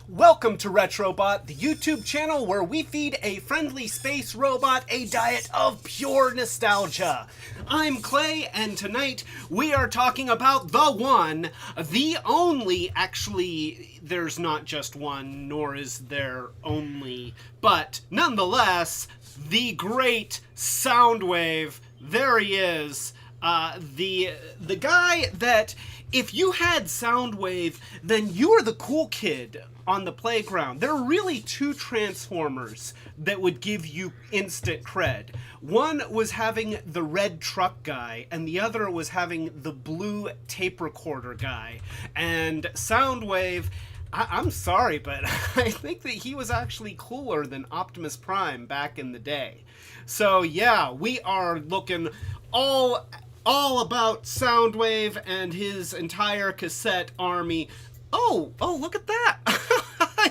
Welcome to Retrobot, the YouTube channel where we feed a friendly space robot a diet of pure nostalgia. I'm Clay, and tonight we are talking about the one, the only, actually, there's not just one, nor is there only, but nonetheless, the great Soundwave. There he is. The guy that, if you had Soundwave, then you were the cool kid on the playground. There are really two Transformers that would give you instant cred. One was having the red truck guy, and the other was having the blue tape recorder guy. And Soundwave, I'm sorry, but I think that he was actually cooler than Optimus Prime back in the day. So yeah, we are looking all about Soundwave and his entire cassette army. Oh, look at that.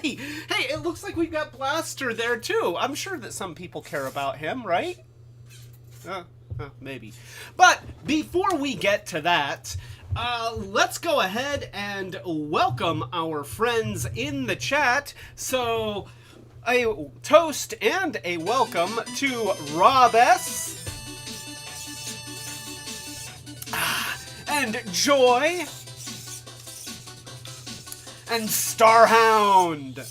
Hey, it looks like we've got Blaster there too. I'm sure that some people care about him, right? Maybe. But before we get to that, let's go ahead and welcome our friends in the chat. So, a toast and a welcome to Rob S. And Joy. And Starhound.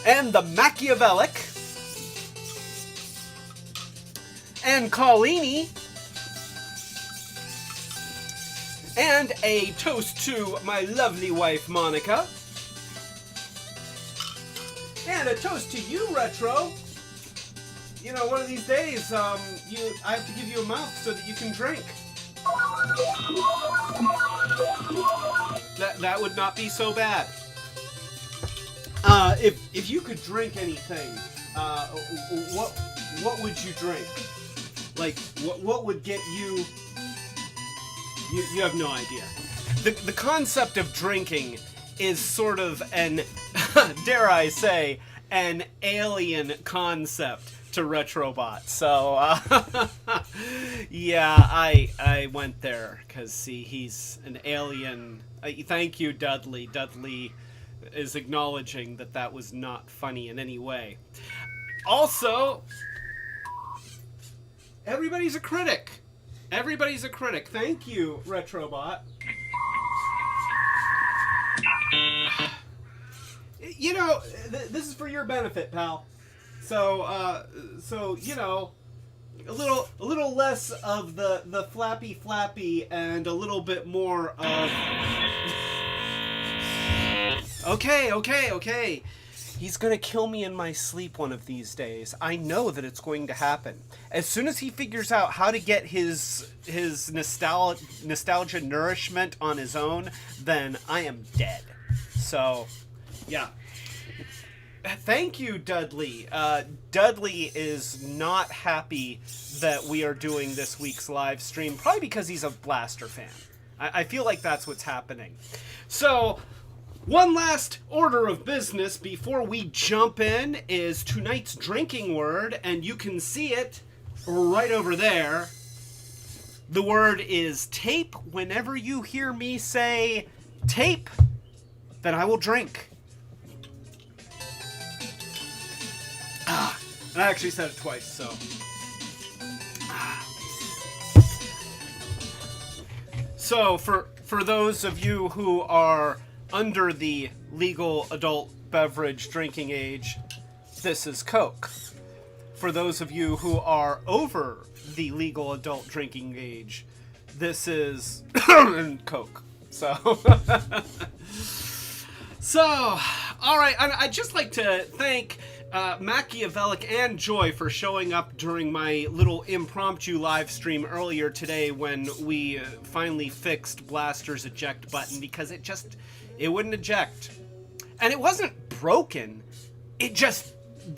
And the Machiavellic. And Collini. And a toast to my lovely wife, Monica. And a toast to you, Retro. You know, one of these days, I have to give you a mouth so that you can drink. That would not be so bad. If you could drink anything, what would you drink? Like, what would get you? You have no idea. The concept of drinking is sort of an, dare I say, an alien concept to Retrobot. So, yeah, I went there because, see, he's an alien. Thank you, Dudley. Dudley is acknowledging that that was not funny in any way. Also, everybody's a critic. Everybody's a critic. Thank you, Retrobot. You know, this is for your benefit, pal. So, you know, a little less of the flappy and a little bit more of. Okay. He's gonna kill me in my sleep one of these days. I know that it's going to happen. As soon as he figures out how to get his nostalgia nourishment on his own, then I am dead. So, yeah. Thank you, Dudley. Dudley is not happy that we are doing this week's live stream, probably because he's a Blaster fan. I feel like that's what's happening. So, one last order of business before we jump in is tonight's drinking word, and you can see it right over there. The word is tape. Whenever you hear me say tape, then I will drink. And I actually said it twice, so. So, for those of you who are under the legal adult beverage drinking age, this is Coke. For those of you who are over the legal adult drinking age, this is Coke. So, all right, I'd just like to thank Machiavellic and Joy for showing up during my little impromptu live stream earlier today when we finally fixed Blaster's eject button, because it wouldn't eject. And it wasn't broken, it just,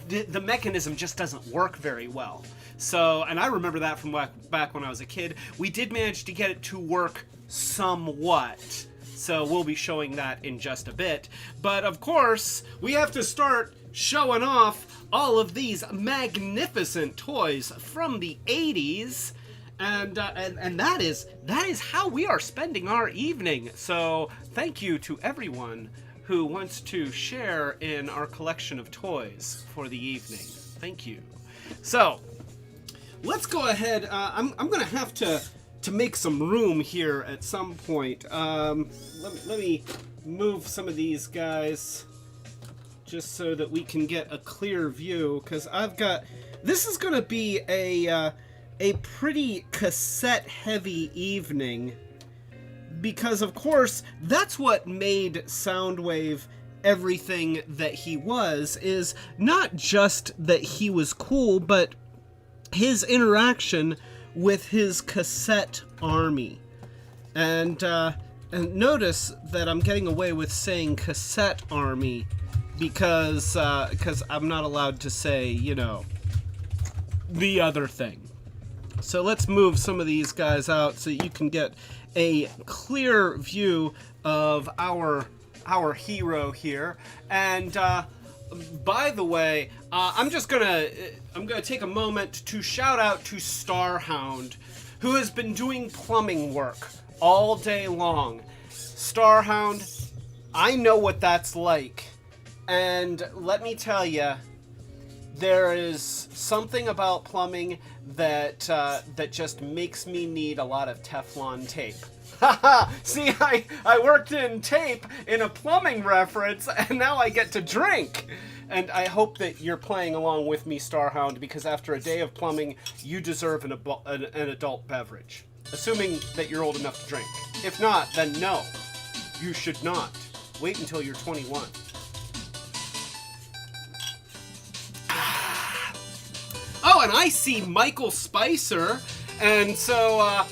the mechanism just doesn't work very well. So, and I remember that from back when I was a kid. We did manage to get it to work somewhat. So we'll be showing that in just a bit. But of course, we have to start showing off all of these magnificent toys from the 80s. And that is how we are spending our evening. So thank you to everyone who wants to share in our collection of toys for the evening. Thank you. So let's go ahead. I'm gonna have to make some room here at some point. Let me move some of these guys just so that we can get a clear view, because this is gonna be a pretty cassette-heavy evening, because, of course, that's what made Soundwave everything that he was, is not just that he was cool, but his interaction with his cassette army. And notice that I'm getting away with saying cassette army because I'm not allowed to say, the other thing. So let's move some of these guys out so you can get a clear view of our hero here. And by the way, I'm gonna take a moment to shout out to Starhound, who has been doing plumbing work all day long. Starhound, I know what that's like, and let me tell you, there is something about plumbing that just makes me need a lot of Teflon tape. Haha! See, I worked in tape in a plumbing reference, and now I get to drink! And I hope that you're playing along with me, Starhound, because after a day of plumbing, you deserve an adult beverage. Assuming that you're old enough to drink. If not, then no. You should not. Wait until you're 21. Oh, and I see Michael Spicer, and so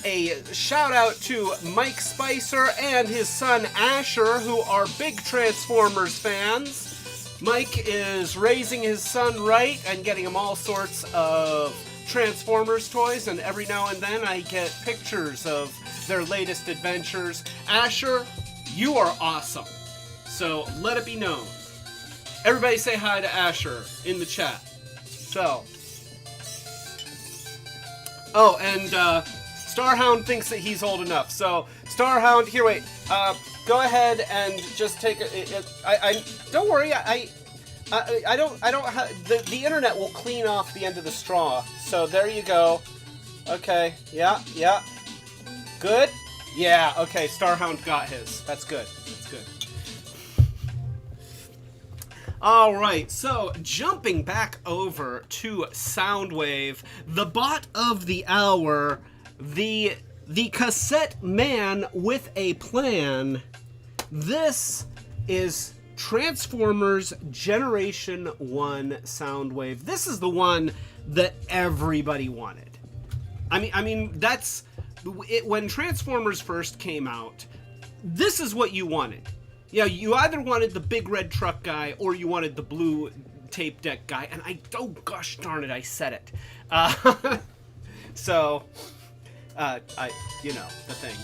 a shout out to Mike Spicer and his son Asher, who are big Transformers fans. Mike is raising his son right and getting him all sorts of Transformers toys, and every now and then I get pictures of their latest adventures. Asher, you are awesome. So let it be known. Everybody say hi to Asher in the chat. So. Oh, and Starhound thinks that he's old enough. So, Starhound, here, wait. Go ahead and just take I don't worry. I don't have the internet will clean off the end of the straw. So there you go. Okay. Yeah. Good. Yeah. Okay. Starhound got his. That's good. That's good. All right, so jumping back over to Soundwave, the bot of the hour, the cassette man with a plan. This is Transformers Generation 1 Soundwave. This is the one that everybody wanted. I mean that's it, when Transformers first came out, this is what you wanted. Yeah, you either wanted the big red truck guy or you wanted the blue tape deck guy, and oh gosh darn it, I said it. So, the thing.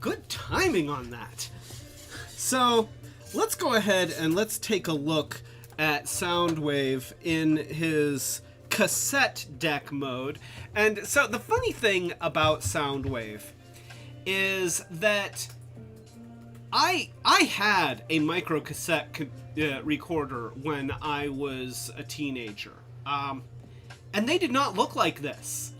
Good timing on that. So, let's go ahead and let's take a look at Soundwave in his cassette deck mode. And so the funny thing about Soundwave is that I had a micro cassette recorder when I was a teenager, and they did not look like this.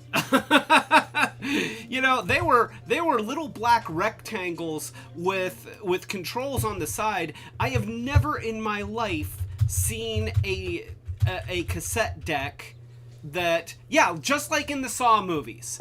They were little black rectangles with controls on the side. I have never in my life seen a cassette deck that, just like in the Saw movies.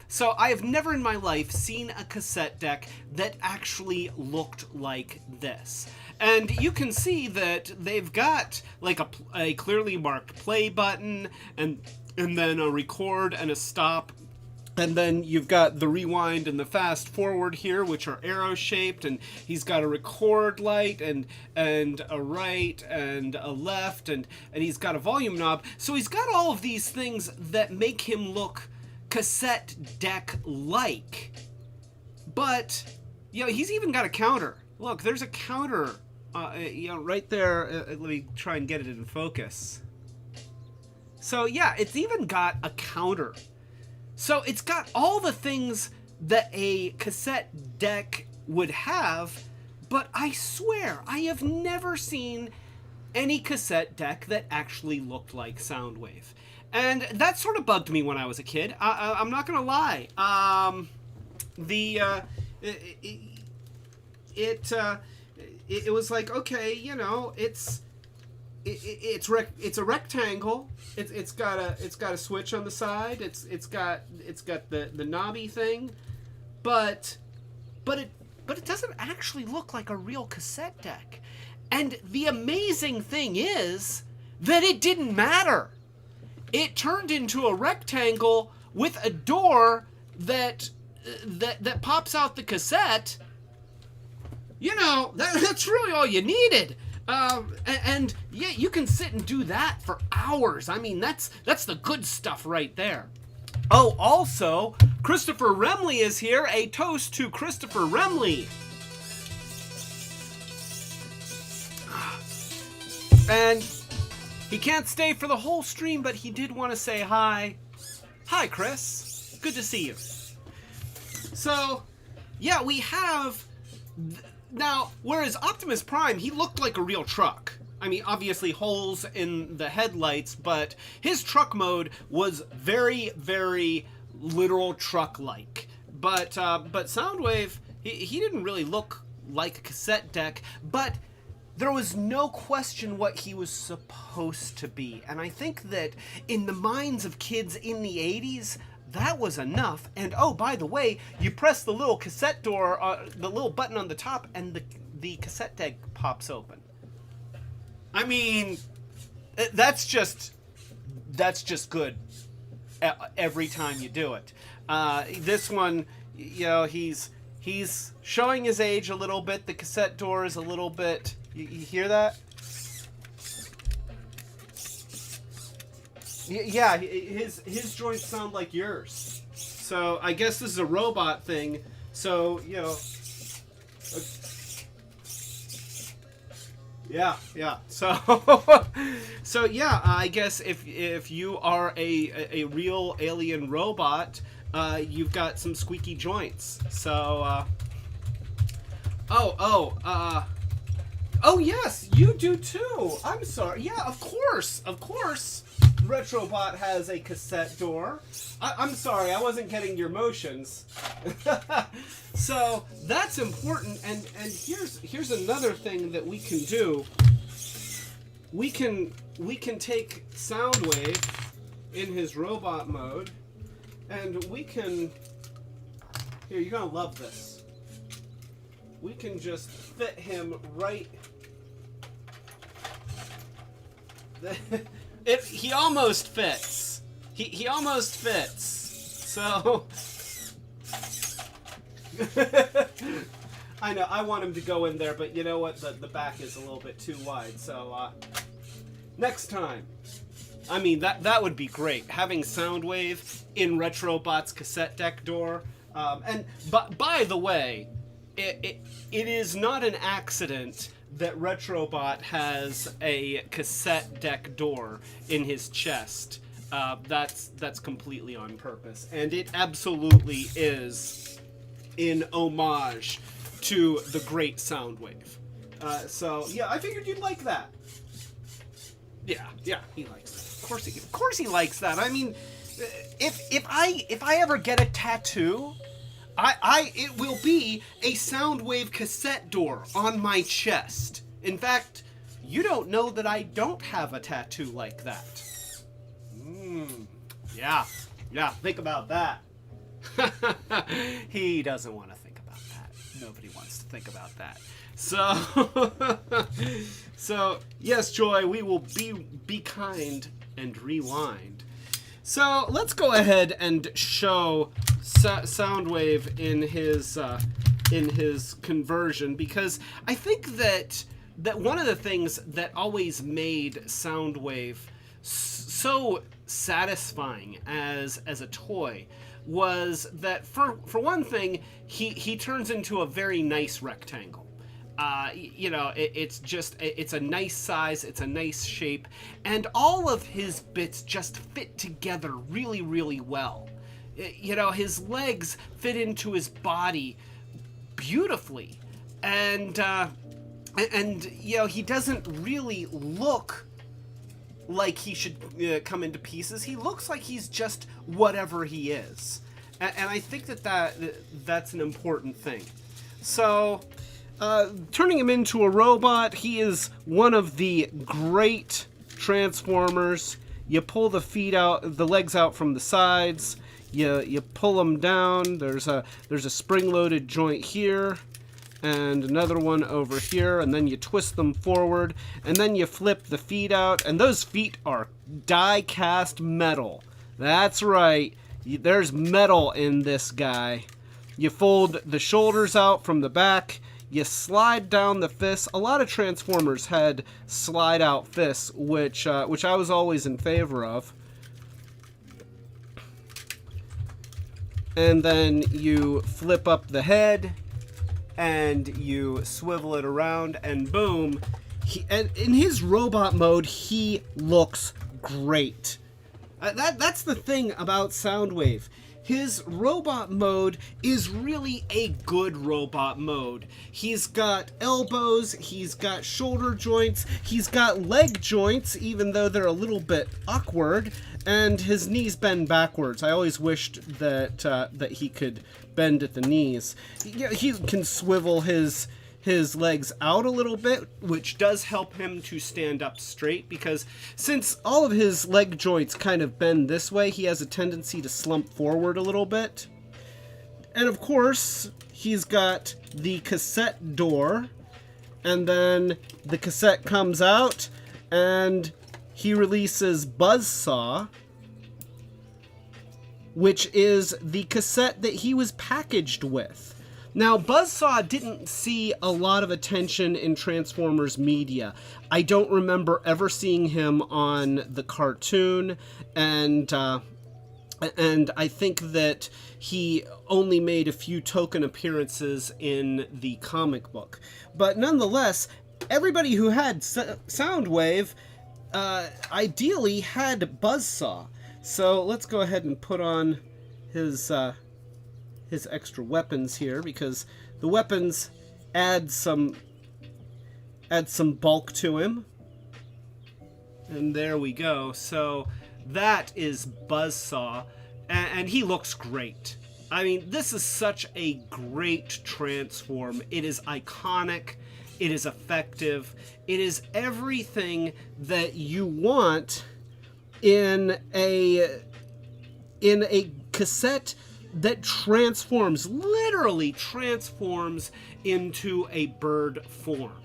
So I have never in my life seen a cassette deck that actually looked like this. And you can see that they've got like a clearly marked play button and then a record and a stop. And then you've got the rewind and the fast forward here, which are arrow shaped, and he's got a record light and a right and a left, and he's got a volume knob. So he's got all of these things that make him look cassette deck like. But he's even got a counter. Look, there's a counter right there. Let me try and get it in focus. So yeah, it's even got a counter. So it's got all the things that a cassette deck would have, but I swear I have never seen any cassette deck that actually looked like Soundwave. And that sort of bugged me when I was a kid. I'm not gonna lie. It was like, okay, you know, it's a rectangle. It's got a switch on the side. It's got the knobby thing, but it doesn't actually look like a real cassette deck. And the amazing thing is that it didn't matter. It turned into a rectangle with a door that pops out the cassette. You know, that's really all you needed. And yeah, you can sit and do that for hours. I mean, that's the good stuff right there. Oh, also, Christopher Remley is here. A toast to Christopher Remley. And he can't stay for the whole stream, but he did want to say hi. Hi, Chris. Good to see you. So, yeah, we have... Now, whereas Optimus Prime, he looked like a real truck. I mean, obviously holes in the headlights, but his truck mode was very, very literal truck-like. But Soundwave, he didn't really look like a cassette deck, but there was no question what he was supposed to be. And I think that in the minds of kids in the 80s, that was enough. And oh, by the way, you press the little cassette door, the little button on the top, and the cassette deck pops open. I mean, that's just good every time you do it. This one, you know, he's showing his age a little bit. The cassette door is a little bit. You hear that? Yeah, his joints sound like yours. So I guess this is a robot thing. So, you know. Yeah. So yeah, I guess if you are a real alien robot, you've got some squeaky joints. So oh yes, you do too. I'm sorry. Yeah, of course. Retrobot has a cassette door. I'm sorry, I wasn't getting your motions. So that's important, and here's another thing that we can do. We can take Soundwave in his robot mode, and we can. Here, you're gonna love this. We can just fit him right. He almost fits. He almost fits. So I know I want him to go in there, but you know what? The back is a little bit too wide. So next time. I mean that would be great. Having Soundwave in Retrobot's cassette deck door. But by the way, it is not an accident that Retrobot has a cassette deck door in his chest. That's completely on purpose, and it absolutely is in homage to the great Soundwave. So yeah, I figured you'd like that. Yeah, he likes that. Of course he likes that. I mean, if I ever get a tattoo, it will be a Soundwave cassette door on my chest. In fact, you don't know that I don't have a tattoo like that. Yeah, think about that. He doesn't want to think about that. Nobody wants to think about that. So yes, Joy, we will be kind and rewind. So let's go ahead and show Soundwave in his conversion, because I think that one of the things that always made Soundwave so satisfying as a toy was that for one thing, he turns into a very nice rectangle. it's a nice size, it's a nice shape, and all of his bits just fit together really, really well. His legs fit into his body beautifully, and he doesn't really look like he should come into pieces. He looks like he's just whatever he is, and I think that's an important thing. So, turning him into a robot, he is one of the great Transformers. You pull the legs out from the sides. You pull them down. There's a spring-loaded joint here, and another one over here, and then you twist them forward, and then you flip the feet out, and those feet are die-cast metal. That's right. There's metal in this guy. You fold the shoulders out from the back. You slide down the fists. A lot of Transformers had slide-out fists, which I was always in favor of. And then you flip up the head, and you swivel it around, and boom. In his robot mode, he looks great. That's the thing about Soundwave. His robot mode is really a good robot mode. He's got elbows, he's got shoulder joints, he's got leg joints, even though they're a little bit awkward, and his knees bend backwards. I always wished that he could bend at the knees. He can swivel his legs out a little bit, which does help him to stand up straight, because since all of his leg joints kind of bend this way, he has a tendency to slump forward a little bit. And of course, he's got the cassette door, and then the cassette comes out, and he releases Buzzsaw, which is the cassette that he was packaged with. Now, Buzzsaw didn't see a lot of attention in Transformers media. I don't remember ever seeing him on the cartoon, and I think that he only made a few token appearances in the comic book. But nonetheless, everybody who had Soundwave ideally had Buzzsaw. So let's go ahead and put on his extra weapons here, because the weapons add some bulk to him. And there we go. So that is Buzzsaw, and he looks great. I mean, this is such a great transform. It is iconic. It is effective. It is everything that you want in a cassette that literally transforms into a bird form.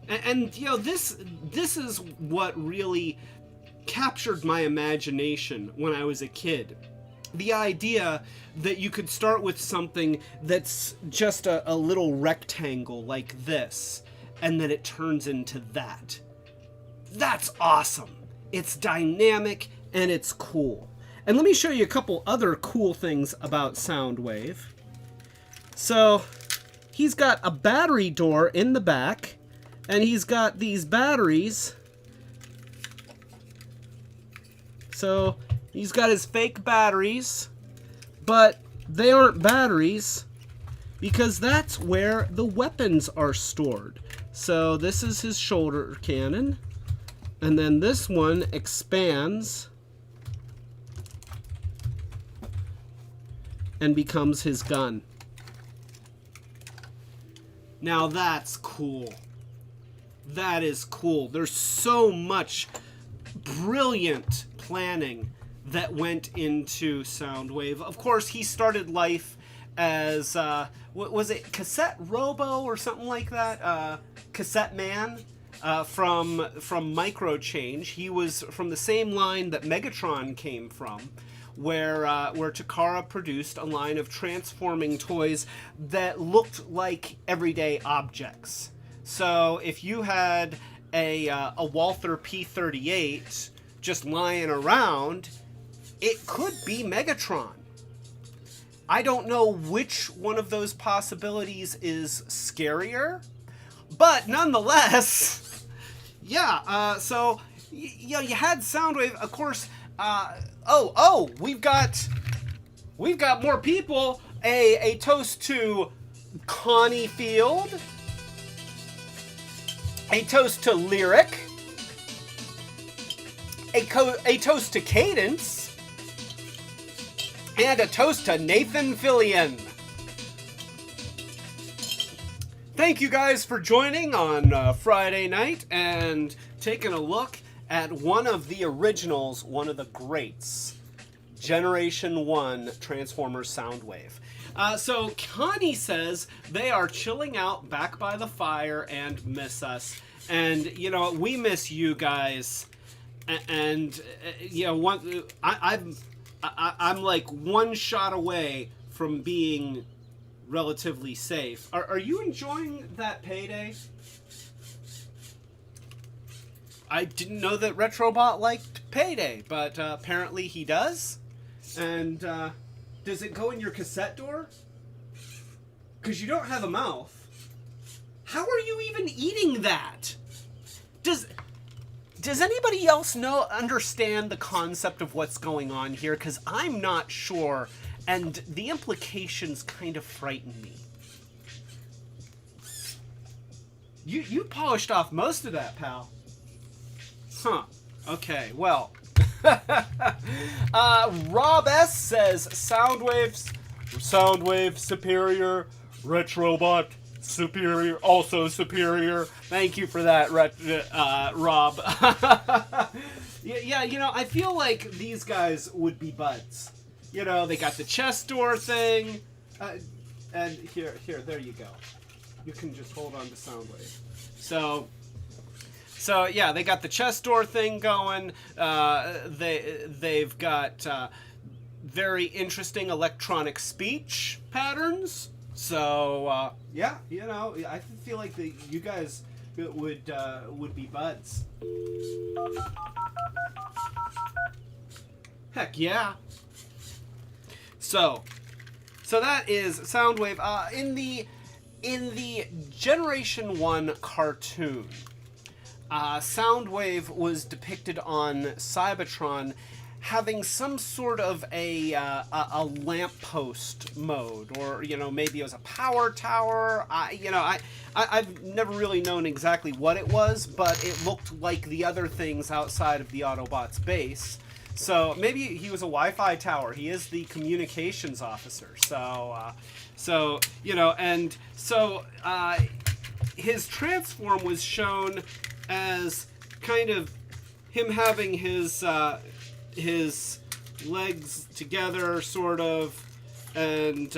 And this is what really captured my imagination when I was a kid. The idea that you could start with something that's just a little rectangle like this, and then it turns into that. That's awesome. It's dynamic, and it's cool. And let me show you a couple other cool things about Soundwave. So, he's got a battery door in the back, and he's got these batteries. So, he's got his fake batteries, but they aren't batteries, because that's where the weapons are stored. So, this is his shoulder cannon, and then this one expands and becomes his gun. Now that's cool. That is cool. There's so much brilliant planning that went into Soundwave. Of course, he started life as, was it Cassette Robo or something like that? Cassette Man from Micro Change. He was from the same line that Megatron came from, where Takara produced a line of transforming toys that looked like everyday objects. So if you had a Walther P-38 just lying around, it could be Megatron. I don't know which one of those possibilities is scarier, But nonetheless, yeah. So you had Soundwave, of course. We've got more people. A toast to Connie Field. A toast to Lyric. A toast to Cadence. And a toast to Nathan Fillion. Thank you guys for joining on Friday night and taking a look at one of the originals, one of the greats, Generation 1 Transformers Soundwave. So Connie says they are chilling out back by the fire and miss us. And, you know, we miss you guys. And, you know, I'm like one shot away from being relatively safe. Are you enjoying that payday? I didn't know that Retrobot liked payday, but apparently he does. And does it go in your cassette door? Because you don't have a mouth. How are you even eating that? Does anybody else understand the concept of what's going on here? Because I'm not sure, and the implications kind of frighten me. You polished off most of that, pal. Huh. Okay, well. Rob S. says, Soundwave superior, Retrobot superior, also superior. Thank you for that, Rob. Yeah, you know, I feel like these guys would be buds. You know, they got the chest door thing. And here, there you go. You can just hold on to Soundwave. So yeah, they got the chest door thing going. They've got very interesting electronic speech patterns. So yeah, you know, I feel like you guys would be buds. Heck yeah. So that is Soundwave. In the Generation 1 cartoon, Soundwave was depicted on Cybertron having some sort of a lamppost mode, or, you know, maybe it was a power tower. I've never really known exactly what it was, but it looked like the other things outside of the Autobots base. So maybe he was a Wi-Fi tower. He is the communications officer. So you know, and so his transform was shown as kind of him having his legs together, sort of, and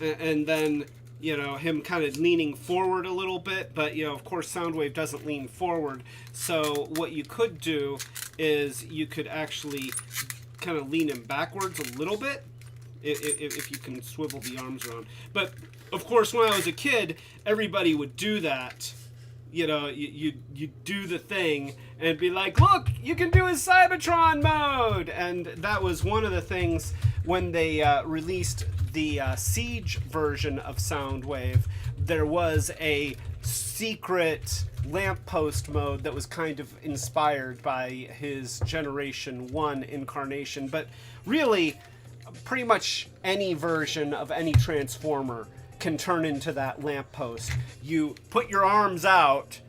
then, you know, him kind of leaning forward a little bit, but, you know, of course Soundwave doesn't lean forward, so what you could do is you could actually kind of lean him backwards a little bit, if you can swivel the arms around. But, of course, when I was a kid, everybody would do that. You know, you do the thing and be like, look, you can do his Cybertron mode! And that was one of the things when they released the Siege version of Soundwave. There was a secret lamppost mode that was kind of inspired by his Generation 1 incarnation. But really, pretty much any version of any Transformer can turn into that lamppost. You put your arms out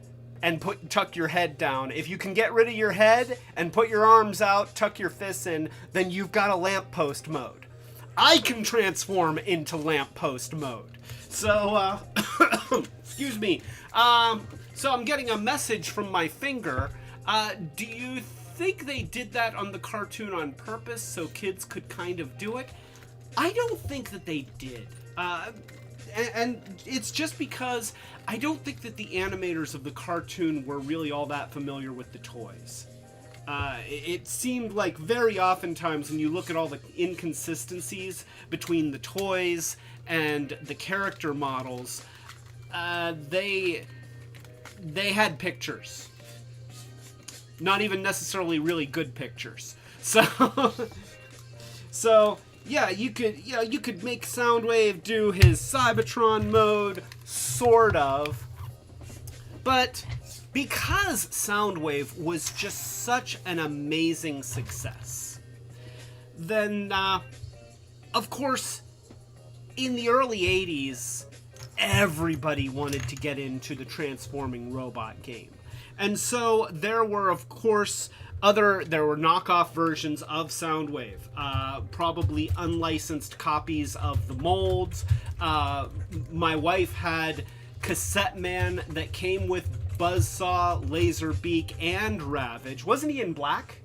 and tuck your head down. If you can get rid of your head and put your arms out, tuck your fists in, then you've got a lamppost mode. I can transform into lamppost mode. So, excuse me. So I'm getting a message from my finger. Do you think they did that on the cartoon on purpose so kids could kind of do it? I don't think that they did. And it's just because I don't think that the animators of the cartoon were really all that familiar with the toys. It seemed like very oftentimes when you look at all the inconsistencies between the toys and the character models, they had pictures. Not even necessarily really good pictures. So yeah, you could make Soundwave do his Cybertron mode, sort of. But because Soundwave was just such an amazing success, then, of course, in the early 80s, everybody wanted to get into the transforming robot game. And so there were, of course, there were knockoff versions of Soundwave, probably unlicensed copies of the molds. My wife had Cassette Man that came with Buzzsaw, Laserbeak, and Ravage. Wasn't he in black?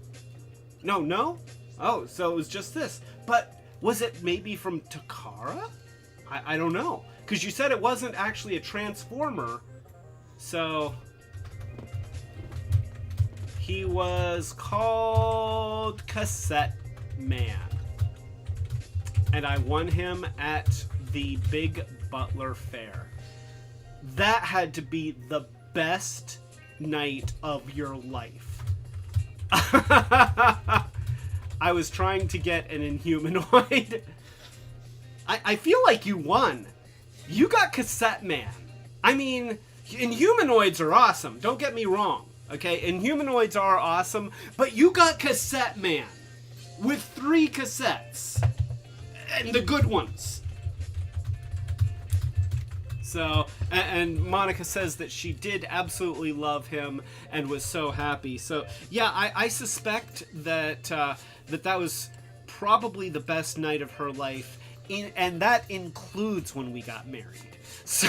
No? Oh, so it was just this. But was it maybe from Takara? I don't know. Because you said it wasn't actually a Transformer. So he was called Cassette Man. And I won him at the Big Butler Fair. That had to be the best night of your life. I was trying to get an Inhumanoid. I feel like you won. You got Cassette Man. I mean, Inhumanoids are awesome. Don't get me wrong. Okay, Inhumanoids are awesome, but you got Cassette Man with 3 cassettes. And the good ones. So, and Monica says that she did absolutely love him and was so happy. So, yeah, I suspect that that was probably the best night of her life, and that includes when we got married. So,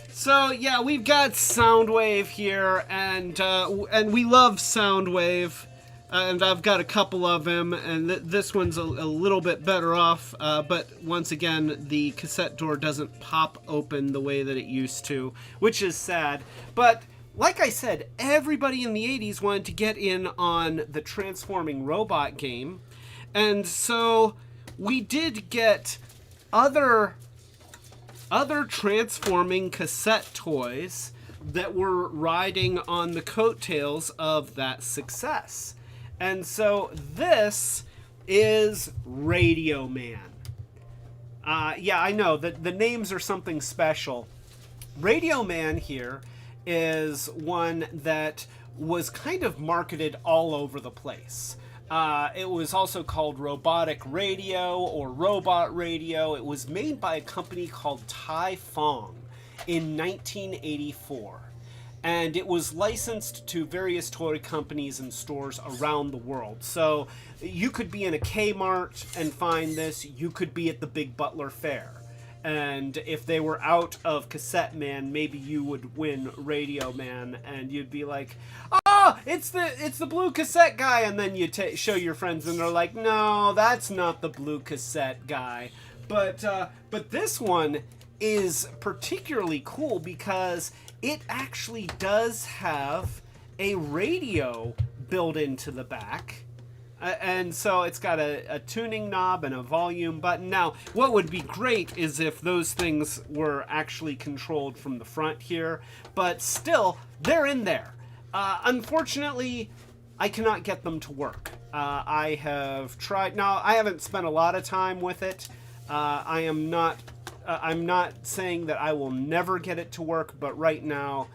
so yeah, we've got Soundwave here, and we love Soundwave. And I've got a couple of them, and this one's a little bit better off, but once again, the cassette door doesn't pop open the way that it used to, which is sad. But like I said, everybody in the 80s wanted to get in on the transforming robot game, and so we did get other transforming cassette toys that were riding on the coattails of that success. And so this is Radio Man. Yeah, I know that the names are something special. Radio Man here is one that was kind of marketed all over the place. It was also called Robotic Radio or Robot Radio. It was made by a company called Tai Fong in 1984. And it was licensed to various toy companies and stores around the world. So you could be in a Kmart and find this. You could be at the Big Butler Fair. And if they were out of Cassette Man, maybe you would win Radio Man, and you'd be like, "Oh, it's the blue cassette guy." And then you show your friends, and they're like, "No, that's not the blue cassette guy." But this one is particularly cool because it actually does have a radio built into the back. And so it's got a tuning knob and a volume button. Now, what would be great is if those things were actually controlled from the front here, but still, they're in there. Unfortunately, I cannot get them to work. I have tried. Now, I haven't spent a lot of time with it. I'm not saying that I will never get it to work, but right now,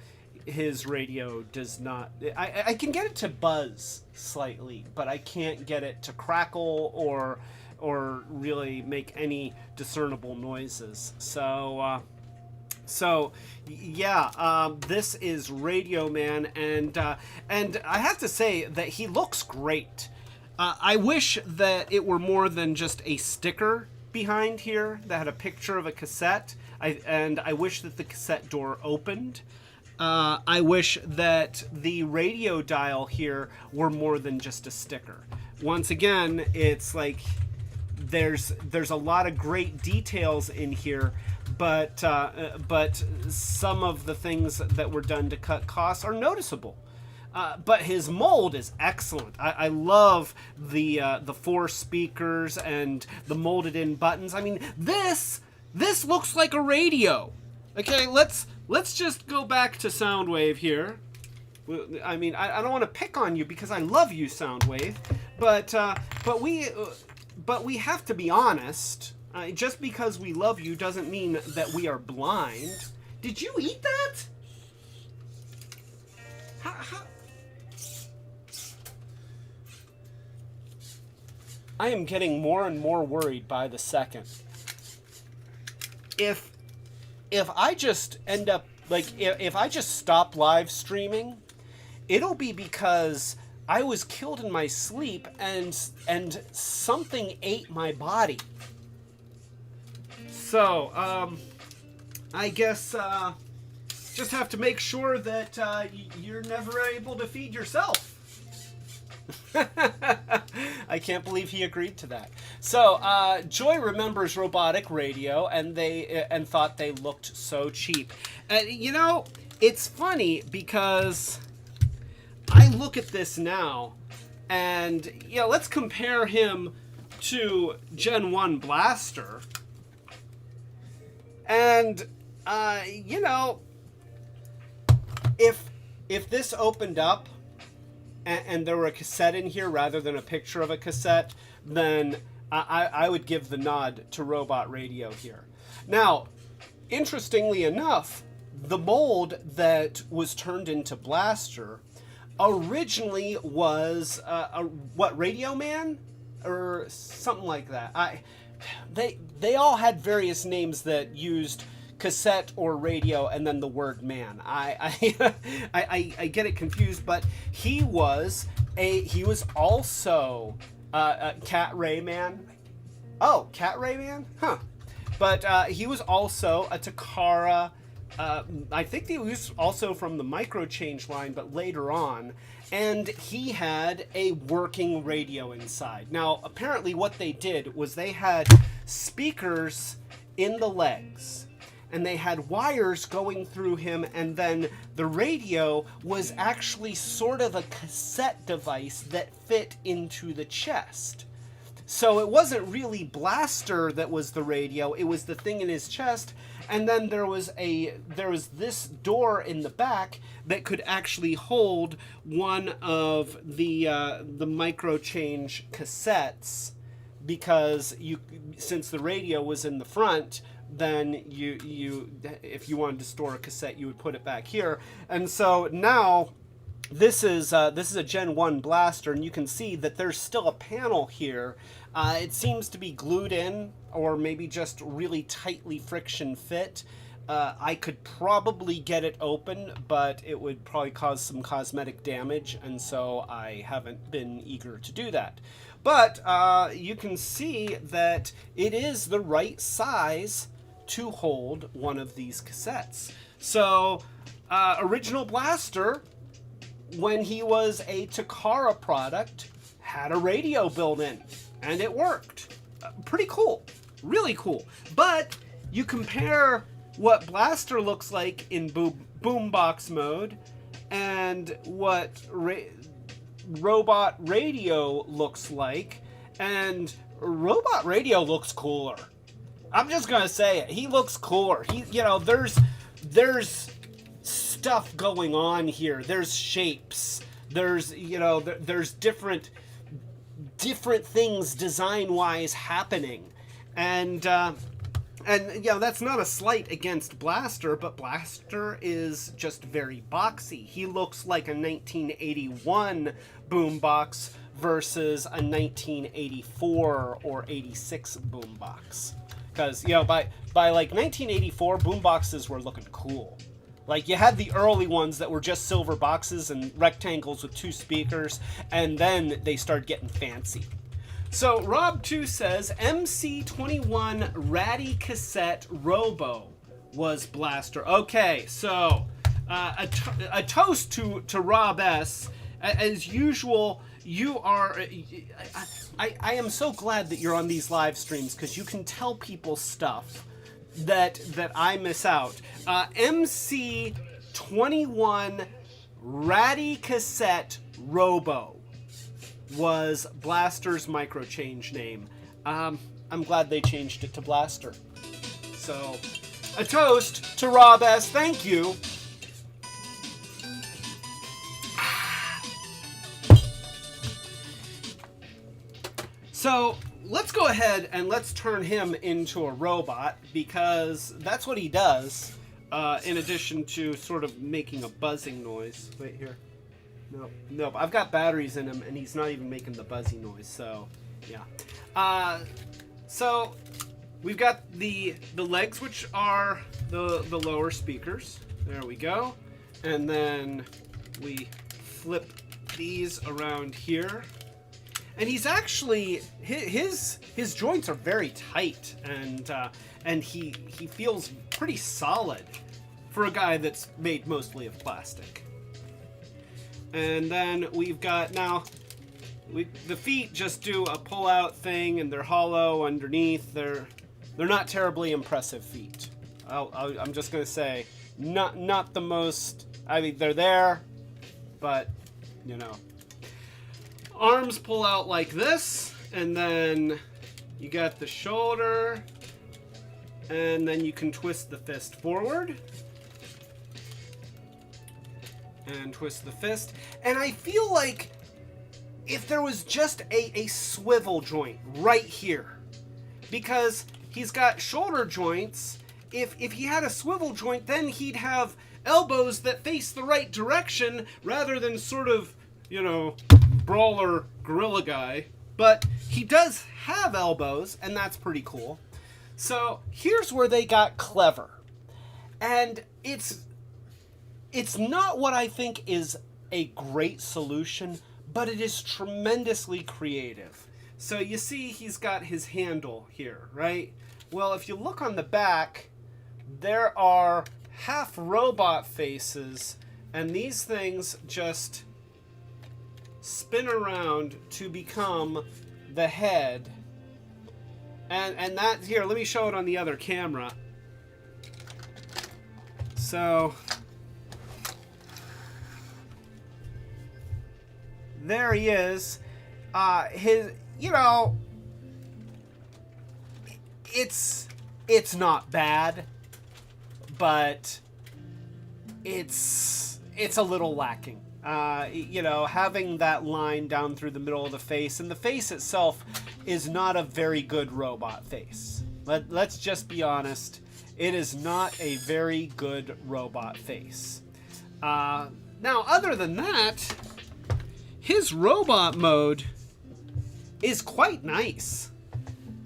his radio does not. I can get it to buzz slightly, but I can't get it to crackle or really make any discernible noises. So yeah, this is Radio Man, and I have to say that he looks great. I wish that it were more than just a sticker behind here that had a picture of a cassette. I wish that the cassette door opened. I wish that the radio dial here were more than just a sticker. Once again, it's like there's a lot of great details in here, but some of the things that were done to cut costs are noticeable. But his mold is excellent. I love the 4 speakers and the molded in buttons. I mean, this looks like a radio. Okay, let's just go back to Soundwave here. I mean, I don't want to pick on you because I love you, Soundwave, but we have to be honest. Just because we love you doesn't mean that we are blind. Did you eat that? How? I am getting more and more worried by the second. If I just end up, like, if I just stop live streaming, it'll be because I was killed in my sleep and something ate my body. So, I guess, just have to make sure that you're never able to feed yourself. I can't believe he agreed to that. So, Joy remembers robotic radio, and thought they looked so cheap. You know, it's funny because I look at this now, and let's compare him to Gen 1 Blaster. And if this opened up and there were a cassette in here rather than a picture of a cassette, then I would give the nod to Robot Radio here. Now, interestingly enough, the mold that was turned into Blaster originally was Radio Man or something like that. They all had various names that used cassette or radio and then the word man. I get it confused, but he was also Cat Ray Man. Oh, Cat Ray Man? Huh. But he was also a Takara. I think he was also from the Micro Change line, but later on. And he had a working radio inside. Now, apparently what they did was they had speakers in the legs, and they had wires going through him, and then the radio was actually sort of a cassette device that fit into the chest. So it wasn't really Blaster that was the radio, it was the thing in his chest, and then there was this door in the back that could actually hold one of the Micro Change cassettes, because since the radio was in the front, then you if you wanted to store a cassette, you would put it back here. And so now this is a Gen 1 Blaster, and you can see that there's still a panel here. It seems to be glued in, or maybe just really tightly friction fit. I could probably get it open, but it would probably cause some cosmetic damage, and so I haven't been eager to do that. But you can see that it is the right size to hold one of these cassettes. So, original Blaster, when he was a Takara product, had a radio built in, and it worked. Pretty cool. Really cool. But you compare what Blaster looks like in boombox mode and what Robot Radio looks like, and Robot Radio looks cooler. I'm just gonna say it. He looks cooler. There's stuff going on here. There's shapes. There's different things design-wise happening, and that's not a slight against Blaster, but Blaster is just very boxy. He looks like a 1981 boombox versus a 1984 or 86 boombox. Because, by like 1984, boomboxes were looking cool. Like, you had the early ones that were just silver boxes and rectangles with two speakers, and then they started getting fancy. So, Rob2 says, MC21 Ratty Cassette Robo was Blaster. Okay, so, a toast to Rob S. As usual, you are... I am so glad that you're on these live streams, because you can tell people stuff that I miss out. MC21 Ratty Cassette Robo was Blaster's Micro Change name. I'm glad they changed it to Blaster. So, a toast to Rob S. Thank you. So let's go ahead and let's turn him into a robot, because that's what he does, in addition to sort of making a buzzing noise. Wait here. Nope. I've got batteries in him, and he's not even making the buzzy noise, so yeah. So we've got the legs, which are the lower speakers. There we go. And then we flip these around here. And he's actually, his joints are very tight, and he feels pretty solid for a guy that's made mostly of plastic. And then we've got the feet just do a pull-out thing, and they're hollow underneath. They're not terribly impressive feet. I'm just gonna say, not the most. I mean, they're there, but you know. Arms pull out like this, and then you got the shoulder, and then you can twist the fist forward. And twist the fist. And I feel like if there was just a swivel joint right here, because he's got shoulder joints, if he had a swivel joint, then he'd have elbows that face the right direction rather than sort of, you know, brawler gorilla guy. But he does have elbows, and that's pretty cool. So here's where they got clever. And it's not what I think is a great solution, but it is tremendously creative. So you see he's got his handle here, right? Well, if you look on the back, there are half robot faces, and these things just spin around to become the head. And that, here, let me show it on the other camera. So there he is. His, you know, it's not bad, but it's a little lacking. You know, having that line down through the middle of the face, and the face itself is not a very good robot face. Let's just be honest. It is not a very good robot face. Now, other than that, his robot mode is quite nice.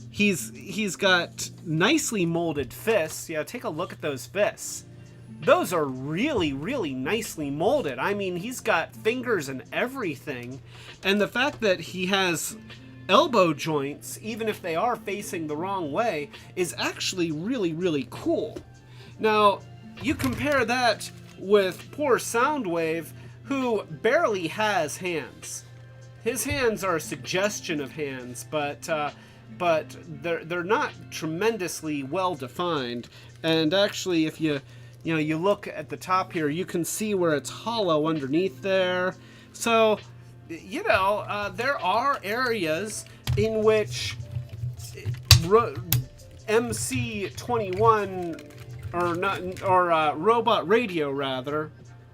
He's got nicely molded fists. Yeah, take a look at those fists. Those are really, really nicely molded. I mean, he's got fingers and everything. And the fact that he has elbow joints, even if they are facing the wrong way, is actually really, really cool. Now, you compare that with poor Soundwave, who barely has hands. His hands are a suggestion of hands, but they're not tremendously well defined. And actually, if you look at the top here, you can see where it's hollow underneath there. So, you know, there are areas in which MC21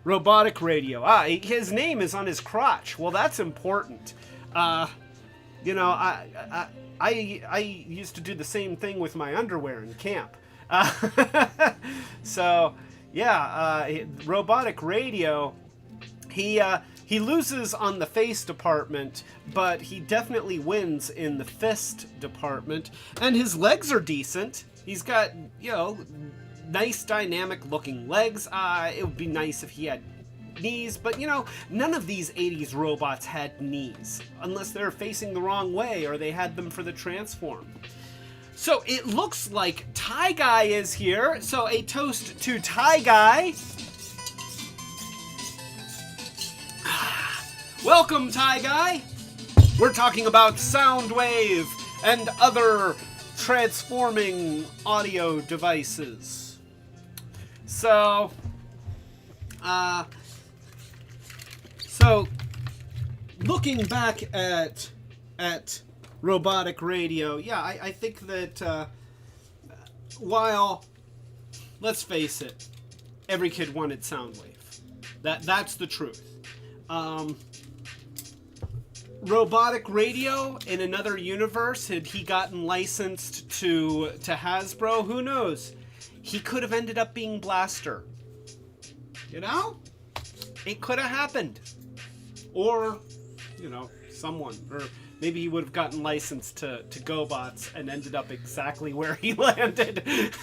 robotic radio. His name is on his crotch. Well, that's important. You know, I used to do the same thing with my underwear in camp. So, yeah, robotic radio, he loses on the face department, but he definitely wins in the fist department. And his legs are decent. He's got, you know, nice dynamic looking legs. It would be nice if he had knees, but you know, none of these 80s robots had knees, unless they're facing the wrong way or they had them for the transform. So it looks like Tie Guy is here. So a toast to Tie Guy. Welcome, Tie Guy. We're talking about Soundwave and other transforming audio devices. So looking back at robotic radio, yeah, I think that while, let's face it, every kid wanted Soundwave. That's the truth. robotic radio in another universe, had he gotten licensed to Hasbro, who knows? He could have ended up being Blaster. You know? It could have happened. Or, you know, someone. Or maybe he would have gotten licensed to GoBots and ended up exactly where he landed.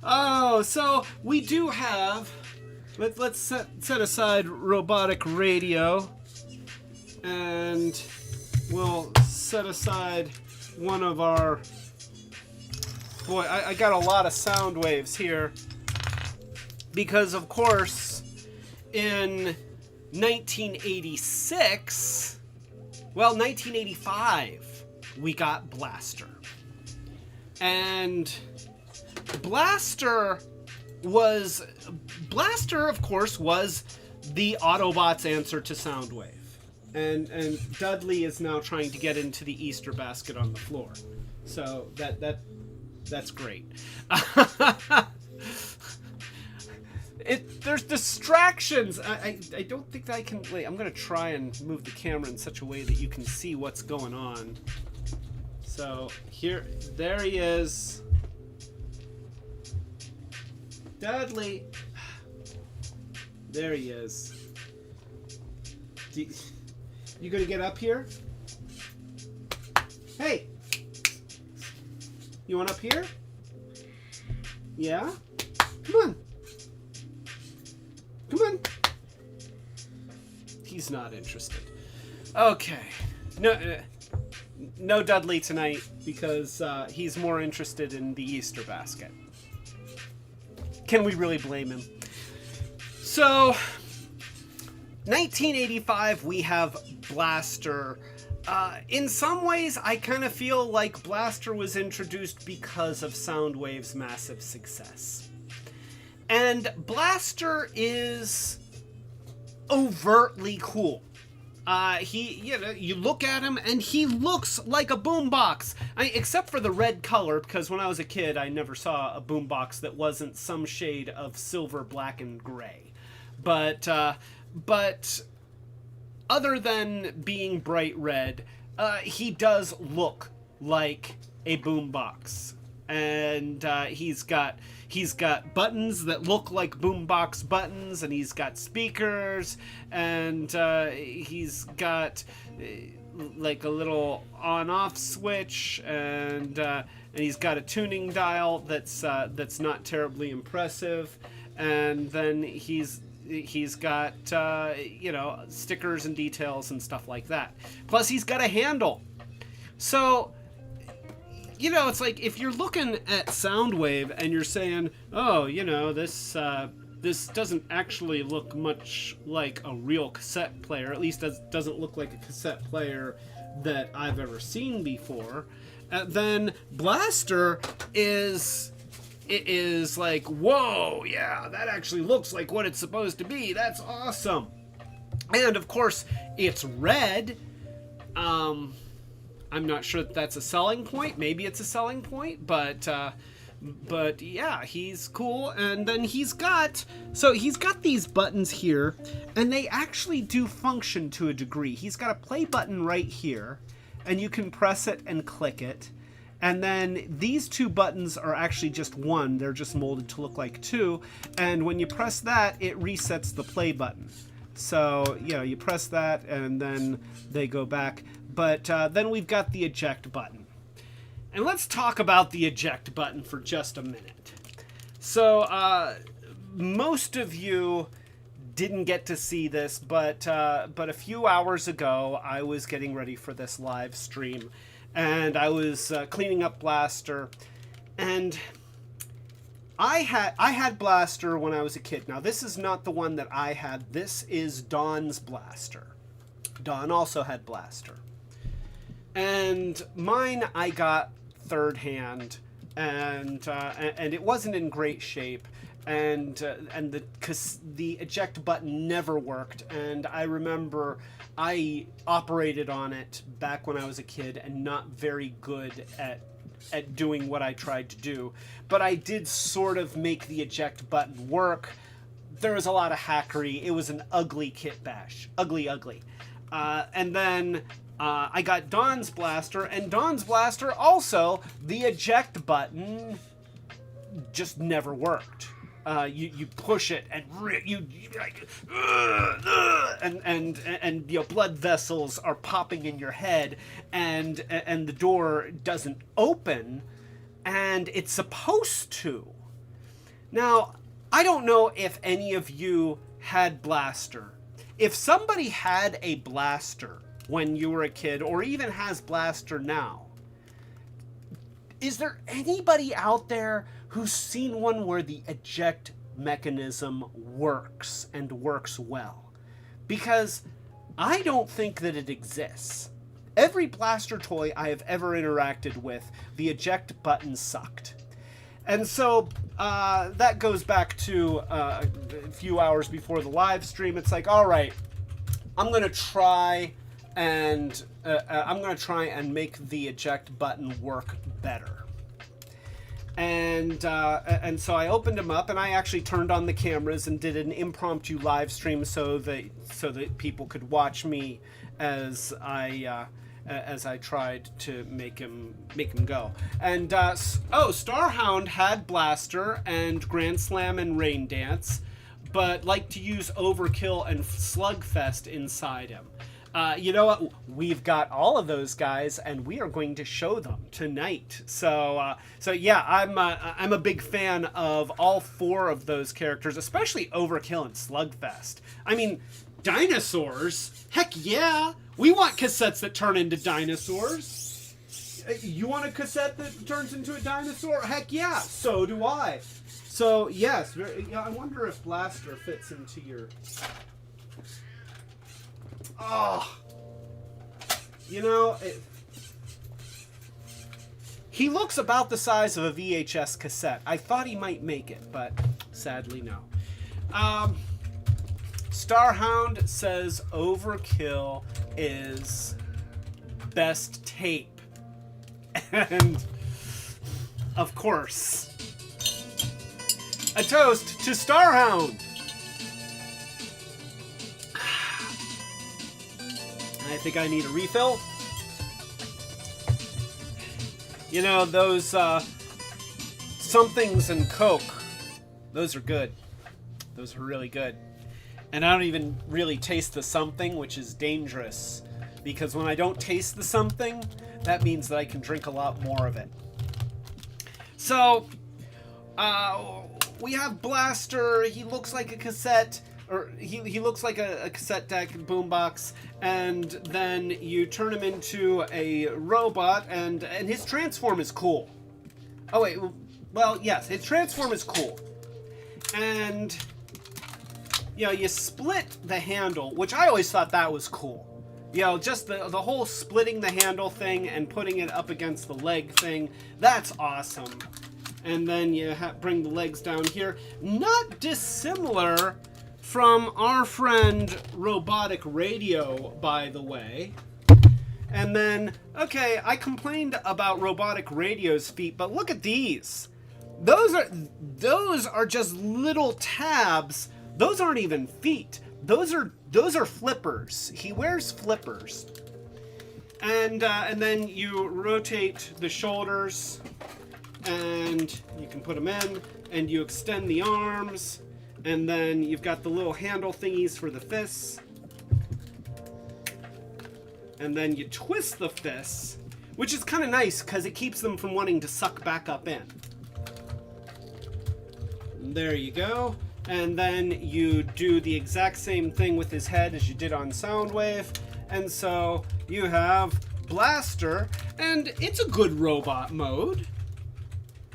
Oh, so we do have... Let's set aside robotic radio. And we'll set aside one of our... Boy, I got a lot of sound waves here. Because, of course, in 1986... Well, 1985, we got Blaster. And Blaster, of course, was the Autobots' answer to Soundwave. And Dudley is now trying to get into the Easter basket on the floor. So that's great. There's distractions. I don't think that I can... Wait, I'm going to try and move the camera in such a way that you can see what's going on. So, there he is. Dudley. There he is. You going to get up here? Hey. You want up here? Yeah? Come on. Come on. He's not interested. Okay. No Dudley tonight because he's more interested in the Easter basket. Can we really blame him? So, 1985, we have Blaster. In some ways, I kind of feel like Blaster was introduced because of Soundwave's massive success. And Blaster is overtly cool. You look at him and he looks like a boombox. Except for the red color, because when I was a kid, I never saw a boombox that wasn't some shade of silver, black, and gray. But other than being bright red, he does look like a boombox. And he's got buttons that look like boombox buttons, and he's got speakers, and he's got like a little on-off switch, and he's got a tuning dial that's not terribly impressive, and then he's got stickers and details and stuff like that. Plus, he's got a handle. So, it's like if you're looking at Soundwave and you're saying, oh, this doesn't actually look much like a real cassette player. At least it doesn't look like a cassette player that I've ever seen before. Then Blaster is like, whoa, yeah, that actually looks like what it's supposed to be. That's awesome. And of course, it's red. I'm not sure that that's a selling point. Maybe it's a selling point, but yeah, he's cool. And then he's got these buttons here, and they actually do function to a degree. He's got a play button right here, and you can press it and click it. And then these two buttons are actually just one. They're just molded to look like two. And when you press that, it resets the play button. So, you press that, and then they go back. But then we've got the eject button. And let's talk about the eject button for just a minute. So, most of you didn't get to see this, but a few hours ago, I was getting ready for this live stream. And I was cleaning up Blaster. And I had Blaster when I was a kid. Now, this is not the one that I had. This is Dawn's Blaster. Dawn also had Blaster. And mine I got third hand, and it wasn't in great shape, and the eject button never worked. And I remember I operated on it back when I was a kid, and not very good at doing what I tried to do. But I did sort of make the eject button work. There was a lot of hackery. It was an ugly kit bash. Ugly. And then I got Don's blaster, and Don's blaster also, the eject button just never worked. You push it and you like, and you know, blood vessels are popping in your head, and the door doesn't open, and it's supposed to. Now, I don't know if any of you had blaster. If somebody had a blaster when you were a kid, or even has blaster now, is there anybody out there who's seen one where the eject mechanism works and works well? Because I don't think that it exists. Every blaster toy I have ever interacted with, the eject button sucked. And so that goes back to a few hours before the live stream. It's like, all right, I'm going to try and make the eject button work better. And so I opened them up, and I actually turned on the cameras and did an impromptu live stream so that people could watch me as I tried to make him go. And Starhound had blaster and Grand Slam and Rain Dance, but liked to use Overkill and Slugfest inside him. You know what? We've got all of those guys, and we are going to show them tonight. So yeah, I'm a big fan of all four of those characters, especially Overkill and Slugfest. I mean, dinosaurs? Heck yeah! We want cassettes that turn into dinosaurs. You want a cassette that turns into a dinosaur? Heck yeah! So do I. So yes, I wonder if blaster fits into your. Oh, you know, he looks about the size of a VHS cassette. I thought he might make it, but sadly no. Starhound says Overkill is best tape. And, of course, a toast to Starhound. I think I need a refill. You know, those somethings and Coke, those are good. Those are really good. And I don't even really taste the something, which is dangerous. Because when I don't taste the something, that means that I can drink a lot more of it. So, we have Blaster. He looks like a cassette. Or he looks like a cassette deck boombox, and then you turn him into a robot, and his transform is cool. Oh wait, well yes, his transform is cool, and you know, you split the handle, which I always thought that was cool. You know, just the whole splitting the handle thing and putting it up against the leg thing, that's awesome. And then you bring the legs down here, not dissimilar from our friend Robotic Radio, by the way. And then, okay, I complained about Robotic Radio's feet, but look at these. Those are just little tabs. Those aren't even feet. Those are flippers. He wears flippers. And then you rotate the shoulders, and you can put them in, and you extend the arms. And then you've got the little handle thingies for the fists. And then you twist the fists, which is kind of nice because it keeps them from wanting to suck back up in. And there you go. And then you do the exact same thing with his head as you did on Soundwave. And so you have Blaster, and it's a good robot mode.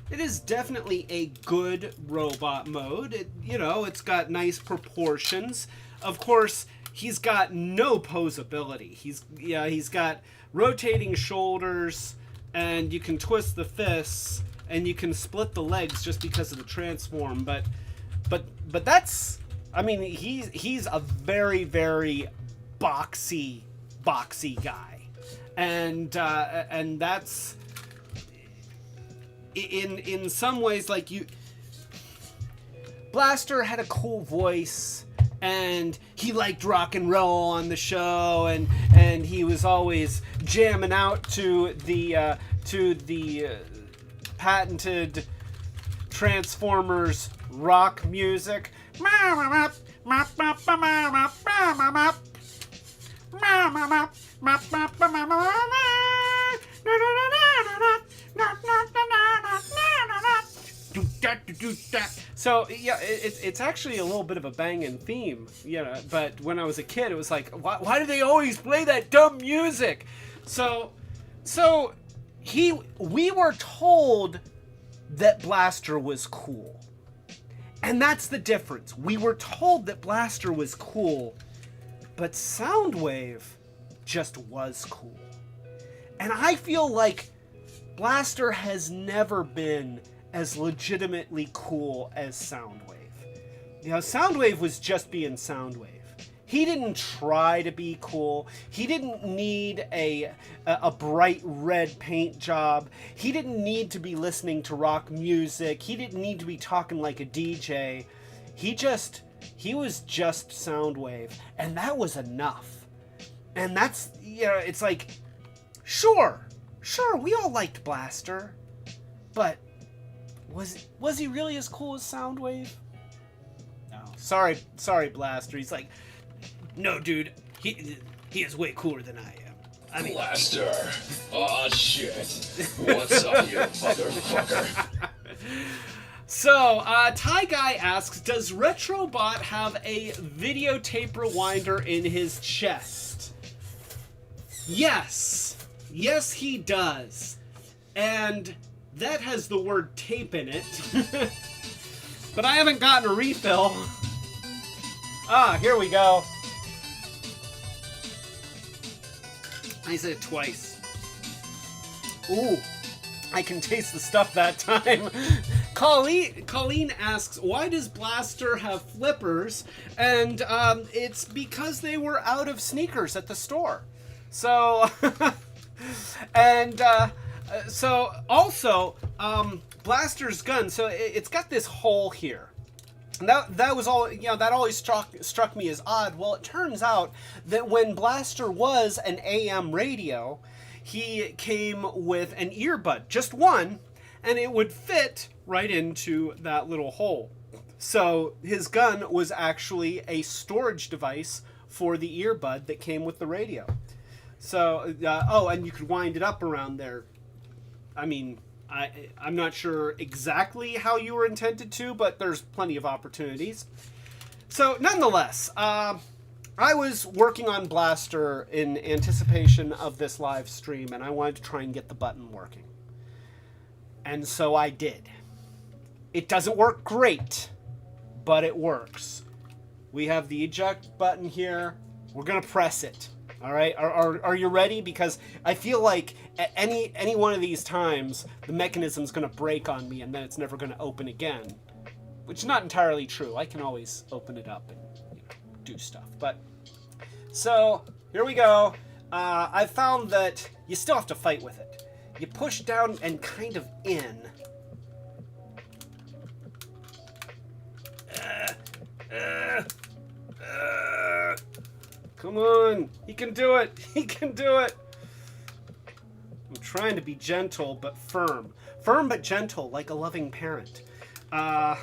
It is definitely a good robot mode. It's got nice proportions. Of course, he's got no posability. He's got rotating shoulders, and you can twist the fists, and you can split the legs just because of the transform. But that's, I mean, he's a very, very boxy guy, and that's. In some ways, like Blaster had a cool voice, and he liked rock and roll on the show, and he was always jamming out to the patented Transformers rock music. So yeah, it's actually a little bit of a banging theme, you know. But when I was a kid, it was like, why do they always play that dumb music? So we were told that Blaster was cool, and that's the difference. We were told that Blaster was cool, but Soundwave just was cool. And I feel like Blaster has never been as legitimately cool as Soundwave. You know, Soundwave was just being Soundwave. He didn't try to be cool. He didn't need a bright red paint job. He didn't need to be listening to rock music. He didn't need to be talking like a DJ. He was just Soundwave, and that was enough. And that's, you know, it's like, sure, we all liked Blaster, but was he really as cool as Soundwave? No. Sorry, Blaster. He's like, no, dude, he is way cooler than I am. I mean, Blaster. Aw, shit. What's up, you motherfucker? So, Ty Guy asks, does Retrobot have a videotape rewinder in his chest? Yes, he does. And that has the word tape in it. But I haven't gotten a refill. Ah, here we go. I said it twice. Ooh, I can taste the stuff that time. Colleen asks, why does Blaster have flippers? And it's because they were out of sneakers at the store. So, and so also, Blaster's gun, so it's got this hole here. And that was all, you know, that always struck me as odd. Well, it turns out that when Blaster was an AM radio, he came with an earbud, just one, and it would fit right into that little hole. So his gun was actually a storage device for the earbud that came with the radio. So, oh, and you could wind it up around there. I mean, I'm not sure exactly how you were intended to, but there's plenty of opportunities. So, nonetheless, I was working on Blaster in anticipation of this live stream, and I wanted to try and get the button working. And so I did. It doesn't work great, but it works. We have the eject button here. We're going to press it. All right, are you ready? Because I feel like at any one of these times, the mechanism's going to break on me, and then it's never going to open again. Which is not entirely true. I can always open it up and do stuff. But so here we go. I found that you still have to fight with it. You push down and kind of in. Come on, he can do it. He can do it. I'm trying to be gentle but firm. Firm but gentle, like a loving parent. You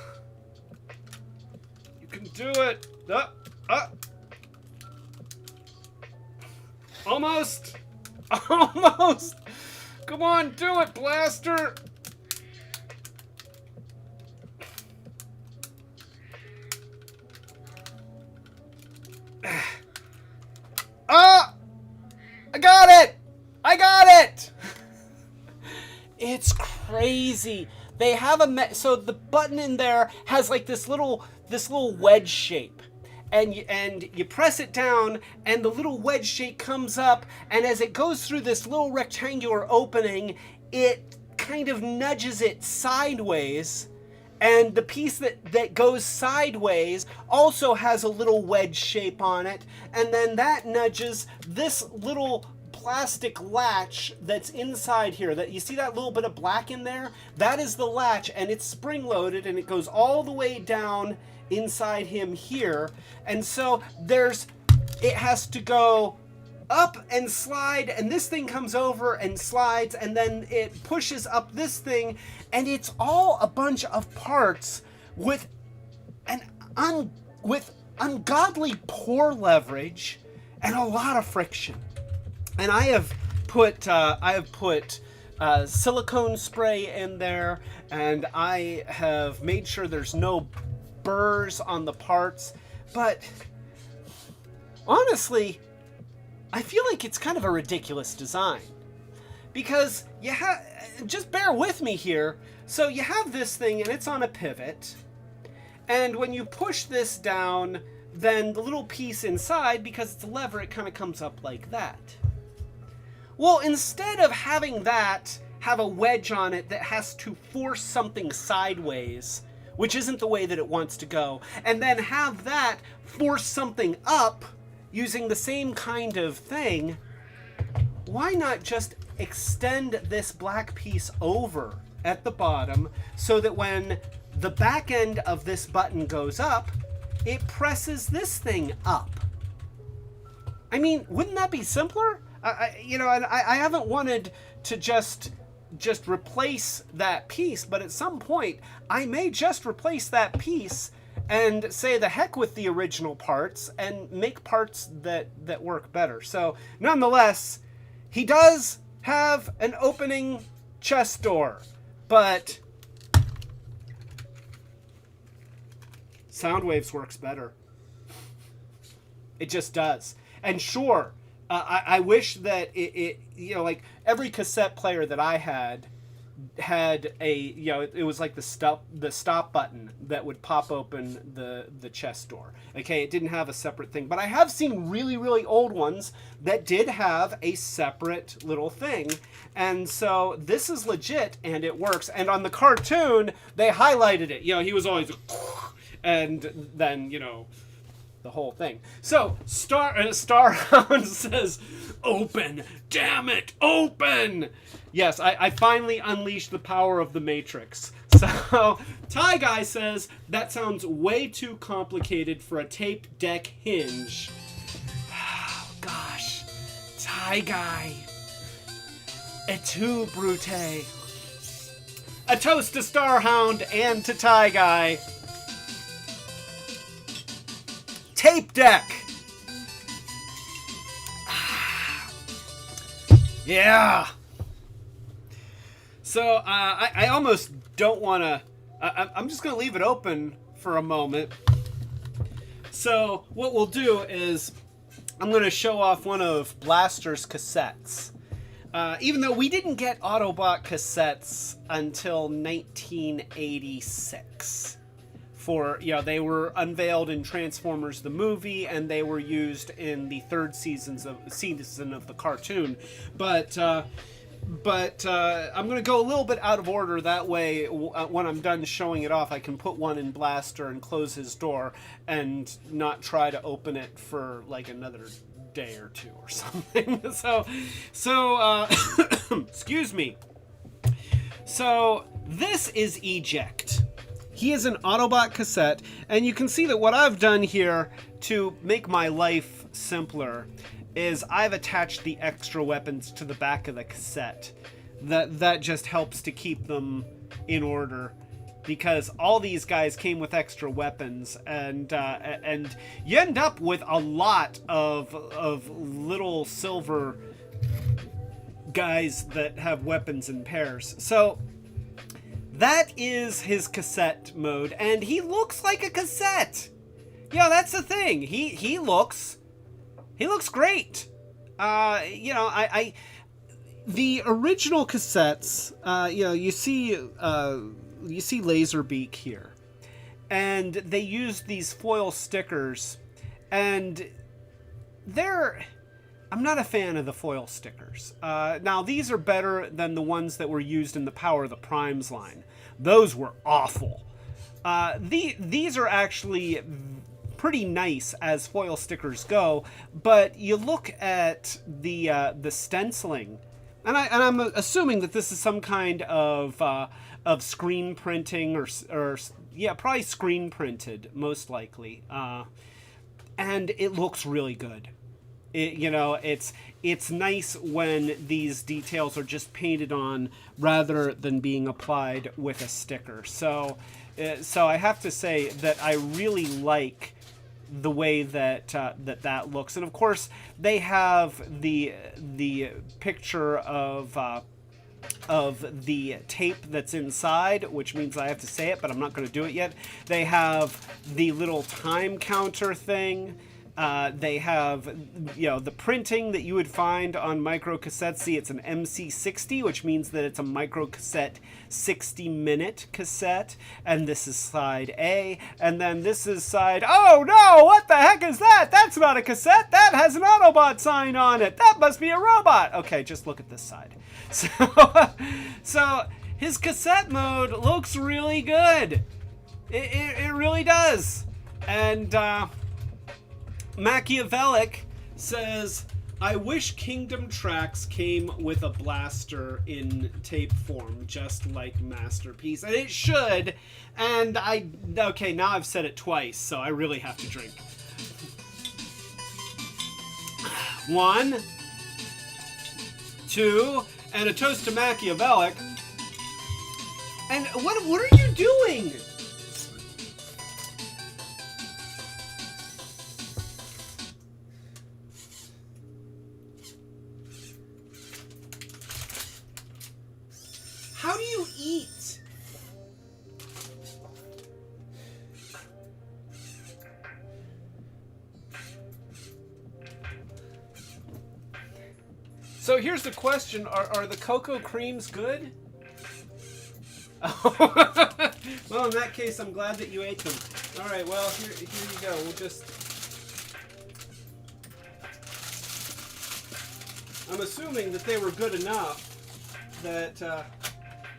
can do it. Almost. Almost. Come on, do it, Blaster. I got it! I got it! It's crazy. They have so the button in there has like this little wedge shape. And you press it down, and the little wedge shape comes up, and as it goes through this little rectangular opening, it kind of nudges it sideways. And the piece that goes sideways also has a little wedge shape on it. And then that nudges this little plastic latch that's inside here. That you see that little bit of black in there? That is the latch, and it's spring-loaded, and it goes all the way down inside him here. And so it has to go up and slide, and this thing comes over and slides, and then it pushes up this thing, and it's all a bunch of parts with ungodly poor leverage and a lot of friction. And I have put silicone spray in there, and I have made sure there's no burrs on the parts. But honestly, I feel like it's kind of a ridiculous design, because just bear with me here. So you have this thing, and it's on a pivot, and when you push this down, then the little piece inside, because it's a lever, it kind of comes up like that. Well, instead of having that have a wedge on it that has to force something sideways, which isn't the way that it wants to go, and then have that force something up using the same kind of thing, why not just extend this black piece over at the bottom so that when the back end of this button goes up, it presses this thing up? I mean, wouldn't that be simpler? I haven't wanted to just replace that piece, but at some point I may just replace that piece and say the heck with the original parts and make parts that work better. So nonetheless, he does have an opening chest door, but Soundwave's works better. It just does. And sure, I wish that it like every cassette player that I had a, it was like the stop button that would pop open the chest door. Okay, it didn't have a separate thing, but I have seen really, really old ones that did have a separate little thing. And so this is legit, and it works. And on the cartoon, they highlighted it. He was always, and then, the whole thing. So Starhound says, "Open, damn it, open!" Yes, I finally unleashed the power of the Matrix. So Tie Guy says, "That sounds way too complicated for a tape deck hinge." Oh, gosh, Tie Guy, et tu, Brute. A toast to Starhound and to Tie Guy. Tape deck. Yeah. So I almost don't want to. I'm just going to leave it open for a moment. So what we'll do is I'm going to show off one of Blaster's cassettes. Even though we didn't get Autobot cassettes until 1986. They were unveiled in Transformers the movie, and they were used in the third season of the cartoon. But I'm going to go a little bit out of order. That way, when I'm done showing it off, I can put one in Blaster and close his door and not try to open it for like another day or two or something. So excuse me. So this is Eject. He is an Autobot cassette, and you can see that what I've done here to make my life simpler is I've attached the extra weapons to the back of the cassette. That just helps to keep them in order, because all these guys came with extra weapons, and you end up with a lot of little silver guys that have weapons in pairs. So that is his cassette mode, and he looks like a cassette. That's the thing. He looks great. The original cassettes, you see Laserbeak here, and they used these foil stickers, and I'm not a fan of the foil stickers. Now, these are better than the ones that were used in the Power of the Primes line. Those were awful. These are actually pretty nice as foil stickers go, but you look at the stenciling, and I'm assuming that this is some kind of screen printing or yeah, probably screen printed, most likely. And it looks really good. It's nice when these details are just painted on rather than being applied with a sticker. So I have to say that I really like the way that that looks. And of course, they have the picture of the tape that's inside, which means I have to say it, but I'm not going to do it yet. They have the little time counter thing. They have, the printing that you would find on micro cassettes. See, it's an MC60, which means that it's a micro cassette 60-minute cassette. And this is side A. And then this is side, oh no, what the heck is that? That's not a cassette. That has an Autobot sign on it. That must be a robot. Okay, just look at this side. So his cassette mode looks really good. It really does. And, Machiavellic says, I wish Kingdom Tracks came with a blaster in tape form, just like Masterpiece. And it should. And okay, now I've said it twice, so I really have to drink. 1, 2, and a toast to Machiavellic. And what are you doing? How do you eat? So here's the question, are the cocoa creams good? Well, in that case, I'm glad that you ate them. All right, well, here you go. We'll just... I'm assuming that they were good enough that...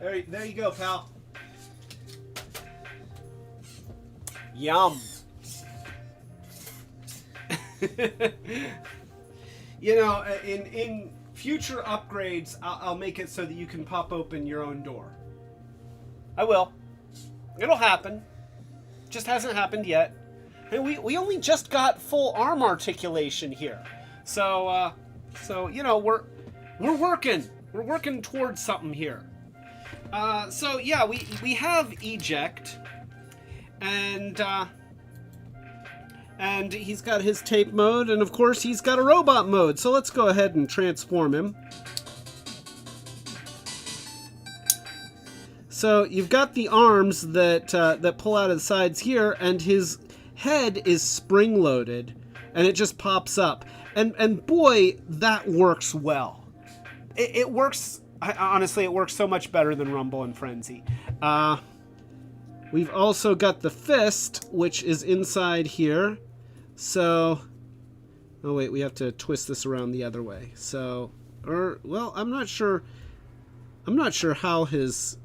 There you go, pal. Yum. In future upgrades, I'll make it so that you can pop open your own door. I will. It'll happen. Just hasn't happened yet. And we only just got full arm articulation here. So we're working. We're working towards something here. So yeah, we have eject, and he's got his tape mode, and of course he's got a robot mode. So let's go ahead and transform him. So you've got the arms that pull out of the sides here, and his head is spring loaded, and it just pops up, and boy, that works well. It works. Honestly, it works so much better than Rumble and Frenzy. We've also got the fist, which is inside here. So, oh wait, we have to twist this around the other way. So, well, I'm not sure how his...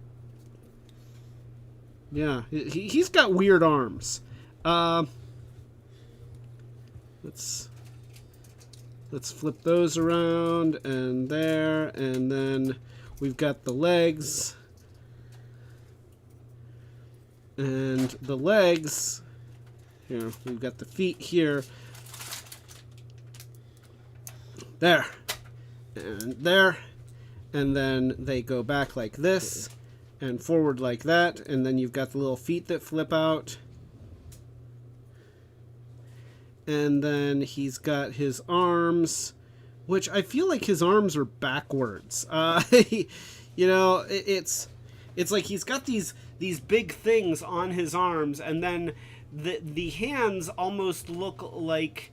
Yeah, he's got weird arms. Let's flip those around, and there, and then we've got the legs. And the legs, here, we've got the feet here. There. And there. And then they go back like this, and forward like that, and then you've got the little feet that flip out. And then he's got his arms, which I feel like his arms are backwards. It's like he's got these big things on his arms, and then the hands almost look like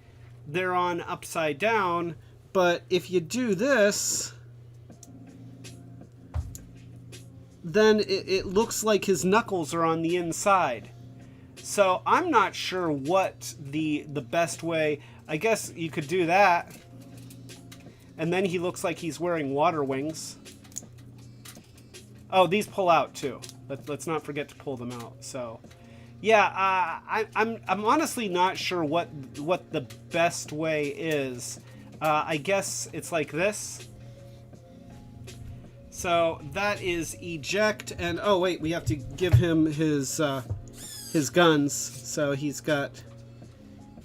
they're on upside down. But if you do this, then it looks like his knuckles are on the inside. So I'm not sure what the best way. I guess you could do that. And then he looks like he's wearing water wings. Oh, these pull out too. Let's not forget to pull them out. So, yeah, I'm honestly not sure what the best way is. I guess it's like this. So that is eject, and oh wait, we have to give him his his guns. So he's got.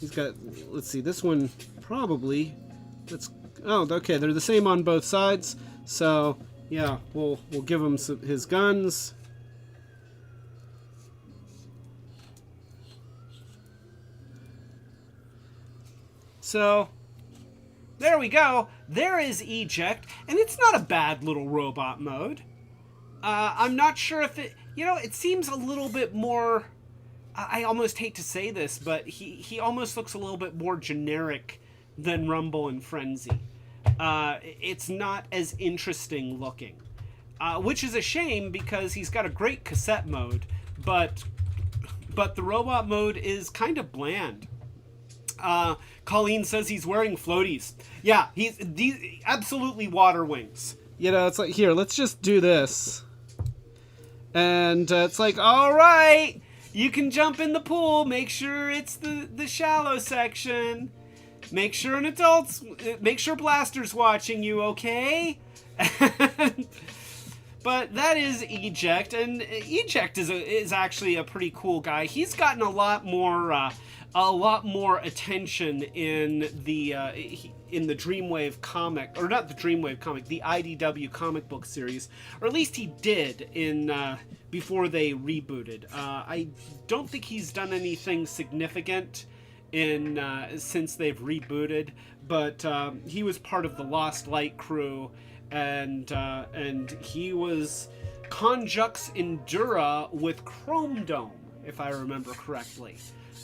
Let's see, this one probably. Oh, okay, they're the same on both sides. So yeah, we'll give him his guns. So there we go. There is eject, and it's not a bad little robot mode. I'm not sure if it, it seems a little bit more, I almost hate to say this, but he almost looks a little bit more generic than Rumble and Frenzy. It's not as interesting looking, which is a shame because he's got a great cassette mode, but the robot mode is kind of bland. Colleen says he's wearing floaties. Yeah, he's absolutely water wings. It's like, here, let's just do this. And it's like, all right, you can jump in the pool. Make sure it's the shallow section. Make sure an adult's, make sure Blaster's watching you, okay? But that is Eject, and Eject is actually a pretty cool guy. He's gotten a lot more attention in the Dreamwave comic, or not the Dreamwave comic, the IDW comic book series, or at least he did in before they rebooted. I don't think he's done anything significant in since they've rebooted, but he was part of the Lost Light crew. And he was Conjux Endura with Chrome Dome, if I remember correctly.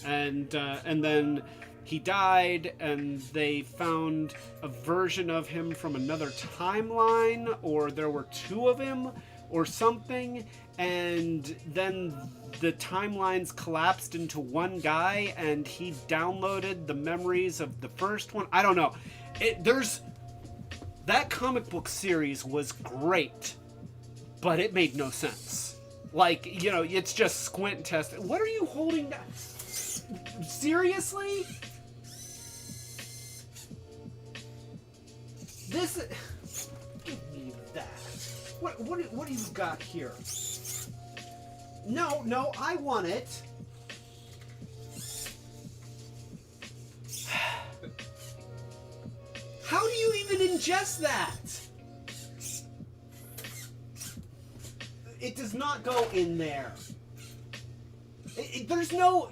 And then he died, and they found a version of him from another timeline, or there were two of him, or something. And then the timelines collapsed into one guy, and he downloaded the memories of the first one. I don't know. That comic book series was great, but it made no sense. Like, it's just squint test. What are you holding down? Seriously? This... Give me that. What do you got here? No, I want it. How do you even ingest that? It does not go in there. There's no...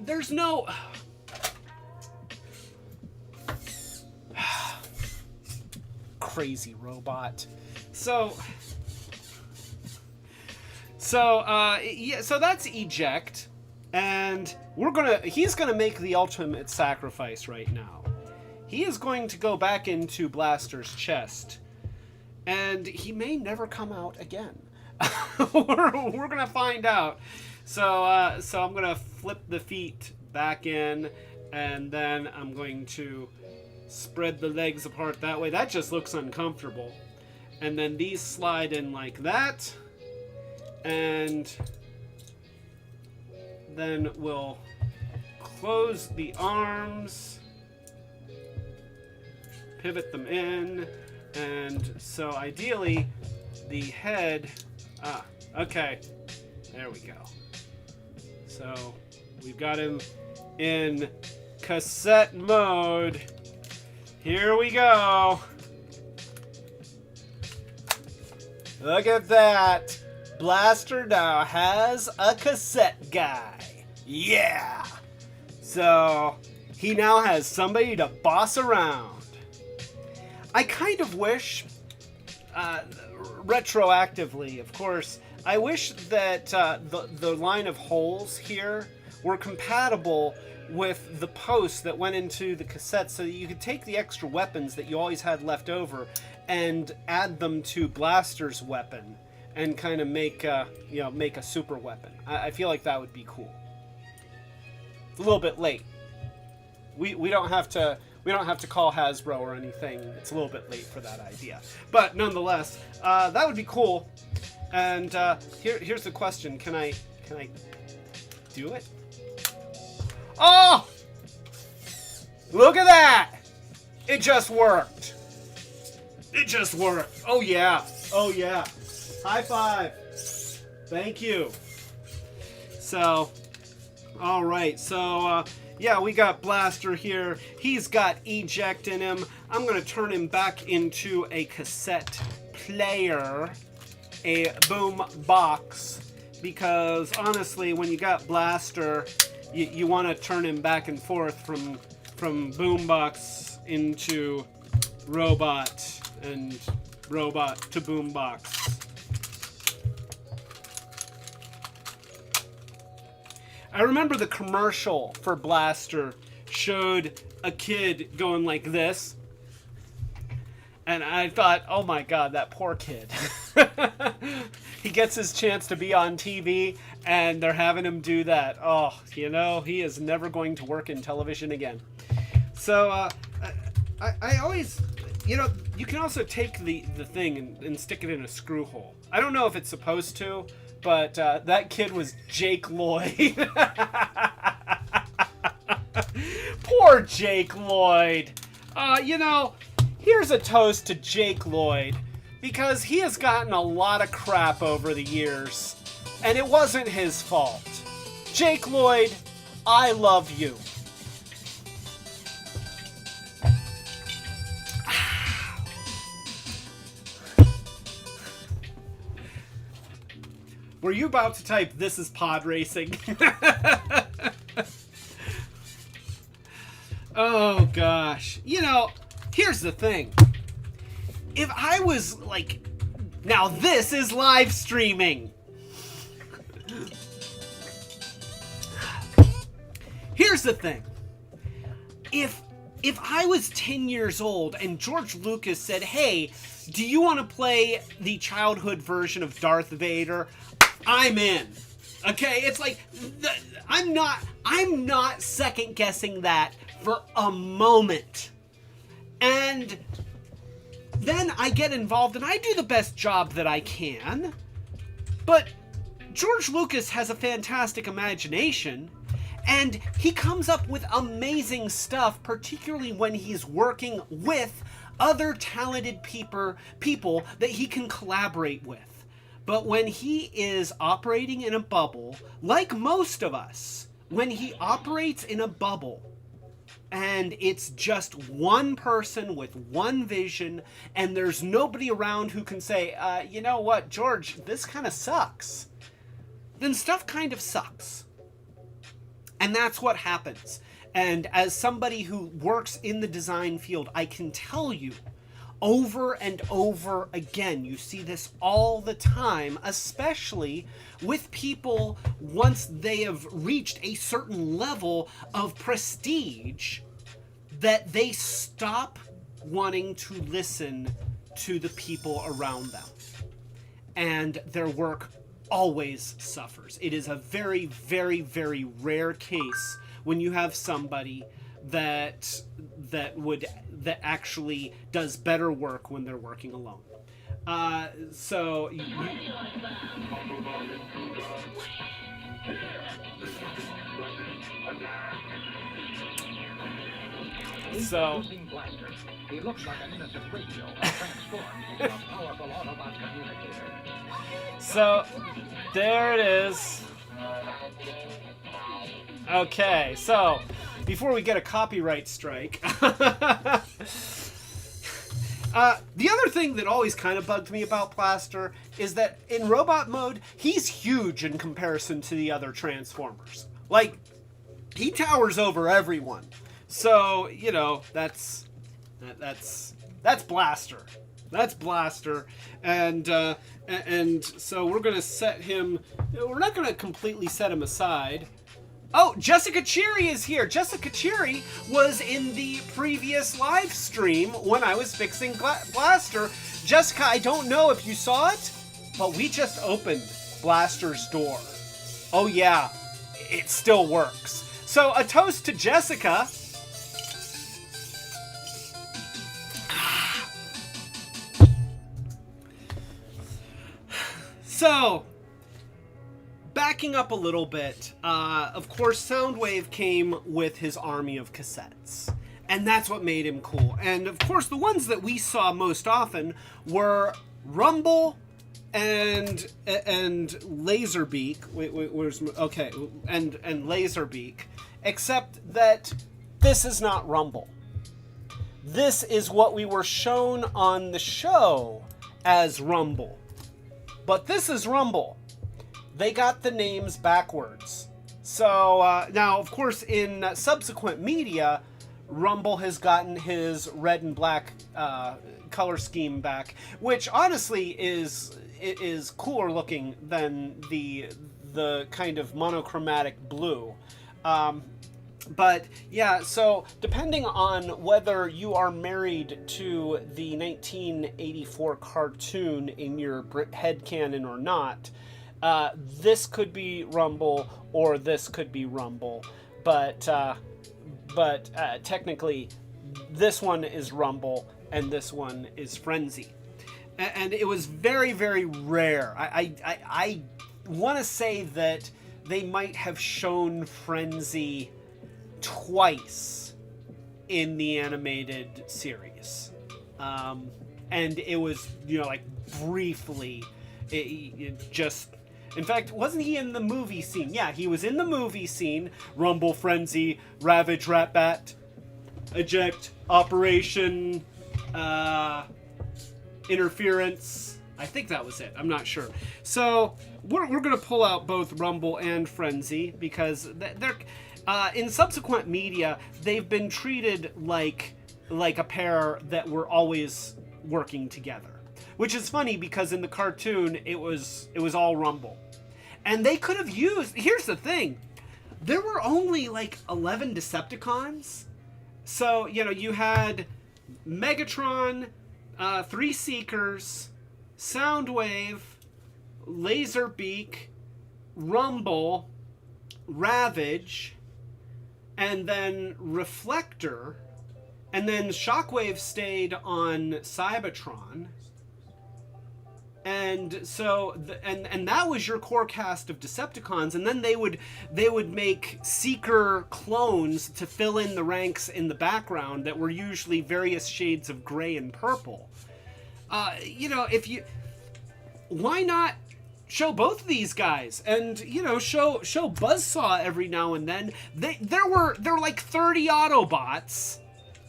Crazy robot. So that's Eject, and he's gonna make the ultimate sacrifice right now. He is going to go back into Blaster's chest, and he may never come out again. We're gonna find out. So I'm gonna flip the feet back in, and then I'm going to spread the legs apart that way. That just looks uncomfortable. And then these slide in like that, and then we'll close the arms, pivot them in, and so ideally the head, okay, there we go. So we've got him in cassette mode. Here we go. Look at that. Blaster now has a cassette guy. Yeah. So he now has somebody to boss around. I kind of wish, retroactively, of course, I wish that the line of holes here were compatible with the posts that went into the cassette, so that you could take the extra weapons that you always had left over and add them to Blaster's weapon and kind of make a super weapon. I feel like that would be cool. It's a little bit late. We don't have to call Hasbro or anything. It's a little bit late for that idea, but nonetheless, that would be cool. And here's the question: Can I do it? Oh! Look at that! It just worked. It just worked. Oh yeah. Oh yeah. High five. Thank you. So, All right, so yeah, we got Blaster here. He's got eject in him. I'm gonna turn him back into a cassette player, a boom box, because honestly, when you got Blaster, you want to turn him back and forth from boombox into robot and robot to boombox. I remember the commercial for Blaster showed a kid going like this, and I thought, oh my god, that poor kid. He gets his chance to be on TV, and they're having him do that. Oh, you know, he is never going to work in television again. So, I always, you know, you can also take the thing and stick it in a screw hole. I don't know if it's supposed to, but that kid was Jake Lloyd. Poor Jake Lloyd. You know, here's a toast to Jake Lloyd, because he has gotten a lot of crap over the years, and it wasn't his fault. Jake Lloyd, I love you. Were you about to type, "This is pod racing"? Oh, gosh. You know, here's the thing. If I was like... Now, this is live streaming. Here's the thing. If I was 10 years old and George Lucas said, "Hey, do you want to play the childhood version of Darth Vader?" I'm in. Okay? It's like, I'm not second guessing that for a moment. And then I get involved and I do the best job that I can. But George Lucas has a fantastic imagination, and he comes up with amazing stuff, particularly when he's working with other talented people that he can collaborate with. But when he is operating in a bubble, like most of us, when he operates in a bubble, and it's just one person with one vision, and there's nobody around who can say, you know what, George, this kind of sucks, then stuff kind of sucks. And that's what happens. And as somebody who works in the design field, I can tell you, over and over again, you see this all the time, especially with people once they have reached a certain level of prestige, that they stop wanting to listen to the people around them. And their work always suffers. It is a very, very, very rare case when you have somebody that actually does better work when they're working alone. So he looks like an innocent radio transformed into a powerful Autobot communicator. So there it is. Okay, so before we get a copyright strike, the other thing that always kind of bugged me about Blaster is that in robot mode, he's huge in comparison to the other Transformers. Like, he towers over everyone. So, you know, that's Blaster. That's Blaster. And so we're going to set him... We're not going to completely set him aside. Oh, Jessica Cheery is here. Jessica Cheery was in the previous live stream when I was fixing Blaster. Jessica, I don't know if you saw it, but we just opened Blaster's door. Oh yeah, it still works. So a toast to Jessica. So, backing up a little bit, of course, Soundwave came with his army of cassettes. And that's what made him cool. And, of course, the ones that we saw most often were Rumble and Laserbeak. Where's okay? And Laserbeak, except that this is not Rumble. This is what we were shown on the show as Rumble, but this is Rumble. They got the names backwards. So now, of course, in subsequent media, Rumble has gotten his red and black color scheme back, which honestly is cooler looking than the kind of monochromatic blue. But yeah, so depending on whether you are married to the 1984 cartoon in your headcanon or not, this could be Rumble or this could be Rumble, but technically this one is Rumble and this one is Frenzy. And it was very, very rare. I want to say that they might have shown Frenzy twice in the animated series. And it was, like briefly, it just... In fact, wasn't he in the movie scene? Yeah, he was in the movie scene. Rumble, Frenzy, Ravage, Ratbat, Eject, Operation, Interference. I think that was it. I'm not sure. So we're going to pull out both Rumble and Frenzy because they're in subsequent media, they've been treated like a pair that were always working together. Which is funny because in the cartoon, it was all Rumble. And they could have used... Here's the thing. There were only 11 Decepticons. So, you had Megatron, 3 Seekers, Soundwave, Laserbeak, Rumble, Ravage, and then Reflector, and then Shockwave stayed on Cybertron. And so, and that was your core cast of Decepticons, and then they would make Seeker clones to fill in the ranks in the background that were usually various shades of gray and purple. Why not show both of these guys and show Buzzsaw every now and then? There were 30 Autobots.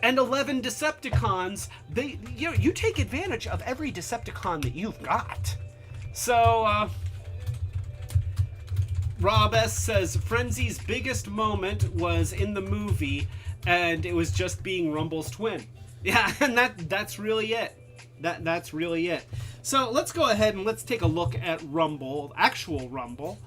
And 11 Decepticons. You take advantage of every Decepticon that you've got. So, Rob S says Frenzy's biggest moment was in the movie, and it was just being Rumble's twin. Yeah, and that's really it. That's really it. So let's go ahead and let's take a look at Rumble, actual Rumble.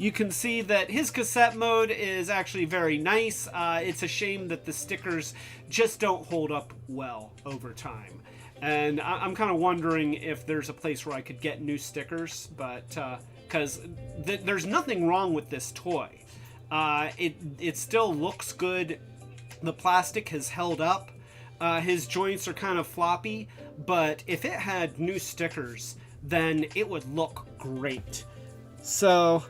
You can see that his cassette mode is actually very nice. It's a shame that the stickers just don't hold up well over time. And I'm kind of wondering if there's a place where I could get new stickers, but because there's nothing wrong with this toy. It still looks good. The plastic has held up. His joints are kind of floppy, but if it had new stickers, then it would look great. So...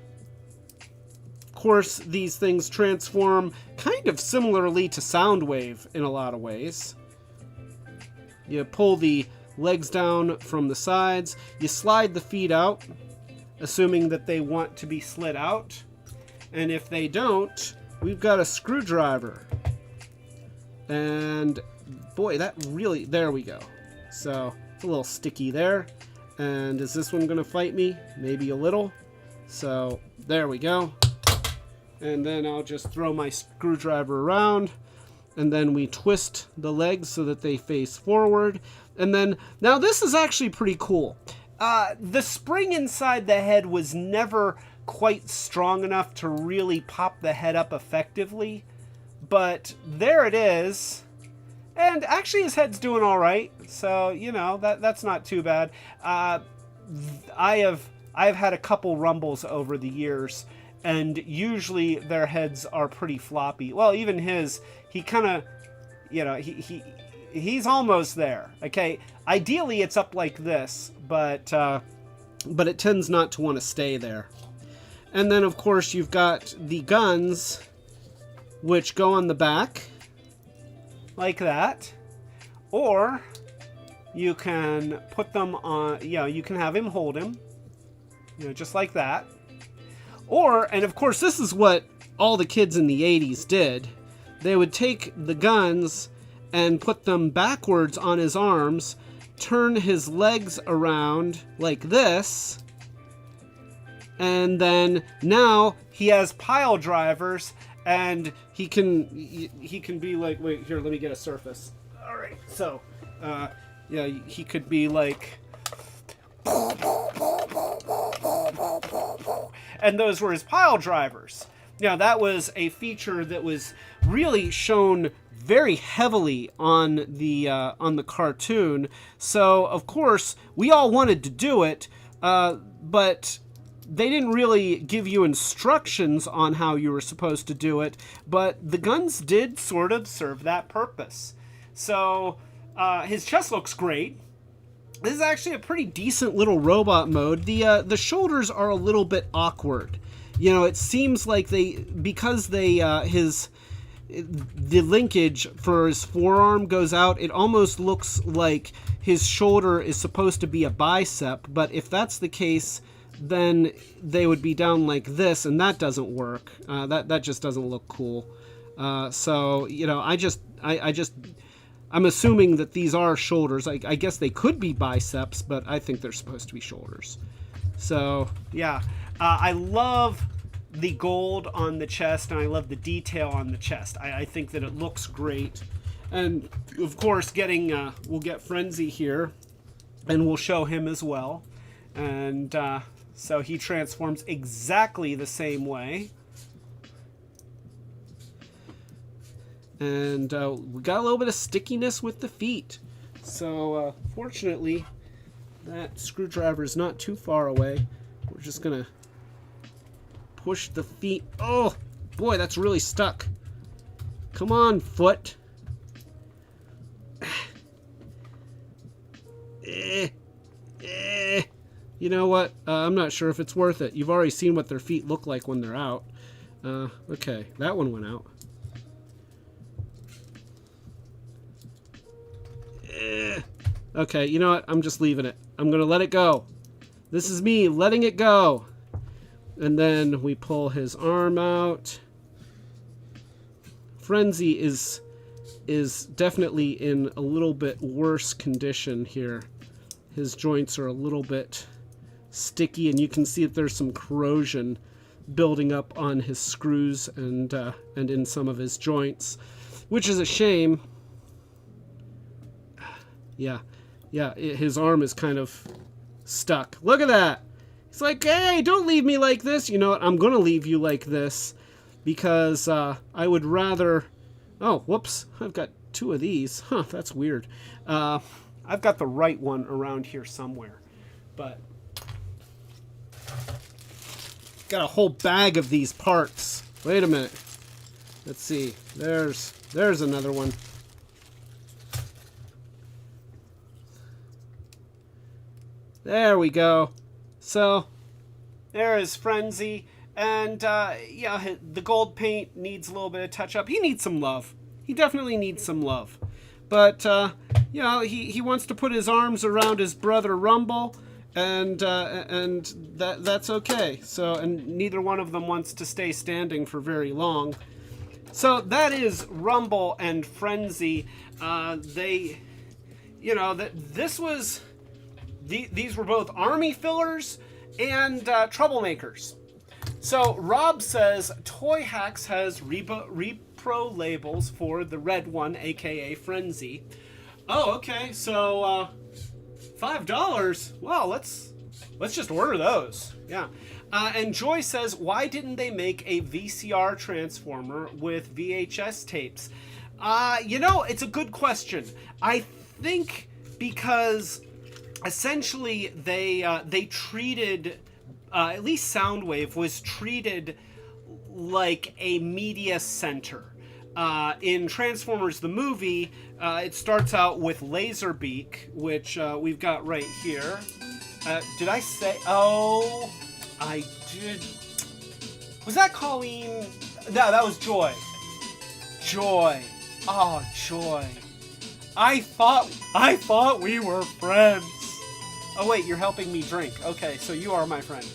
Of course, these things transform kind of similarly to Soundwave in a lot of ways. You pull the legs down from the sides. You slide the feet out, assuming that they want to be slid out. And if they don't, we've got a screwdriver. And boy, that really... There we go. So, it's a little sticky there. And is this one going to fight me? Maybe a little. So, there we go. And then I'll just throw my screwdriver around, and then we twist the legs so that they face forward. And then, now this is actually pretty cool. The spring inside the head was never quite strong enough to really pop the head up effectively, but there it is. And actually his head's doing all right, so that's not too bad. I've had a couple Rumbles over the years, and usually their heads are pretty floppy. Well, even his, he kind of, he's almost there. Okay, ideally it's up like this, but it tends not to want to stay there. And then of course you've got the guns, which go on the back, like that, or you can put them on, you can have him hold him, just like that. Or, and of course this is what all the kids in the 80s did, they would take the guns and put them backwards on his arms, turn his legs around like this, and then now he has pile drivers, and he can be like, wait, here, let me get a surface. All right, so he could be like, and those were his pile drivers. Now that was a feature that was really shown very heavily on the cartoon. So of course we all wanted to do it, but they didn't really give you instructions on how you were supposed to do it. But the guns did sort of serve that purpose. So his chest looks great. This is actually a pretty decent little robot mode. The shoulders are a little bit awkward. It seems like the linkage for his forearm goes out, it almost looks like his shoulder is supposed to be a bicep, but if that's the case, then they would be down like this, and that doesn't work. That just doesn't look cool. So I'm assuming that these are shoulders. I guess they could be biceps, but I think they're supposed to be shoulders. So yeah, I love the gold on the chest, and I love the detail on the chest. I think that it looks great. And of course, we'll get Frenzy here, and we'll show him as well. And so he transforms exactly the same way. And we got a little bit of stickiness with the feet. So fortunately, that screwdriver is not too far away. We're just gonna push the feet. Oh boy, that's really stuck. Come on, foot. You know what? I'm not sure if it's worth it. You've already seen what their feet look like when they're out. Okay, that one went out. Okay, you know what? I'm just leaving it. I'm gonna let it go. This is me letting it go. And then we pull his arm out. Frenzy is definitely in a little bit worse condition here. His joints are a little bit sticky, and you can see that there's some corrosion building up on his screws and in some of his joints, which is a shame. Yeah, his arm is kind of stuck. Look at that. It's like, hey, don't leave me like this. You know what? I'm going to leave you like this because I would rather... Oh, whoops. I've got two of these. Huh, that's weird. I've got the right one around here somewhere. But got a whole bag of these parts. Wait a minute. Let's see. There's another one. There we go. So, there is Frenzy, and the gold paint needs a little bit of touch-up. He needs some love. He definitely needs some love. But, he wants to put his arms around his brother Rumble, and that's okay. So, and neither one of them wants to stay standing for very long. So, that is Rumble and Frenzy. These were both army fillers and troublemakers. So Rob says Toy Hacks has repro labels for the red one, aka Frenzy. Oh, okay. So $5. Wow, let's just order those. Yeah. And Joy says, why didn't they make a VCR transformer with VHS tapes? It's a good question. I think because essentially they treated, at least Soundwave was treated like a media center. In Transformers the movie, it starts out with Laserbeak, which we've got right here. Did I say? Oh, I did. Was that Colleen? No, that was Joy. Joy. Oh, Joy. I thought we were friends. Oh wait, you're helping me drink. Okay, so you are my friend.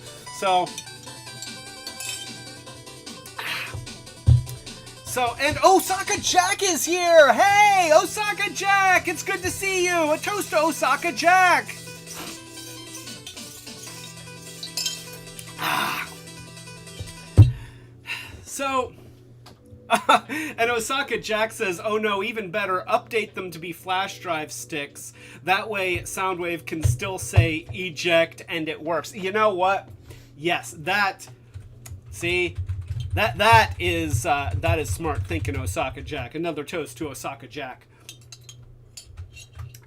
And Osaka Jack is here! Hey, Osaka Jack! It's good to see you! A toast to Osaka Jack! And Osaka Jack says, oh no, even better, update them to be flash drive sticks. That way Soundwave can still say eject and it works. You know what? Yes, that is smart thinking, Osaka Jack. Another toast to Osaka Jack.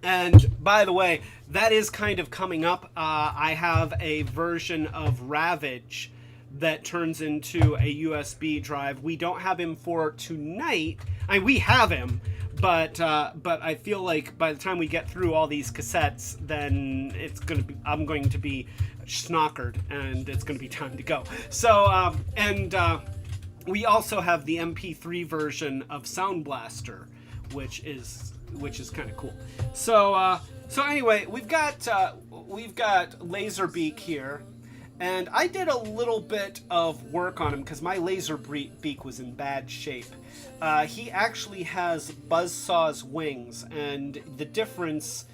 And by the way, that is kind of coming up. I have a version of Ravage that turns into a USB drive. We don't have him for tonight. I mean, we have him, but I feel like by the time we get through all these cassettes, then I'm going to be snockered, and it's going to be time to go. So, we also have the MP3 version of Sound Blaster, which is kind of cool. So anyway, we've got Laserbeak here. And I did a little bit of work on him because my Laserbeak was in bad shape. He actually has Buzzsaw's wings, and the difference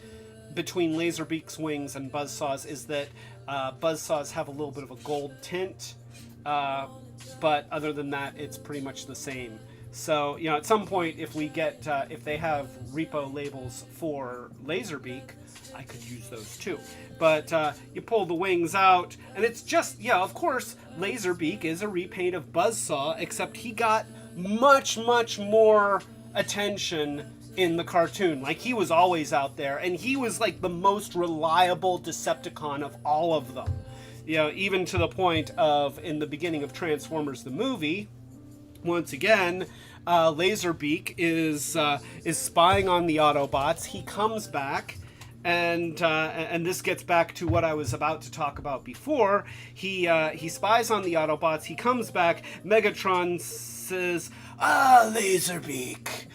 between Laserbeak's wings and Buzzsaw's is that Buzzsaws have a little bit of a gold tint, but other than that, it's pretty much the same. So, you know, at some point, if they have repo labels for Laserbeak, I could use those too. But you pull the wings out, and it's just, yeah, of course, Laserbeak is a repaint of Buzzsaw, except he got much, much more attention in the cartoon. Like, he was always out there, and he was like the most reliable Decepticon of all of them. You know, even to the point of, in the beginning of Transformers the movie, once again, Laserbeak is spying on the Autobots. He comes back, and this gets back to what I was about to talk about before. He spies on the Autobots. He comes back. Megatron says, Laserbeak,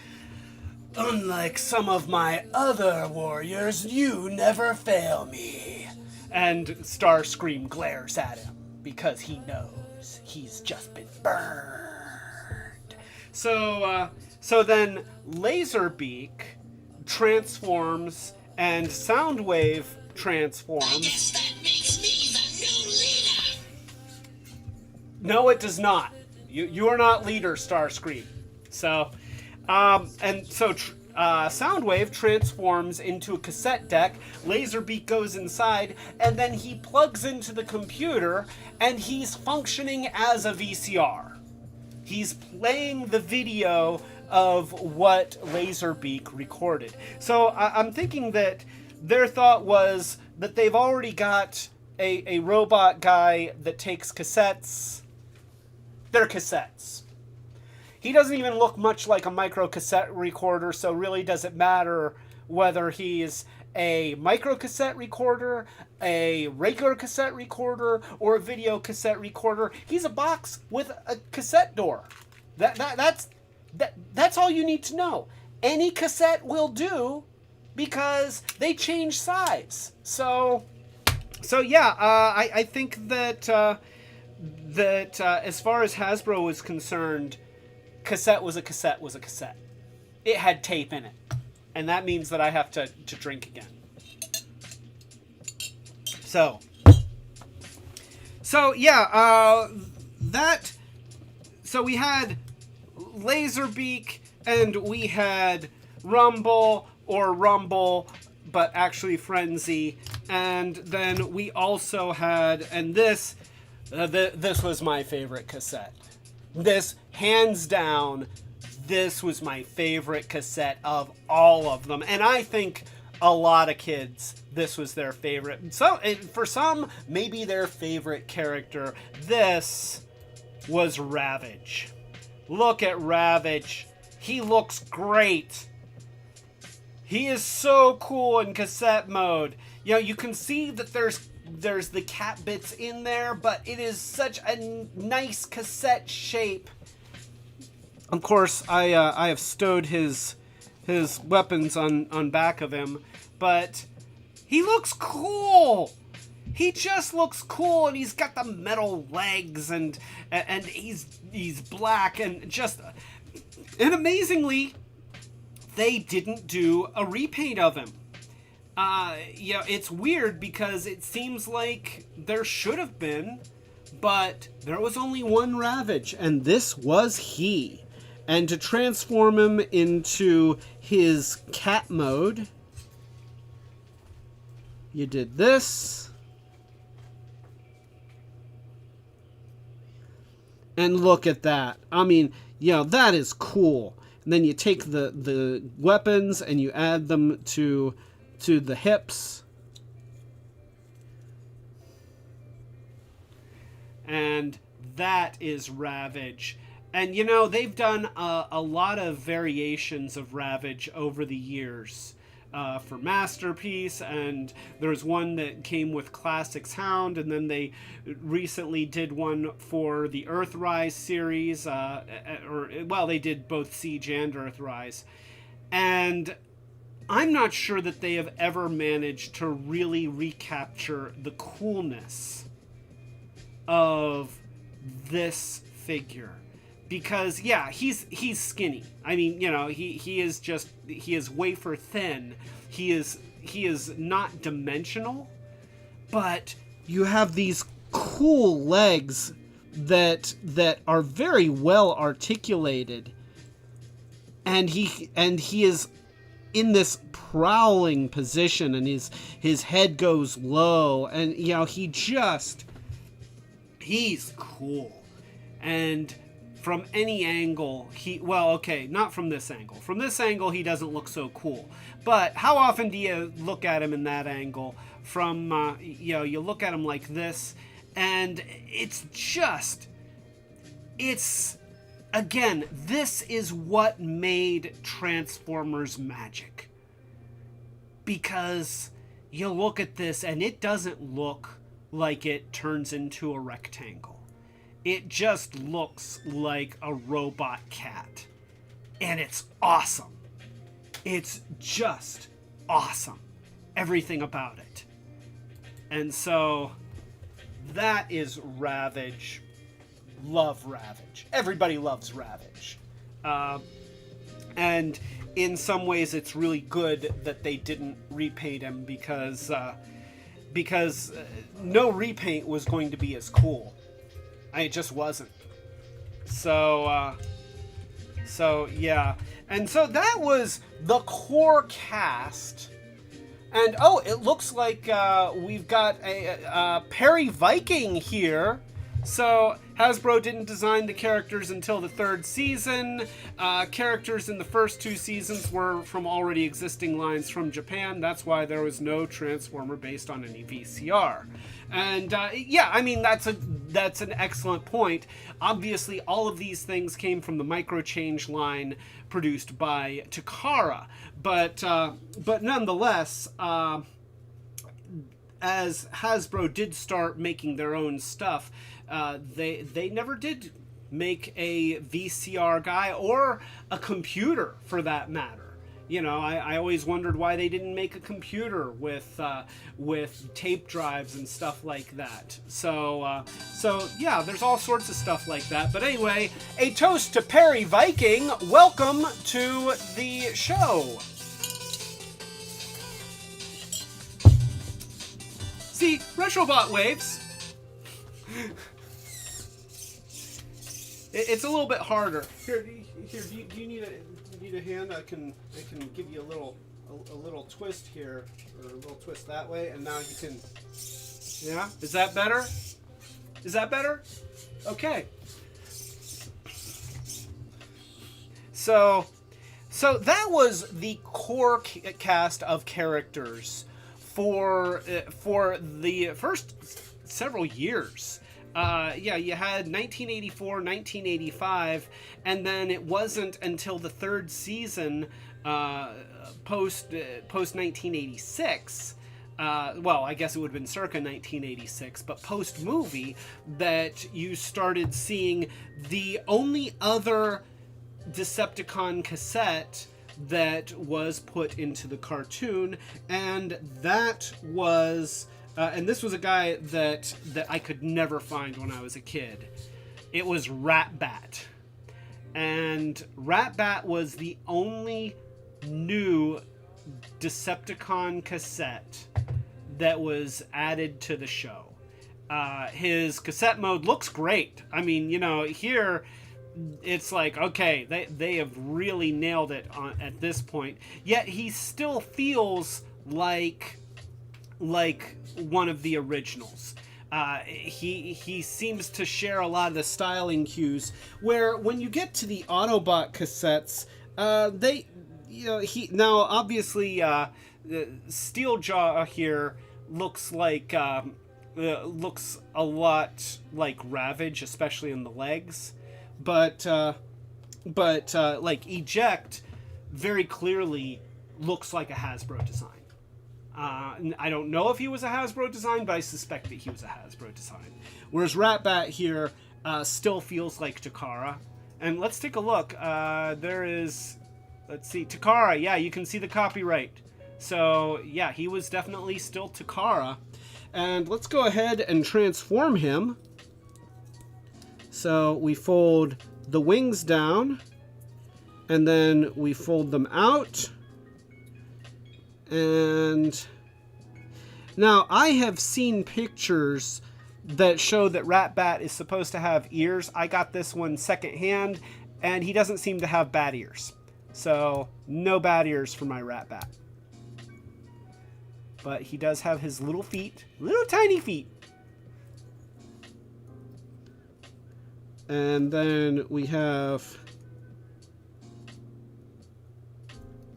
unlike some of my other warriors, you never fail me. And Starscream glares at him because he knows he's just been burned. So then Laserbeak transforms and Soundwave transforms. I guess that makes me the new leader. No, it does not. You are not leader, Starscream. So, Soundwave transforms into a cassette deck. Laserbeak goes inside, and then he plugs into the computer, and he's functioning as a VCR. He's playing the video of what Laserbeak recorded. So I'm thinking that their thought was that they've already got a robot guy that takes cassettes. They're cassettes. He doesn't even look much like a micro cassette recorder, so really doesn't matter whether he's a micro cassette recorder, a regular cassette recorder, or a video cassette recorder. He's a box with a cassette door. That's all you need to know. Any cassette will do because they change size. So yeah, I think that as far as Hasbro was concerned, cassette was a cassette was a cassette. It had tape in it. And that means that I have to drink again. So yeah, so we had Laserbeak, and we had Rumble, but actually Frenzy, and then we also had, and this was my favorite cassette. This, hands down, this was my favorite cassette of all of them. And I think a lot of kids, this was their favorite. So, for some, maybe their favorite character. This was Ravage. Look at Ravage. He looks great. He is so cool in cassette mode. You know, you can see that there's the cat bits in there, but it is such a nice cassette shape. Of course, I have stowed his his weapons on back of him, but he looks cool. He just looks cool, and he's got the metal legs, and he's black, and amazingly, they didn't do a repaint of him. It's weird because it seems like there should have been, but there was only one Ravage, and this was he. And to transform him into his cat mode, you did this. And look at that. I mean, that is cool. And then you take the weapons and you add them to the hips. And that is Ravage. And, they've done a lot of variations of Ravage over the years. For Masterpiece, and there's one that came with Classics Hound, and then they recently did one for the Earthrise series, they did both Siege and Earthrise, and I'm not sure that they have ever managed to really recapture the coolness of this figure. Because, he's skinny. I mean, he is wafer thin. He is not dimensional, but you have these cool legs that are very well articulated. And he is in this prowling position, and his head goes low, and he's cool. And from any angle, not from this angle. From this angle, he doesn't look so cool. But how often do you look at him in that angle? From, you look at him like this, and again, this is what made Transformers magic. Because you look at this, and it doesn't look like it turns into a rectangle. It just looks like a robot cat. And it's awesome. It's just awesome. Everything about it. And so, that is Ravage. Love Ravage. Everybody loves Ravage. And in some ways, it's really good that they didn't repaint him because no repaint was going to be as cool. It just wasn't. So yeah. And so that was the core cast. And, it looks like we've got a Perry Viking here. So Hasbro didn't design the characters until the third season. Characters in the first two seasons were from already existing lines from Japan. That's why there was no Transformer based on any VCR. And that's an excellent point. Obviously, all of these things came from the Microchange line produced by Takara. But nonetheless, as Hasbro did start making their own stuff, they never did make a VCR guy or a computer for that matter. I always wondered why they didn't make a computer with tape drives and stuff like that. So yeah, there's all sorts of stuff like that. But anyway, a toast to Perry Viking. Welcome to the show. See, Retrobot waves. It's a little bit harder. Here. Do you need a hand? I can give you a little twist here, or a little twist that way, and now you can. Yeah, is that better? Is that better? Okay. So that was the core cast of characters for the first several years. You had 1984, 1985, and then it wasn't until the third season, post 1986, I guess it would have been circa 1986, but post movie, that you started seeing the only other Decepticon cassette that was put into the cartoon, and that was, and this was a guy that I could never find when I was a kid. It was Rat-Bat. And Rat-Bat was the only new Decepticon cassette that was added to the show. His cassette mode looks great. I mean, you know, here it's like, okay, they have really nailed it at this point. Yet he still feels like one of the originals. He seems to share a lot of the styling cues, where when you get to the Autobot cassettes, now obviously Steeljaw here looks like looks a lot like Ravage, especially in the legs, but like Eject very clearly looks like a Hasbro design. I don't know if he was a Hasbro design, but I suspect that he was a Hasbro design. Whereas Rat-Bat here still feels like Takara. And let's take a look. There is, let's see, Takara. Yeah, you can see the copyright. So, yeah, he was definitely still Takara. And let's go ahead and transform him. So we fold the wings down, and then we fold them out. And now I have seen pictures that show that Rat-Bat is supposed to have ears. I got this one secondhand, and he doesn't seem to have bad ears. So no bad ears for my Rat-Bat. But he does have his little feet, little tiny feet. And then we have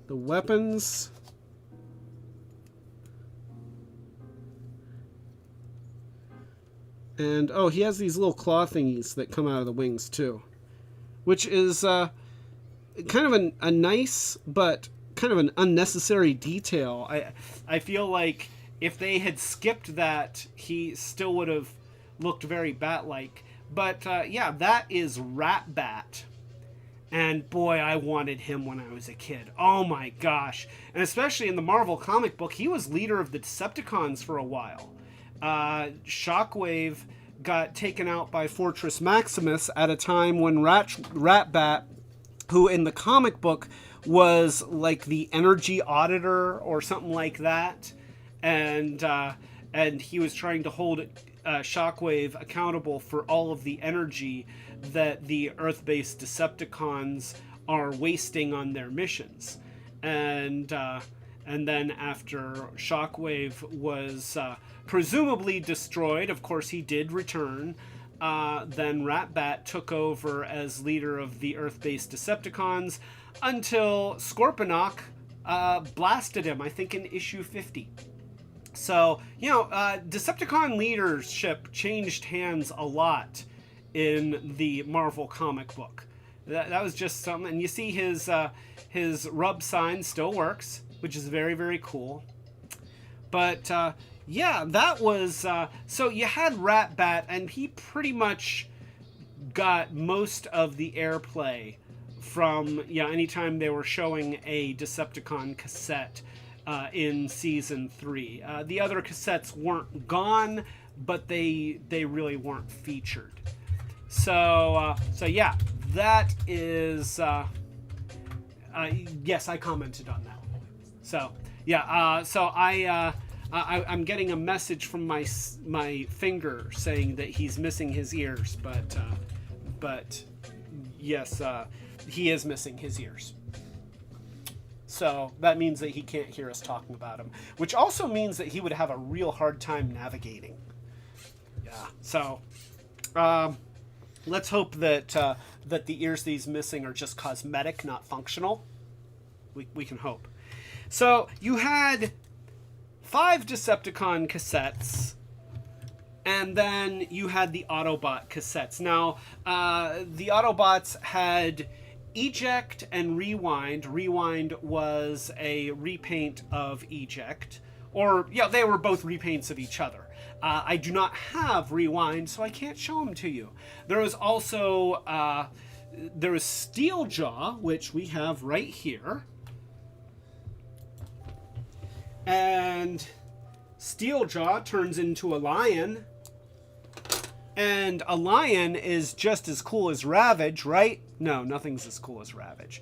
the weapons. And, oh, he has these little claw thingies that come out of the wings, too. Which is kind of a nice, but kind of an unnecessary detail. I feel like if they had skipped that, he still would have looked very Bat-like. But, yeah, that is Rat-Bat. And, boy, I wanted him when I was a kid. Oh, my gosh. And especially in the Marvel comic book, he was leader of the Decepticons for a while. Shockwave got taken out by Fortress Maximus at a time when Rat-Bat, who in the comic book was like the energy auditor or something like that, and he was trying to hold Shockwave accountable for all of the energy that the Earth-based Decepticons are wasting on their missions. And then after Shockwave was presumably destroyed, of course he did return, then Rat-Bat took over as leader of the Earth-based Decepticons until Scorponok blasted him, I think in issue 50. So, you know, Decepticon leadership changed hands a lot in the Marvel comic book. That was just something. And you see his rub sign still works, which is very, very cool. But, yeah, that was... so you had Rat-Bat, and he pretty much got most of the airplay from, yeah, anytime they were showing a Decepticon cassette in Season 3. The other cassettes weren't gone, but they really weren't featured. So yeah, that is... yes, I commented on that. So, yeah, so I'm getting a message from my finger saying that he's missing his ears, but yes, he is missing his ears. So that means that he can't hear us talking about him, which also means that he would have a real hard time navigating. Yeah. So let's hope that the ears that he's missing are just cosmetic, not functional. We can hope. So you had 5 Decepticon cassettes, and then you had the Autobot cassettes. Now, the Autobots had Eject and Rewind. Rewind was a repaint of Eject. Or, yeah, they were both repaints of each other. I do not have Rewind, so I can't show them to you. There was also, there was Steeljaw, which we have right here. And Steeljaw turns into a lion. And a lion is just as cool as Ravage, right? No, nothing's as cool as Ravage.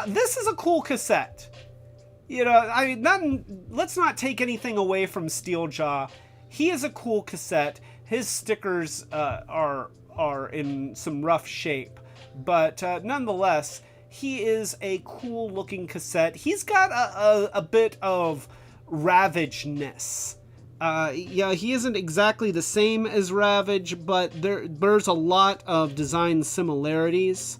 This is a cool cassette. You know, let's not take anything away from Steeljaw. He is a cool cassette. His stickers are in some rough shape, but nonetheless, he is a cool looking cassette. He's got a bit of Ravage-ness. Yeah, he isn't exactly the same as Ravage, but there's a lot of design similarities.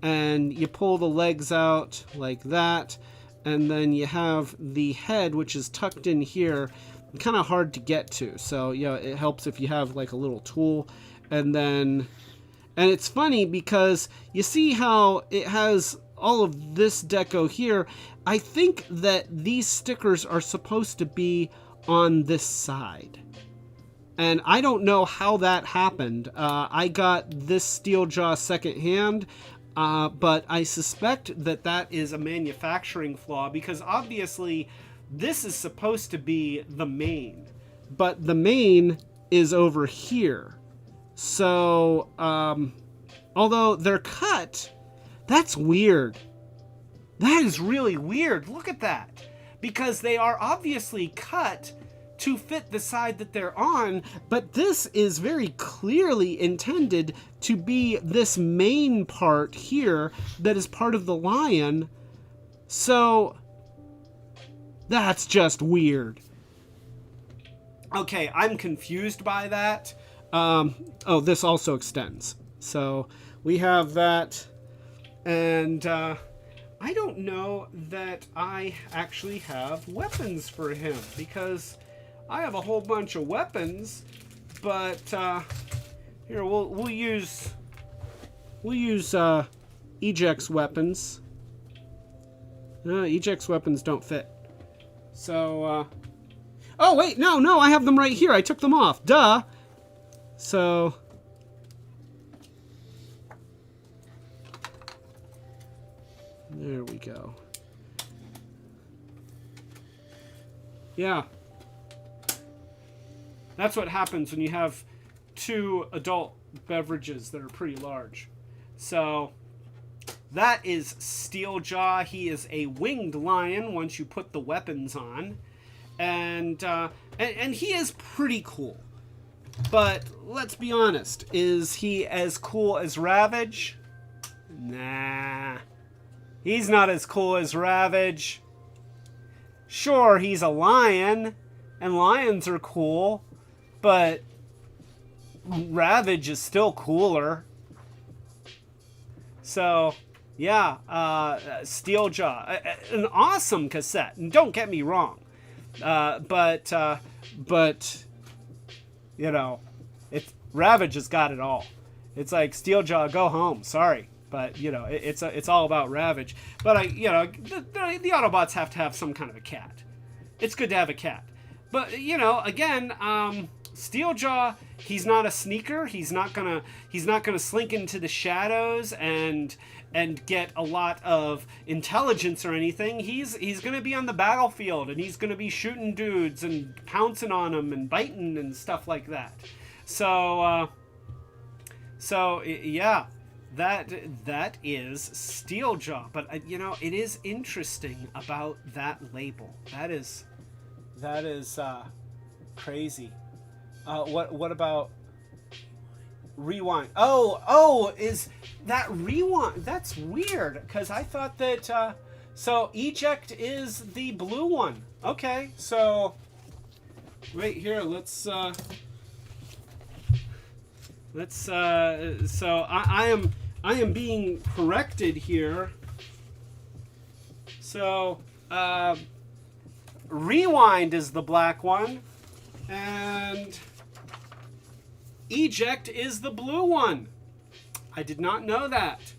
And you pull the legs out like that, and then you have the head, which is tucked in here, kind of hard to get to. So, yeah, it helps if you have like a little tool. And it's funny because you see how it has all of this deco here. I think that these stickers are supposed to be on this side. And I don't know how that happened. I got this Steeljaw secondhand, but I suspect that is a manufacturing flaw, because obviously this is supposed to be the main, but the main is over here. So, although they're cut, that's weird. That is really weird. Look at that. Because they are obviously cut to fit the side that they're on, but this is very clearly intended to be this main part here that is part of the lion. So that's just weird. Okay, I'm confused by that. Oh, this also extends. So we have that, and I don't know that I actually have weapons for him, because I have a whole bunch of weapons, but here we'll use Eject's weapons. Eject's weapons don't fit. So oh wait, no, I have them right here. I took them off. Duh. So there we go. Yeah. That's what happens when you have two adult beverages that are pretty large. So that is Steeljaw. He is a winged lion once you put the weapons on. And he is pretty cool. But let's be honest, is he as cool as Ravage? Nah. He's not as cool as Ravage. Sure, he's a lion, and lions are cool, but Ravage is still cooler. So, yeah, Steeljaw, an awesome cassette, and don't get me wrong, but you know, Ravage has got it all. It's like, Steeljaw, go home. Sorry, but you know, it's all about Ravage. But the Autobots have to have some kind of a cat. It's good to have a cat. But you know, again, Steeljaw, he's not a sneaker. He's not gonna slink into the shadows and get a lot of intelligence or anything. He's gonna be on the battlefield, and he's gonna be shooting dudes and pouncing on them and biting and stuff like that. So yeah, that is Steeljaw. But you know, it is interesting about that label. That is crazy. What about Rewind? Oh, is that Rewind? That's weird, because I thought that so Eject is the blue one. Okay, so wait here, so I am being corrected here. So Rewind is the black one, and Eject is the blue one. I did not know that.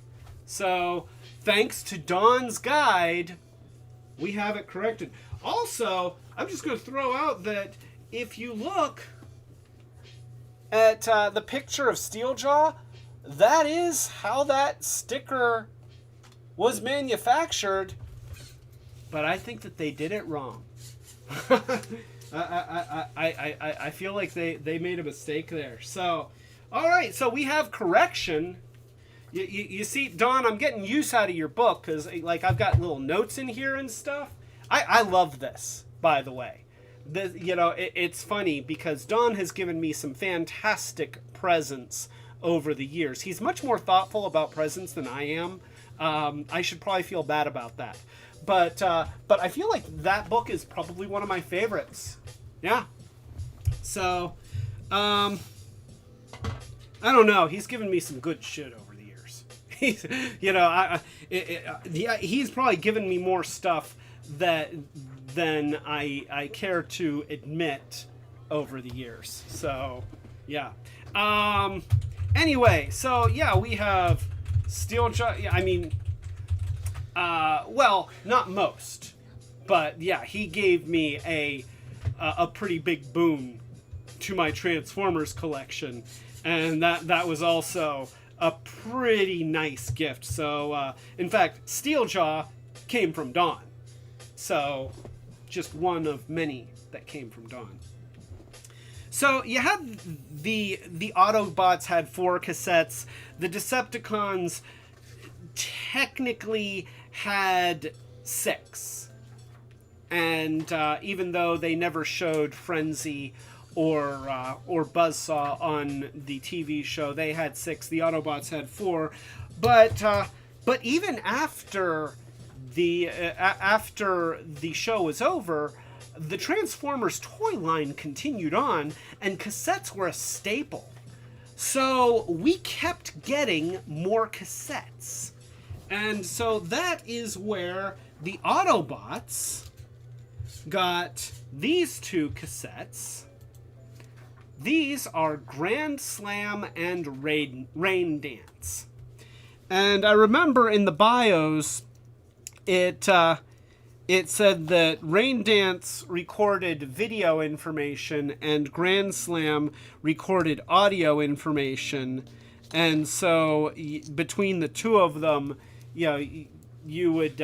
So, thanks to Don's guide, we have it corrected. Also, I'm just going to throw out that if you look at the picture of Steeljaw, that is how that sticker was manufactured. But I think that they did it wrong. I feel like they made a mistake there. So, all right. So we have correction. You see, Don, I'm getting use out of your book because, like, I've got little notes in here and stuff. I love this, by the way. It's funny because Don has given me some fantastic presents over the years. He's much more thoughtful about presents than I am. I should probably feel bad about that. But I feel like that book is probably one of my favorites. Yeah. So, I don't know. He's given me some good shit over the years. He's, he's probably given me more stuff than I care to admit over the years. So, yeah. Anyway, so yeah, we have Steeljaw. I mean, well, not most, but yeah, he gave me a pretty big boon to my Transformers collection, and that was also a pretty nice gift. So, in fact, Steeljaw came from Don. So, just one of many that came from Don. So you had the Autobots had 4 cassettes. The Decepticons technically had 6. And even though they never showed Frenzy or Buzzsaw on the TV show, they had 6. The Autobots had 4. But even after the show was over, the Transformers toy line continued on, and cassettes were a staple. So we kept getting more cassettes. And so that is where the Autobots got these 2 cassettes. These are Grand Slam and Rain Dance. And I remember in the bios, it said that Rain Dance recorded video information and Grand Slam recorded audio information. And so between the 2 of them, you would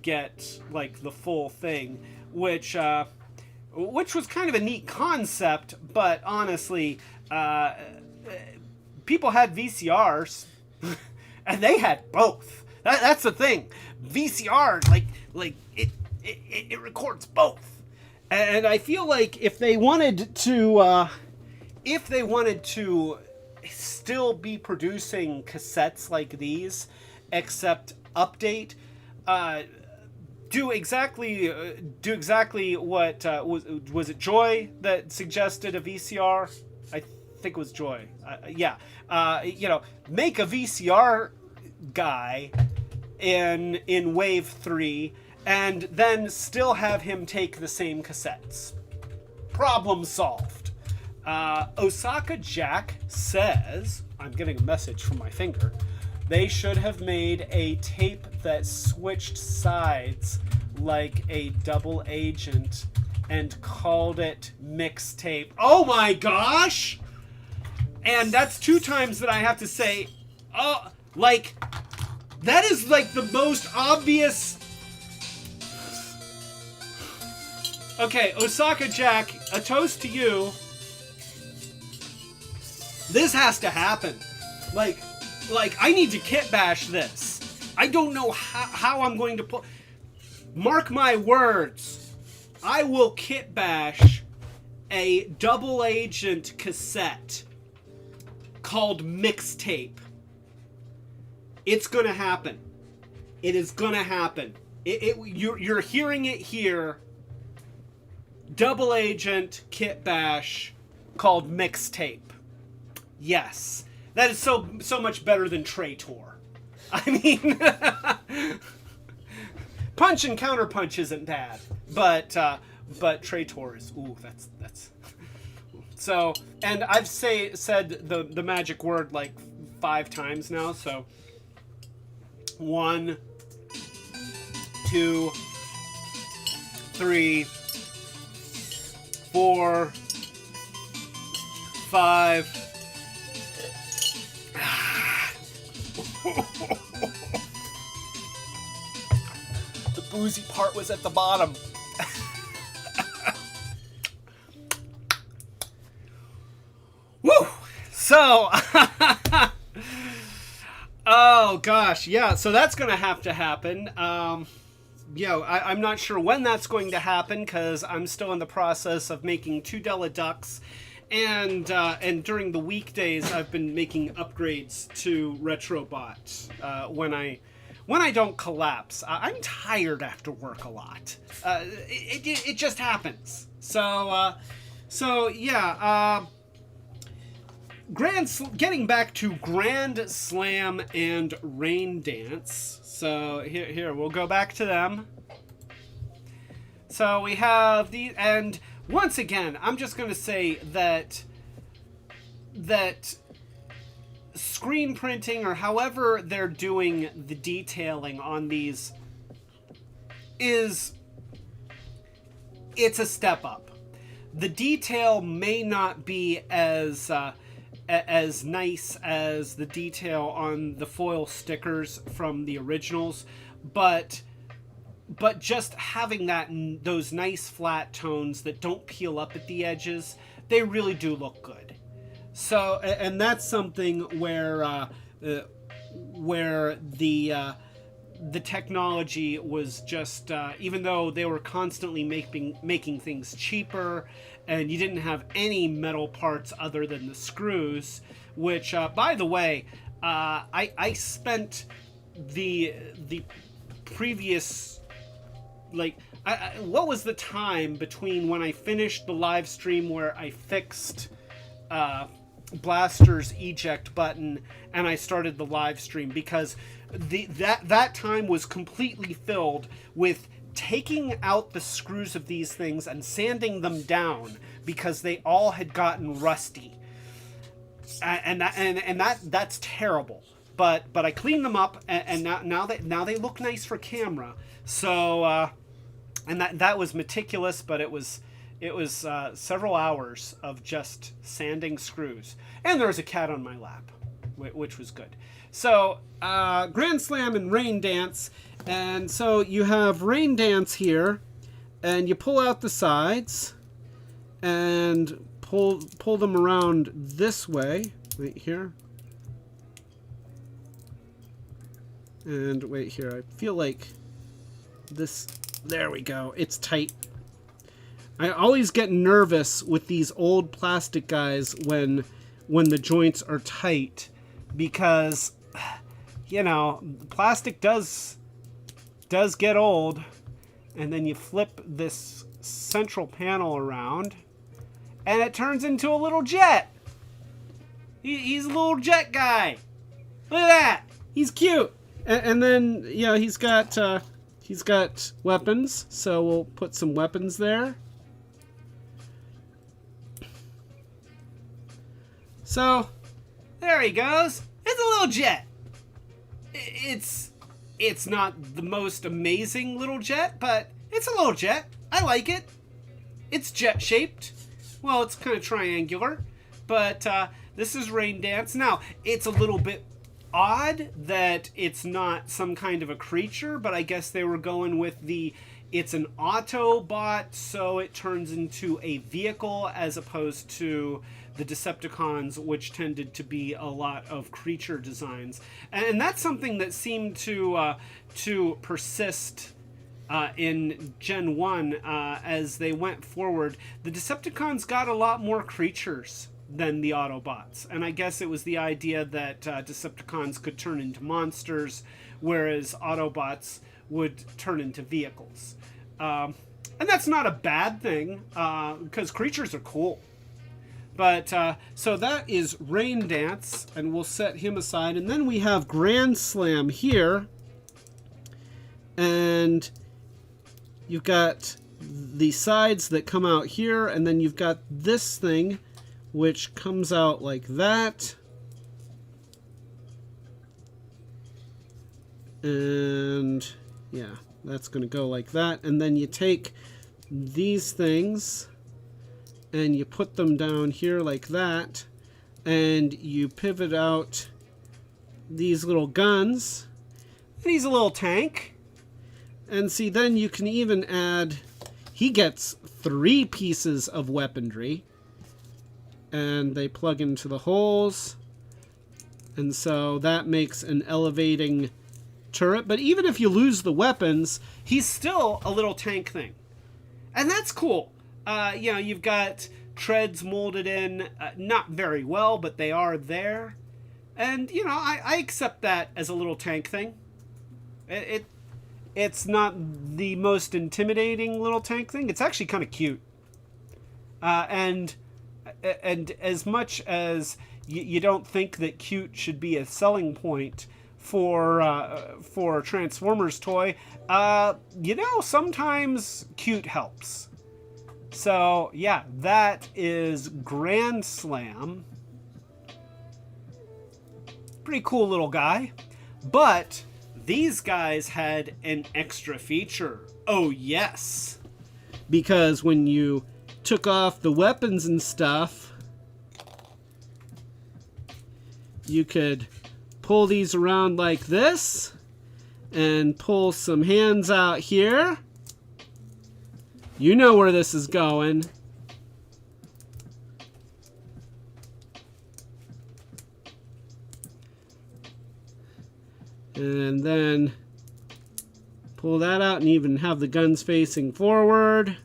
get like the full thing, which was kind of a neat concept, but honestly, people had VCRs and they had both. That's the thing. VCR, like it records both, and I feel like if they wanted to still be producing cassettes like these, except update, do exactly what was it Joy that suggested a VCR? I think it was Joy. Yeah, make a VCR guy in Wave 3 and then still have him take the same cassettes. Problem solved. Osaka Jack says, I'm getting a message from my finger, they should have made a tape that switched sides like a double agent and called it mixtape. Oh my gosh! And that's 2 times that I have to say, that is like the most obvious. Okay, Osaka Jack, a toast to you. This has to happen. Like I need to kit bash this. I don't know how I'm going to put. Mark my words. I will kit bash a double agent cassette called Mixtape. It's gonna happen. It is gonna happen. You're hearing it here. Double agent kit bash called Mixtape. Yes, that is so much better than Traitor. I mean, punch and counterpunch isn't bad, but Traitor is that's. So, and I've said the magic word like 5 times now. So 1, 2, 3, 4, 5. The boozy part was at the bottom. So, oh gosh, yeah. So that's going to happen. I'm not sure when that's going to happen because I'm still in the process of making 2 Della Ducks, and during the weekdays I've been making upgrades to Retrobot when I don't collapse. I'm tired after work a lot. It just happens. So yeah. Getting back to Grand Slam and Rain Dance. So here we'll go back to them. So we have the, and once again, I'm just going to say that screen printing, or however they're doing the detailing on these, it's a step up. The detail may not be as nice as the detail on the foil stickers from the originals, but just having those nice flat tones that don't peel up at the edges, they really do look good. So, and that's something where the technology was just, even though they were constantly making things cheaper, and you didn't have any metal parts other than the screws, which, by the way, I spent the previous, like, what was the time between when I finished the live stream where I fixed Blaster's eject button and I started the live stream? Because that time was completely filled with taking out the screws of these things and sanding them down because they all had gotten rusty, and that's terrible. But I cleaned them up, and now they look nice for camera. So and that was meticulous, but it was several hours of just sanding screws, and there was a cat on my lap, which was good. So Grand Slam and Rain Dance. And so you have Rain Dance here, and you pull out the sides and pull them around this way. Wait here. And wait here. I feel like this, there we go. It's tight. I always get nervous with these old plastic guys when the joints are tight, because, you know, plastic does get old. And then you flip this central panel around and it turns into a little jet. He's a little jet guy. Look at that. He's cute. And then, you know, he's got weapons, so we'll put some weapons there. So there he goes. It's a little jet. It's not the most amazing little jet, but it's a little jet. I like it. It's jet-shaped. Well, it's kind of triangular, but this is Rain Dance. Now, it's a little bit odd that it's not some kind of a creature, but I guess they were going with it's an Autobot, so it turns into a vehicle as opposed to the Decepticons, which tended to be a lot of creature designs. And that's something that seemed to persist in Gen 1 as they went forward. The Decepticons got a lot more creatures than the Autobots. And I guess it was the idea that Decepticons could turn into monsters, whereas Autobots would turn into vehicles. And that's not a bad thing, because creatures are cool. But, so that is Rain Dance, and we'll set him aside. And then we have Grand Slam here. And you've got the sides that come out here, and then you've got this thing, which comes out like that. And, yeah, that's going to go like that. And then you take these things and you put them down here like that, and you pivot out these little guns, and he's a little tank. And see, then you can even add, he gets 3 pieces of weaponry, and they plug into the holes. And so that makes an elevating turret. But even if you lose the weapons, he's still a little tank thing. And that's cool. You know, you've got treads molded in, not very well, but they are there. And, you know, I accept that as a little tank thing. It's not the most intimidating little tank thing. It's actually kind of cute. And as much as you don't think that cute should be a selling point for a Transformers toy, you know, sometimes cute helps. So yeah, that is Grand Slam. Pretty cool little guy. But these guys had an extra feature. Oh yes. Because when you took off the weapons and stuff, you could pull these around like this and pull some hands out here. You know where this is going. And then pull that out and even have the guns facing forward.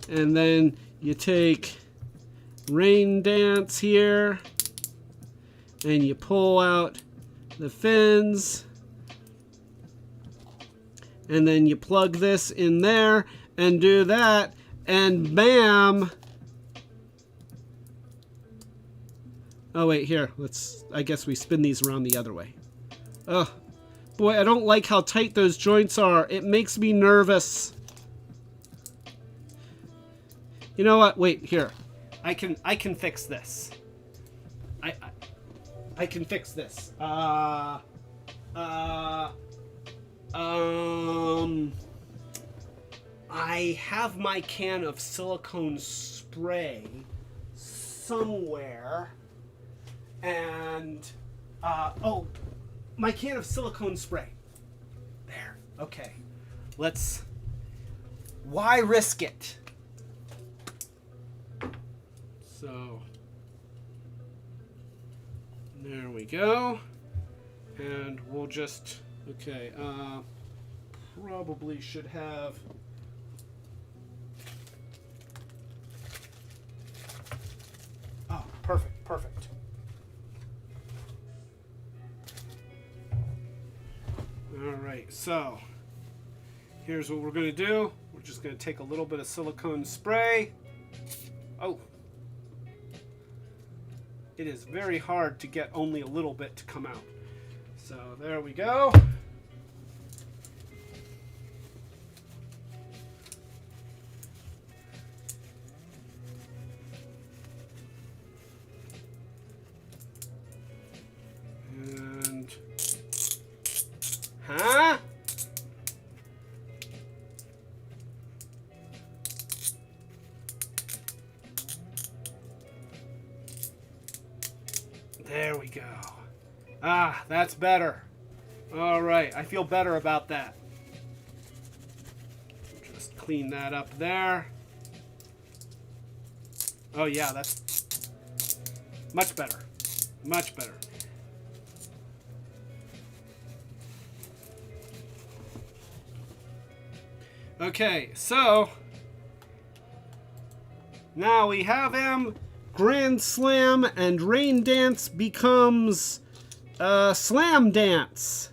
And then you take Rain Dance here and you pull out the fins. And then you plug this in there and do that, and bam! Oh wait, here, I guess we spin these around the other way. Oh, boy, I don't like how tight those joints are. It makes me nervous. You know what? Wait, here. I can fix this. I can fix this. I have my can of silicone spray somewhere, and oh, my can of silicone spray. There. Okay. Why risk it? So there we go. And we'll just, okay, probably should have, oh, perfect. All right, so here's what we're going to do. We're just going to take a little bit of silicone spray. Oh, it is very hard to get only a little bit to come out. So there we go. And huh? There we go. Ah, that's better. All right, I feel better about that. Just clean that up there. Oh yeah, that's much better. Much better. Okay, so now we have him. Grand Slam and Rain Dance becomes Slam Dance.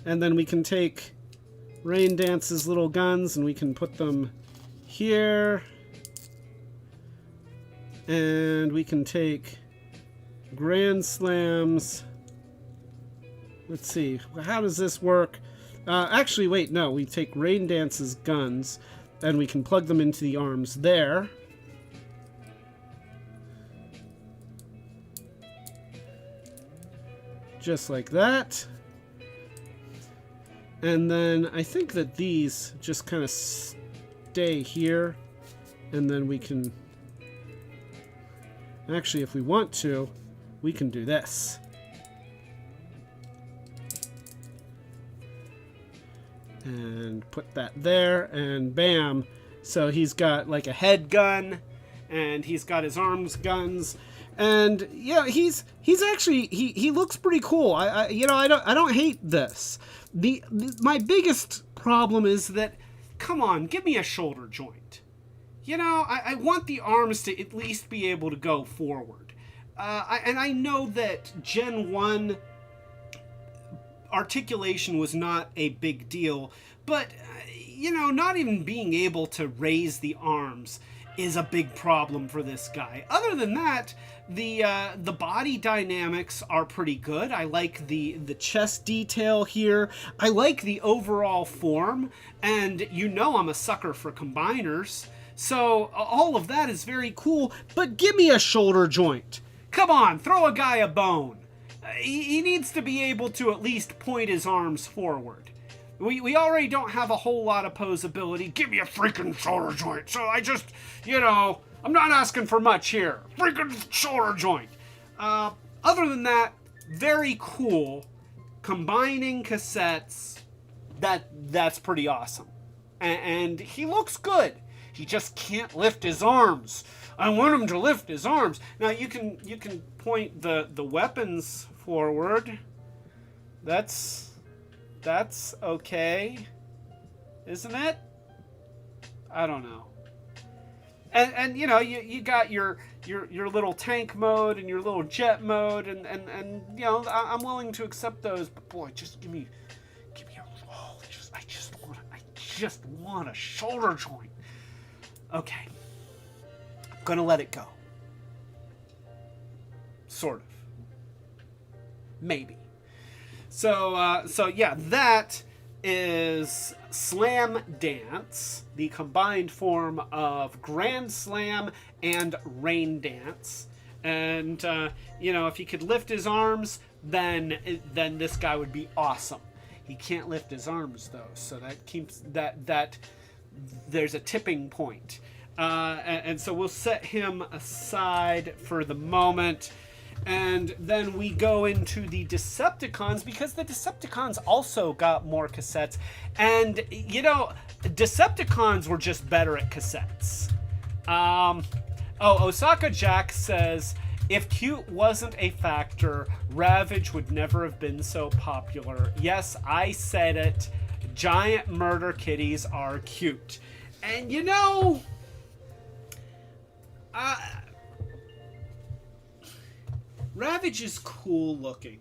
And then we can take Rain Dance's little guns and we can put them here. And we can take Grand Slam's, let's see, how does this work? Actually, wait, no, we take Rain Dance's guns and we can plug them into the arms there. Just like that. And then I think that these just kind of stay here. And then we can... Actually, if we want to, we can do this. And put that there, and bam. So he's got like a head gun, and he's got his arms guns, and yeah, he's actually he looks pretty cool. I don't hate this. My biggest problem is that, come on, give me a shoulder joint. You know, I want the arms to at least be able to go forward. And I know that Gen 1 articulation was not a big deal, but, you know, not even being able to raise the arms is a big problem for this guy. Other than that, the body dynamics are pretty good. I like the chest detail here. I like the overall form, and you know I'm a sucker for combiners. So all of that is very cool, but give me a shoulder joint. Come on, throw a guy a bone. He needs to be able to at least point his arms forward. We already don't have a whole lot of posability. Give me a freaking shoulder joint. So I just, you know, I'm not asking for much here. Freaking shoulder joint. Other than that, very cool. Combining cassettes, that's pretty awesome. And he looks good. He just can't lift his arms. I want him to lift his arms. Now you can point the weapons forward. That's okay, isn't it? I don't know. And you know, you got your little tank mode and your little jet mode, and you know, I'm willing to accept those, but boy, just give me a roll. I just want a shoulder joint. Okay, I'm gonna let it go. Sort of. Maybe. So yeah, that is Slam Dance, the combined form of Grand Slam and Rain Dance. And, you know, if he could lift his arms, then this guy would be awesome. He can't lift his arms, though, so that keeps that there's a tipping point. And so we'll set him aside for the moment. And then we go into the Decepticons, because the Decepticons also got more cassettes. And, you know, Decepticons were just better at cassettes. Osaka Jack says, if cute wasn't a factor, Ravage would never have been so popular. Yes, I said it. Giant murder kitties are cute. And, you know, Ravage is cool looking.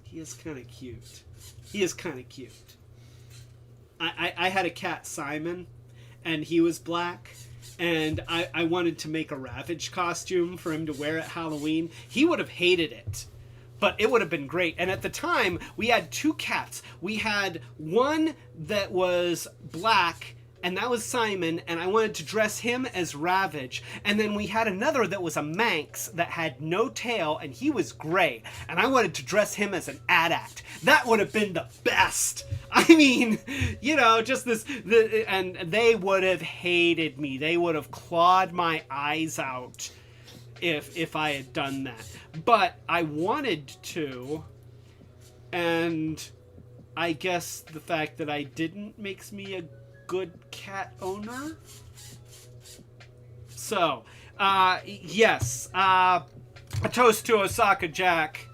He is kind of cute. I had a cat, Simon, and he was black, and I wanted to make a Ravage costume for him to wear at Halloween. He would have hated it, but it would have been great. And at the time, we had two cats. We had one that was black, and that was Simon, and I wanted to dress him as Ravage. And then we had another that was a Manx that had no tail, and he was gray, and I wanted to dress him as an AT-AT. That would have been the best. I mean, you know, just and they would have hated me. They would have clawed my eyes out if I had done that. But I wanted to, and I guess the fact that I didn't makes me a good cat owner. So, yes, a toast to Osaka Jack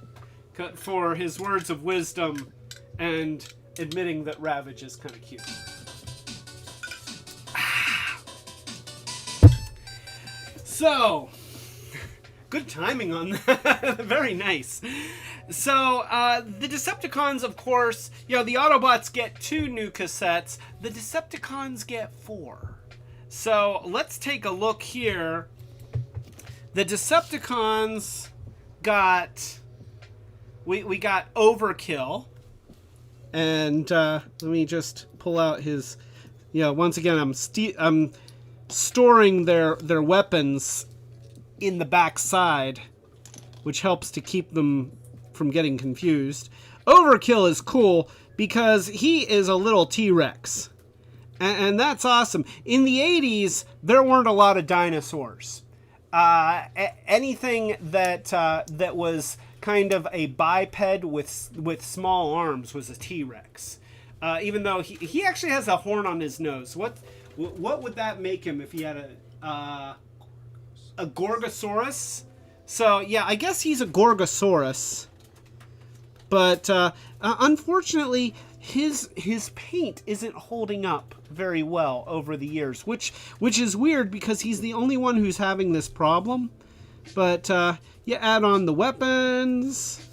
for his words of wisdom and admitting that Ravage is kind of cute. So, good timing on that. Very nice. So, the Decepticons, of course, you know, the Autobots get 2 new cassettes. The Decepticons get 4. So, let's take a look here. The Decepticons got... We got Overkill. And, let me just pull out his... Yeah, once again, I'm storing their weapons in the back side, which helps to keep them from getting confused. Overkill is cool because he is a little T-Rex, and that's awesome. In the 80s, there weren't a lot of dinosaurs. Anything that was kind of a biped with small arms was a T-Rex. Even though he actually has a horn on his nose. What would that make him if he had a a Gorgosaurus. So yeah, I guess he's a Gorgosaurus. But unfortunately, his paint isn't holding up very well over the years, which is weird because he's the only one who's having this problem. But you add on the weapons.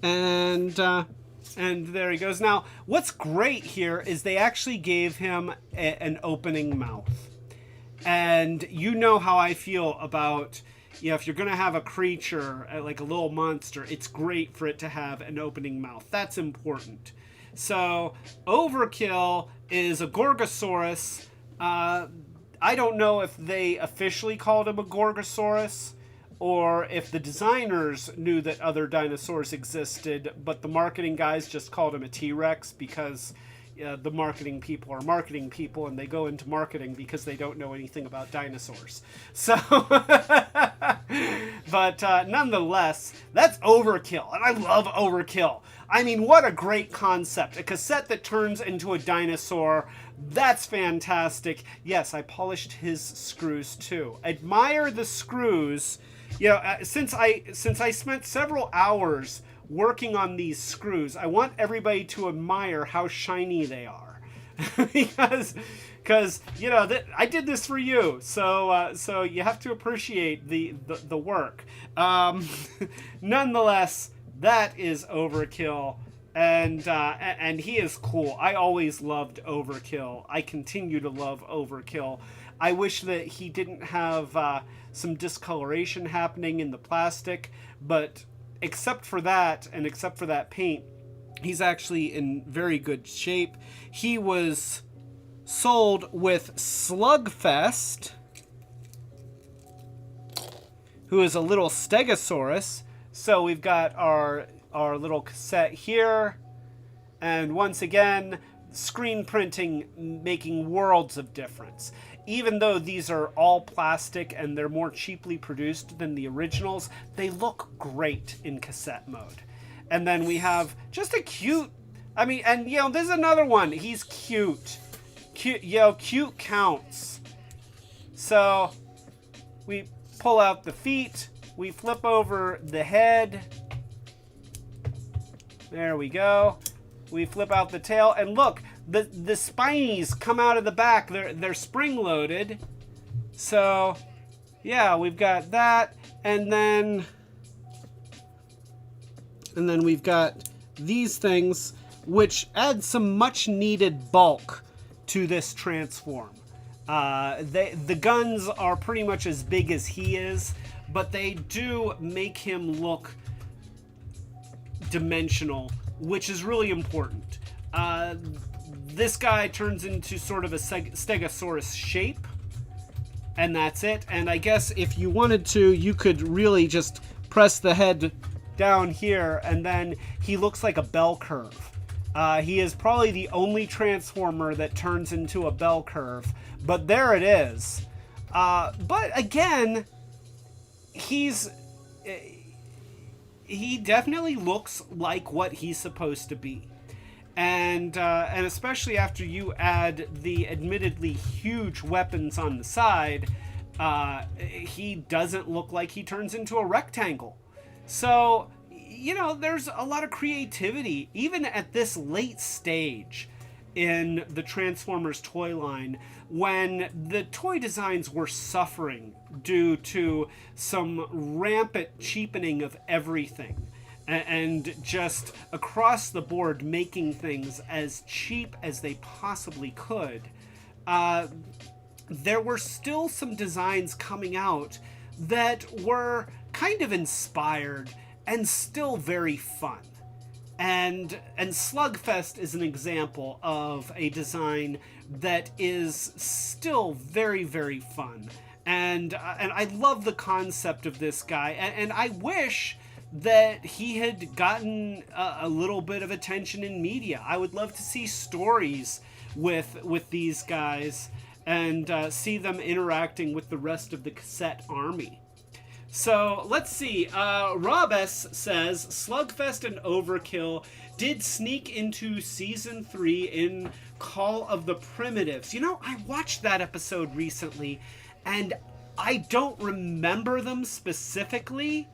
And there he goes. Now, what's great here is they actually gave him an opening mouth. And you know how I feel about, you know, if you're going to have a creature, like a little monster, it's great for it to have an opening mouth. That's important. So, Overkill is a Gorgosaurus. I don't know if they officially called him a Gorgosaurus, or if the designers knew that other dinosaurs existed, but the marketing guys just called him a T-Rex because the marketing people are marketing people, and they go into marketing because they don't know anything about dinosaurs. So, but nonetheless, that's Overkill, and I love Overkill. I mean, what a great concept. A cassette that turns into a dinosaur. That's fantastic. Yes, I polished his screws too. Admire the screws. You know, since I spent several hours working on these screws, I want everybody to admire how shiny they are, because you know that I did this for you, so you have to appreciate the work. Nonetheless, that is Overkill, and he is cool. I always loved Overkill. I continue to love Overkill. I wish that he didn't have some discoloration happening in the plastic, but except for that, and except for that paint, he's actually in very good shape. He was sold with Slugfest, who is a little Stegosaurus. So we've got our little cassette here, and once again, screen printing making worlds of difference. Even though these are all plastic and they're more cheaply produced than the originals, they look great in cassette mode. And then we have just a cute, I mean, and you know, there's another one. He's cute. Cute, you know, cute counts. So we pull out the feet, we flip over the head. There we go. We flip out the tail, and look, the spinies come out of the back. They're spring loaded. So yeah, we've got that, and then we've got these things, which add some much needed bulk to this transform. The guns are pretty much as big as he is, but they do make him look dimensional, which is really important. This guy turns into sort of a Stegosaurus shape, and that's it. And I guess if you wanted to, you could really just press the head down here, and then he looks like a bell curve. He is probably the only Transformer that turns into a bell curve, but there it is. But again, he definitely looks like what he's supposed to be. And especially after you add the admittedly huge weapons on the side, he doesn't look like he turns into a rectangle. So, you know, there's a lot of creativity, even at this late stage in the Transformers toy line, when the toy designs were suffering due to some rampant cheapening of everything. And just across the board making things as cheap as they possibly could, there were still some designs coming out that were kind of inspired and still very fun. And Slugfest is an example of a design that is still very, very fun. And I love the concept of this guy, and I wish that he had gotten a little bit of attention in media. I would love to see stories with these guys and see them interacting with the rest of the cassette army. So let's see. Rob S says Slugfest and Overkill did sneak into season 3 in Call of the Primitives. You know, I watched that episode recently, and I don't remember them specifically,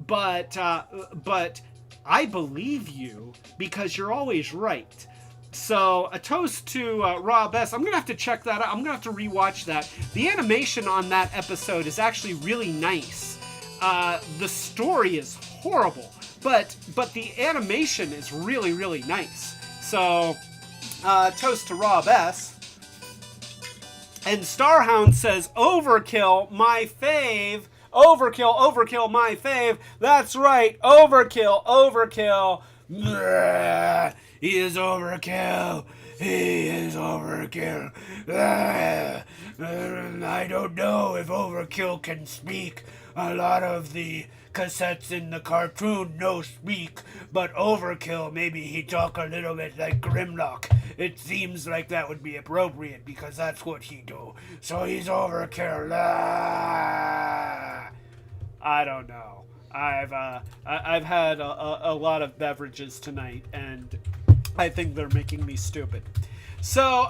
but I believe you because you're always right. So a toast to Rob S. I'm going to have to check that out. I'm going to have to rewatch that. The animation on that episode is actually really nice. The story is horrible, but the animation is really, really nice. So toast to Rob S. And Starhound says, Overkill, my fave. Overkill, my fave. That's right, Overkill. Blah, he is Overkill. I don't know if Overkill can speak. A lot of the cassettes in the cartoon no speak, but Overkill, maybe he talk a little bit like Grimlock. It seems like that would be appropriate because that's what he do. So he's Overkill. I don't know. I've had a lot of beverages tonight, and I think they're making me stupid. So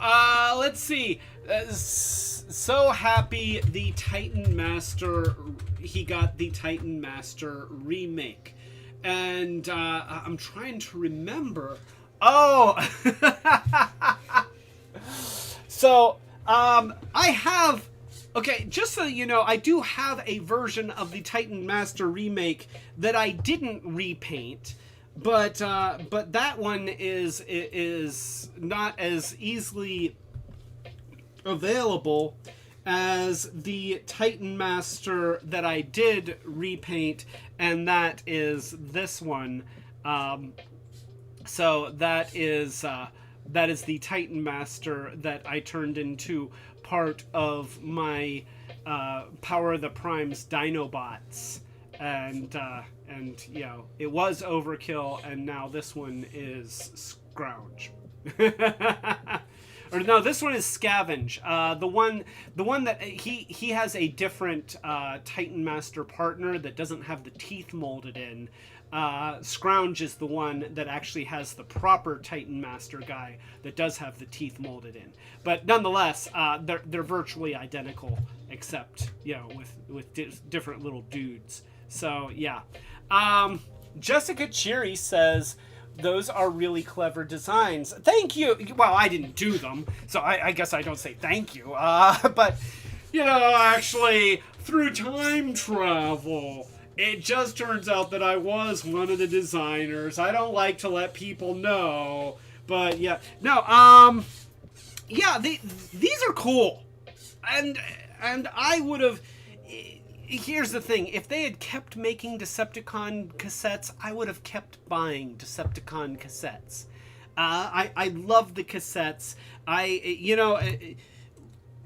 let's see. So happy the Titan Master. He got the Titan Master remake, and I'm trying to remember. Oh, so I have. Okay, just so you know, I do have a version of the Titan Master remake that I didn't repaint, but that one is not as easily available as the Titan Master that I did repaint, and that is this one. So that is the Titan Master that I turned into part of my Power of the Primes Dinobots, and you know, it was Overkill, and now this one is Scrounge. Or no, this one is Scavenge. The one that he has a different Titan Master partner that doesn't have the teeth molded in. Scrounge is the one that actually has the proper Titan Master guy that does have the teeth molded in. But nonetheless, they're virtually identical, except, you know, with different little dudes. So yeah. Jessica Cheery says, those are really clever designs. Thank you. Well, I didn't do them, so I guess I don't say thank you. But, you know, actually, through time travel, it just turns out that I was one of the designers. I don't like to let people know, but yeah. No, yeah, these are cool. And I would have... Here's the thing, if they had kept making Decepticon cassettes, I would have kept buying Decepticon cassettes. I love the cassettes.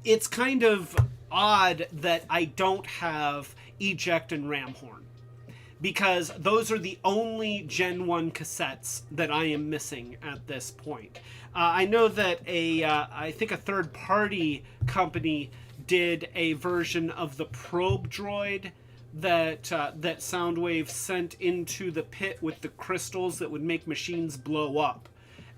It's kind of odd that I don't have Eject and Ramhorn, because those are the only Gen 1 cassettes that I am missing at this point. I know that I think a third-party company did a version of the probe droid that Soundwave sent into the pit with the crystals that would make machines blow up,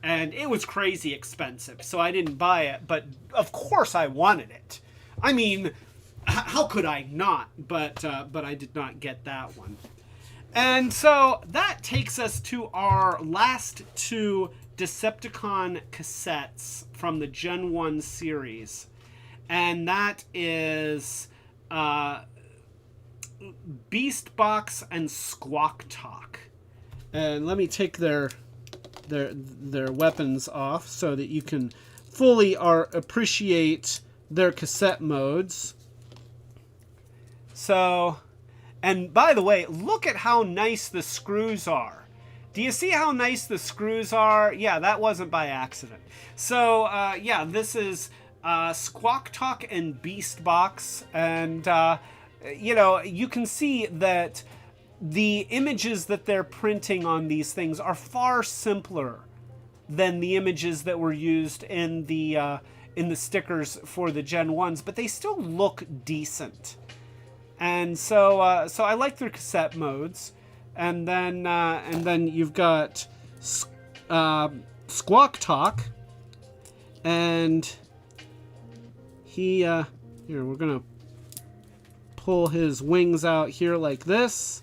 and it was crazy expensive, so I didn't buy it. But of course I wanted it. I mean, how could I not? But I did not get that one. And so that takes us to our last two Decepticon cassettes from the Gen 1 series. And that is Beast Box and Squawk Talk. And let me take their weapons off so that you can fully appreciate their cassette modes. So, and by the way, look at how nice the screws are. Do you see how nice the screws are? Yeah, that wasn't by accident. So, yeah, this is Squawk Talk and Beast Box, and you know, you can see that the images that they're printing on these things are far simpler than the images that were used in the stickers for the Gen 1s, but they still look decent. And so I like their cassette modes. And then you've got Squawk Talk, and he here, we're gonna pull his wings out here like this,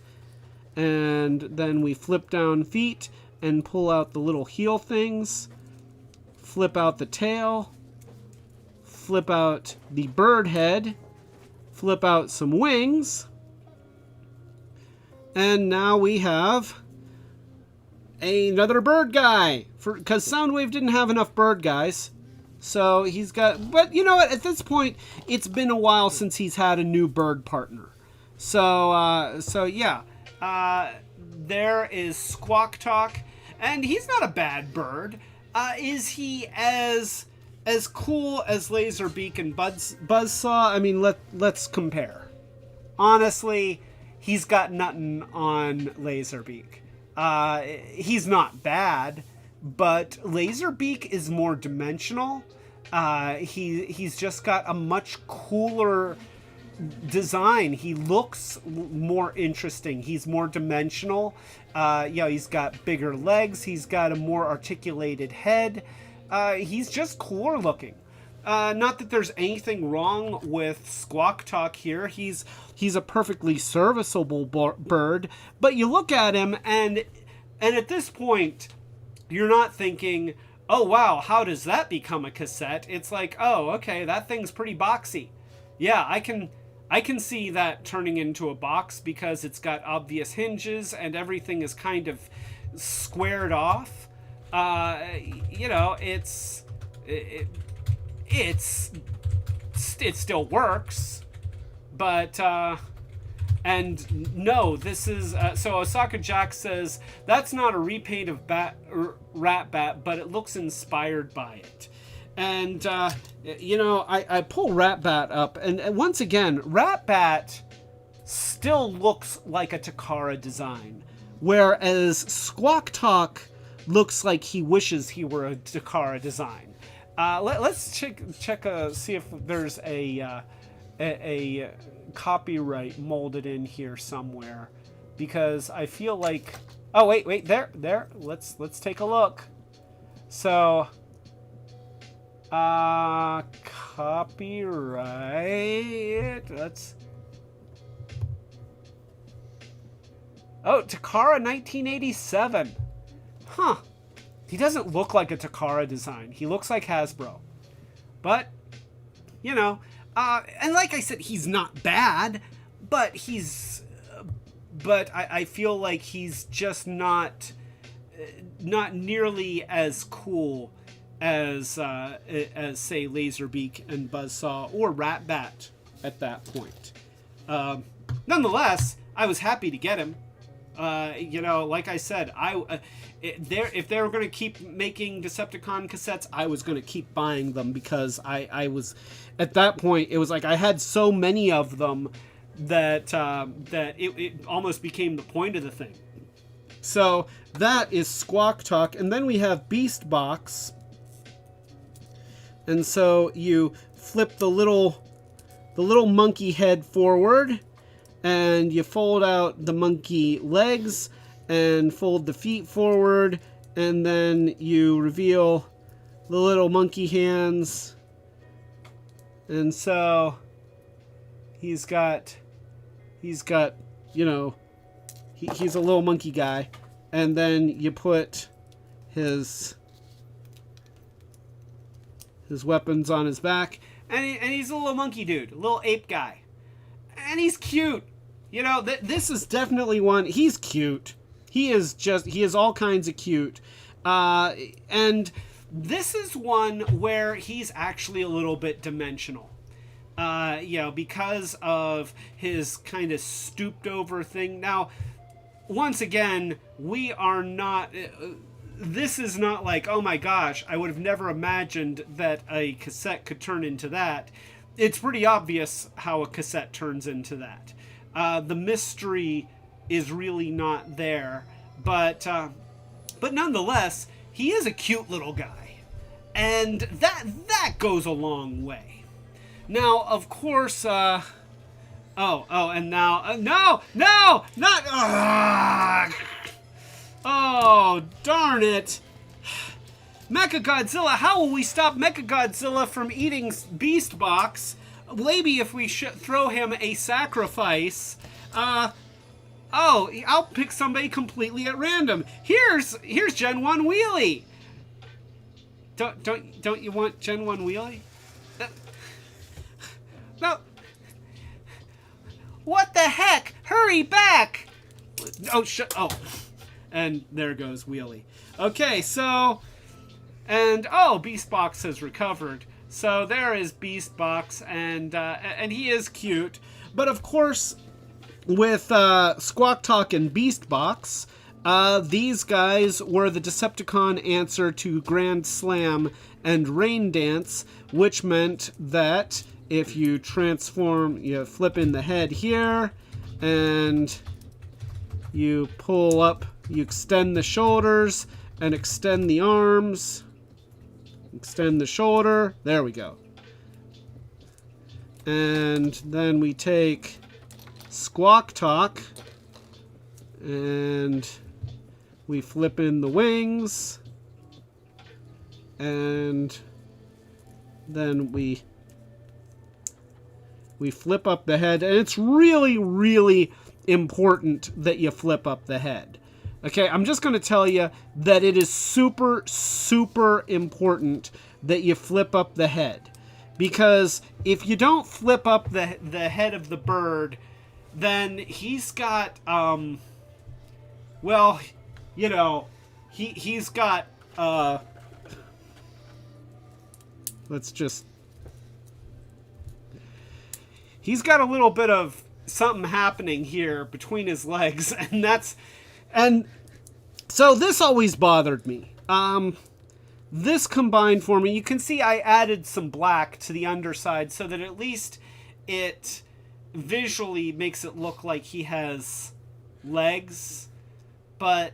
and then we flip down feet and pull out the little heel things, flip out the tail, flip out the bird head, flip out some wings, and now we have another bird guy, because Soundwave didn't have enough bird guys. So he's got, but you know what, at this point, it's been a while since he's had a new bird partner. So yeah, there is Squawk Talk, and he's not a bad bird. Is he as cool as Laserbeak and Buzzsaw? I mean, let's compare. Honestly, he's got nothing on Laserbeak. He's not bad, but Laserbeak is more dimensional. He's just got a much cooler design. He looks more interesting. He's more dimensional. He's got bigger legs. He's got a more articulated head. He's just cooler looking. Not that there's anything wrong with Squawk Talk here. He's a perfectly serviceable bird, but you look at him and at this point, you're not thinking, oh wow, how does that become a cassette? It's like, oh, okay, that thing's pretty boxy. Yeah, I can see that turning into a box because it's got obvious hinges and everything is kind of squared off. It still works, but and no, this is so Osaka Jack says that's not a repaint of Rat Bat, but it looks inspired by it. And I pull Rat Bat up, and once again, Rat Bat still looks like a Takara design, whereas Squawk Talk looks like he wishes he were a Takara design. Let's check see if there's a copyright molded in here somewhere, because I feel like, oh wait, there. Let's take a look. So copyright. Takara 1987. Huh. He doesn't look like a Takara design. He looks like Hasbro. But, and like I said, he's not bad, but I feel like he's just not nearly as cool as say Laserbeak and Buzzsaw or Rat Bat at that point. Nonetheless, I was happy to get him. Like I said, if they were going to keep making Decepticon cassettes, I was going to keep buying them, because I was, at that point, it was like I had so many of them that it almost became the point of the thing. So that is Squawk Talk, and then we have Beast Box. And so you flip the little monkey head forward, and you fold out the monkey legs and fold the feet forward, and then you reveal the little monkey hands. And so he's got he's a little monkey guy, and then you put his weapons on his back, and he's a little monkey dude, a little ape guy, and he's cute. This is definitely one. He's cute. He is all kinds of cute. And this is one where he's actually a little bit dimensional. Because of his kind of stooped over thing. Now, once again, we are not... this is not like, oh my gosh, I would have never imagined that a cassette could turn into that. It's pretty obvious how a cassette turns into that. The mystery is really not there, but nonetheless, he is a cute little guy, and that goes a long way. Now, of course, Oh, and now, no, not, oh, darn it. Mechagodzilla, how will we stop Mechagodzilla from eating Beast Box? Maybe if we throw him a sacrifice. Oh, I'll pick somebody completely at random. Here's Gen 1 Wheelie. Don't you want Gen 1 Wheelie? No. What the heck? Hurry back! Oh, oh. And there goes Wheelie. Okay, so... And, oh, Beast Box has recovered. So there is Beast Box, and he is cute. But, of course, with Squawk Talk and Beast Box, these guys were the Decepticon answer to Grand Slam and Rain Dance, which meant that if you transform, you flip in the head here, and you pull up, you extend the shoulders, and extend the arms, extend the shoulder, there we go. And then we take Squawk Talk, and we flip in the wings, and then we flip up the head, and it's really, really important that you flip up the head. Okay, I'm just going to tell you that it is super, super important that you flip up the head. Because if you don't flip up the head of the bird, then he's got, well, you know, he's got, let's just, he's got a little bit of something happening here between his legs, and so this always bothered me. This combined for me, you can see I added some black to the underside so that at least it visually makes it look like he has legs, but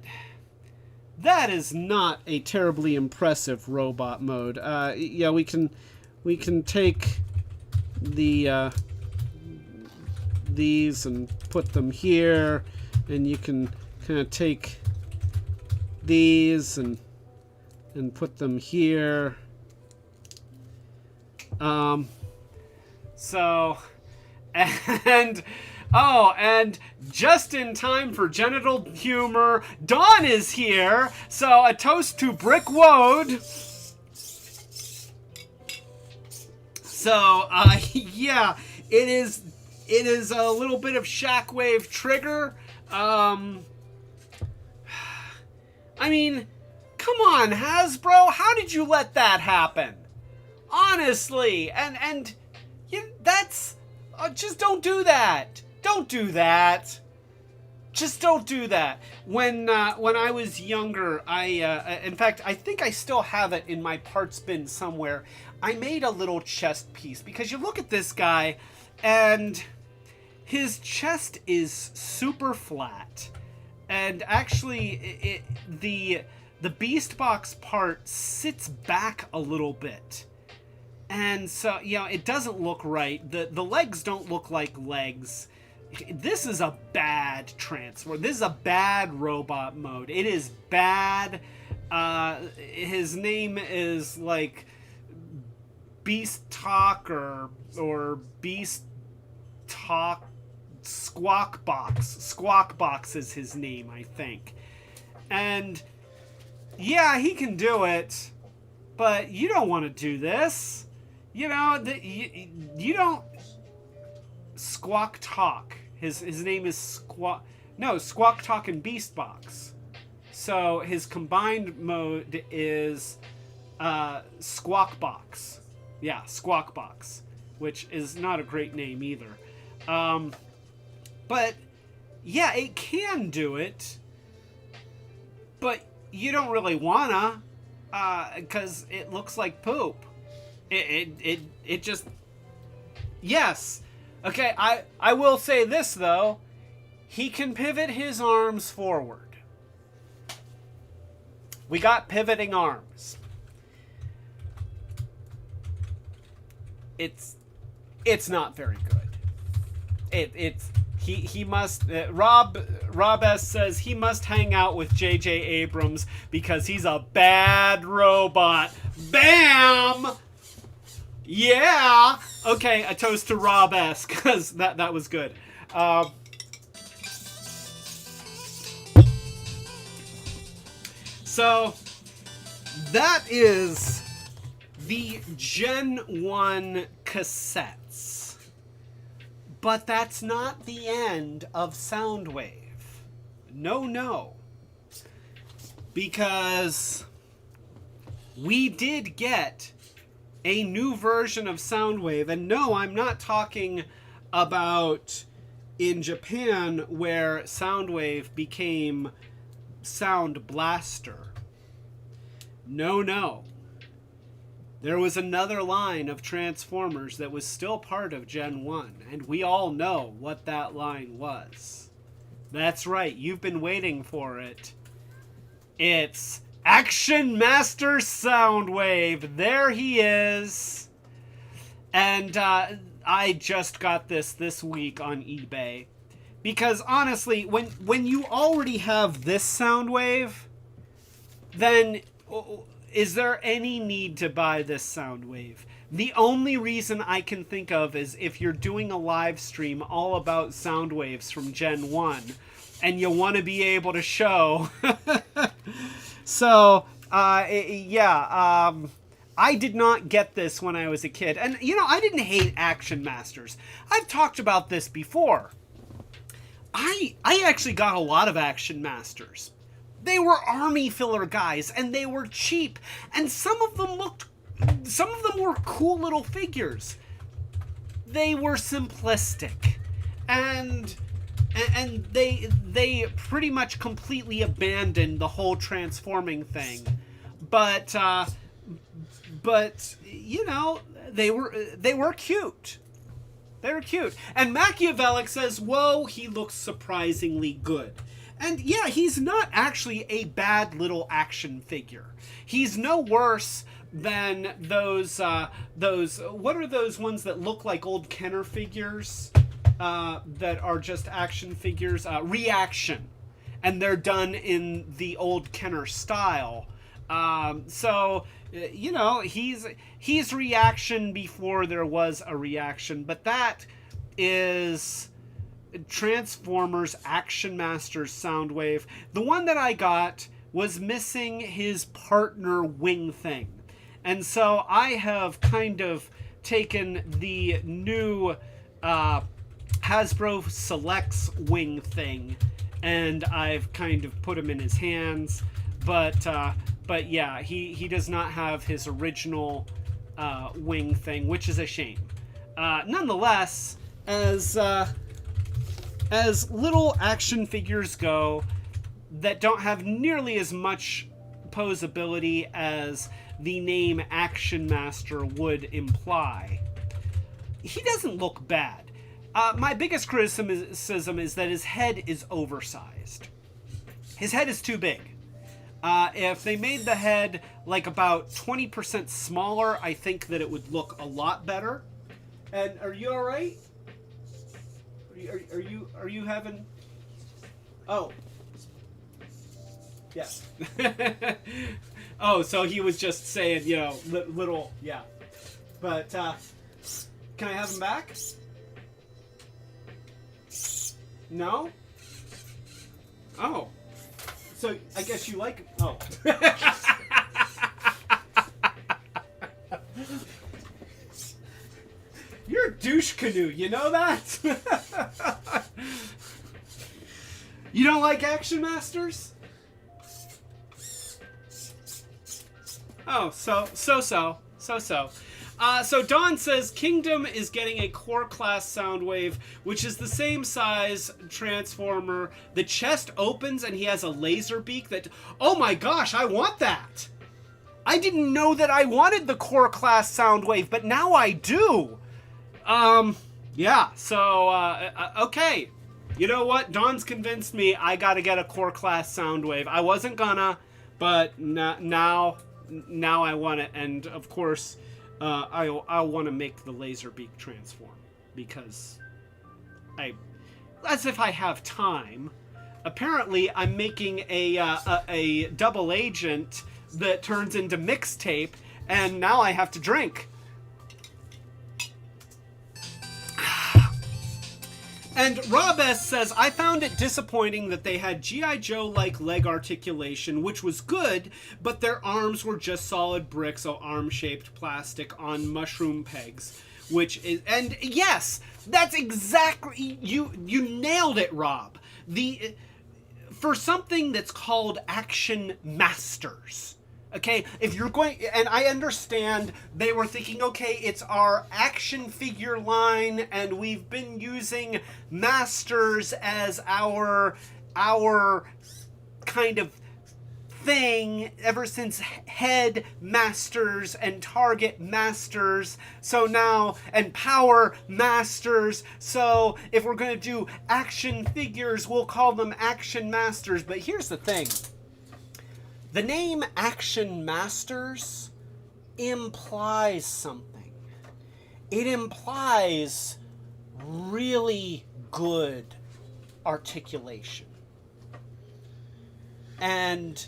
that is not a terribly impressive robot mode. Yeah, we can take the these and put them here, and you can kind of take these and put them here. So, and oh, and just in time for genital humor, Dawn is here. So a toast to Brick Woad. So, yeah, it is a little bit of Shockwave trigger. I mean, come on, Hasbro, how did you let that happen? Honestly, and that's just don't do that. Don't do that. Just don't do that. When I was younger, in fact, I think I still have it in my parts bin somewhere. I made a little chest piece because you look at this guy and his chest is super flat. And actually, the Beast Box part sits back a little bit. And so, you know, it doesn't look right. The legs don't look like legs. This is a bad transform. This is a bad robot mode. It is bad. His name is like Beast Talk or Beast Talk Squawk Box. Squawk Box is his name, I think. And yeah, he can do it, but you don't want to do this. You know, you don't Squawk Talk. His name is Squawk Talk and Beast Box. So his combined mode is Squawk Box. Yeah, Squawk Box, which is not a great name either. But yeah, it can do it, but you don't really wanna, because it looks like poop. It just, yes. Okay, I will say this though, he can pivot his arms forward. We got pivoting arms. It's not very good. he must. Rob S says he must hang out with J.J. Abrams because he's a bad robot. Bam. Yeah. Okay, a toast to Rob S because that was good. So that is the Gen 1 cassettes. But that's not the end of Soundwave. No. Because we did get a new version of Soundwave. And no, I'm not talking about in Japan where Soundwave became Sound Blaster. No. There was another line of Transformers that was still part of Gen 1, and we all know what that line was. That's right, you've been waiting for it. It's Action Master Soundwave. There he is. And I just got this week on eBay. Because honestly, when you already have this Soundwave, then is there any need to buy this Soundwave? The only reason I can think of is if you're doing a live stream all about Soundwaves from Gen 1, and you want to be able to show. So, I did not get this when I was a kid. And, I didn't hate Action Masters. I've talked about this before. I actually got a lot of Action Masters. They were army filler guys, and they were cheap, and some of them were cool little figures. They were simplistic, and they pretty much completely abandoned the whole transforming thing. But they were cute. They were cute. And Machiavellic says, "Whoa, he looks surprisingly good." And yeah, he's not actually a bad little action figure. He's no worse than those what are those ones that look like old Kenner figures that are just action figures? Reaction. And they're done in the old Kenner style. He's Reaction before there was a Reaction, but that is Transformers Action Masters Soundwave. The one that I got was missing his partner wing thing. And so I have kind of taken the new Hasbro Selects wing thing and I've kind of put him in his hands. But yeah, he does not have his original wing thing, which is a shame. Nonetheless, as little action figures go that don't have nearly as much posability as the name Action Master would imply, he doesn't look bad. My biggest criticism is that his head is oversized. His head is too big. If they made the head like about 20% smaller, I think that it would look a lot better. And are you all right? Are you having? Oh, yes. Oh, so he was just saying, little, yeah. But can I have him back? No. Oh. So I guess you like. Oh. You're a douche canoe, you know that? You don't like Action Masters? Oh, so. So Dawn says Kingdom is getting a core class Soundwave, which is the same size Transformer. The chest opens and he has a laser beak that... Oh my gosh, I want that! I didn't know that I wanted the core class Soundwave, but now I do! Yeah, so, okay. You know what? Dawn's convinced me I gotta get a core class Soundwave. I wasn't gonna, but now I want it, and of course... I want to make the laser beak transform because as if I have time. Apparently, I'm making a double agent that turns into mixtape, and now I have to drink. And Rob S. says, I found it disappointing that they had G.I. Joe-like leg articulation, which was good, but their arms were just solid bricks, so arm-shaped plastic on mushroom pegs. Which is, and yes, that's exactly, you nailed it, Rob. For something that's called Action Masters, okay, if you're going, and I understand they were thinking, okay, it's our action figure line, and we've been using Masters as our kind of thing ever since Head Masters and Target Masters, so now, and Power Masters, so if we're going to do action figures, we'll call them Action Masters. But here's the thing. The name Action Masters implies something. It implies really good articulation. And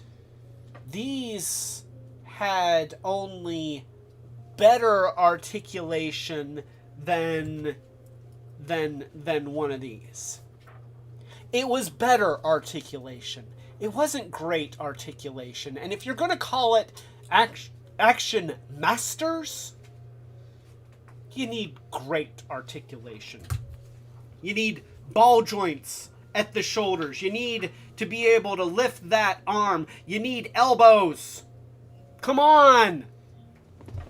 these had only better articulation than one of these. It was better articulation. It wasn't great articulation. And if you're going to call it Action Masters, you need great articulation. You need ball joints at the shoulders. You need to be able to lift that arm. You need elbows. Come on!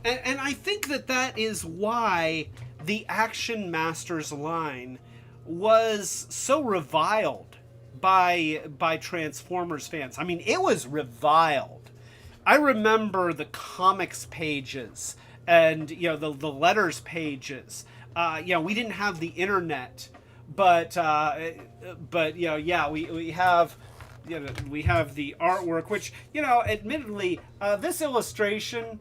And I think that is why the Action Masters line was so reviled by Transformers fans. I mean, it was reviled. I remember the comics pages and, you know, the letters pages. You know, we didn't have the internet, but you know, yeah, we have, you know, we have the artwork, which, you know, admittedly, this illustration,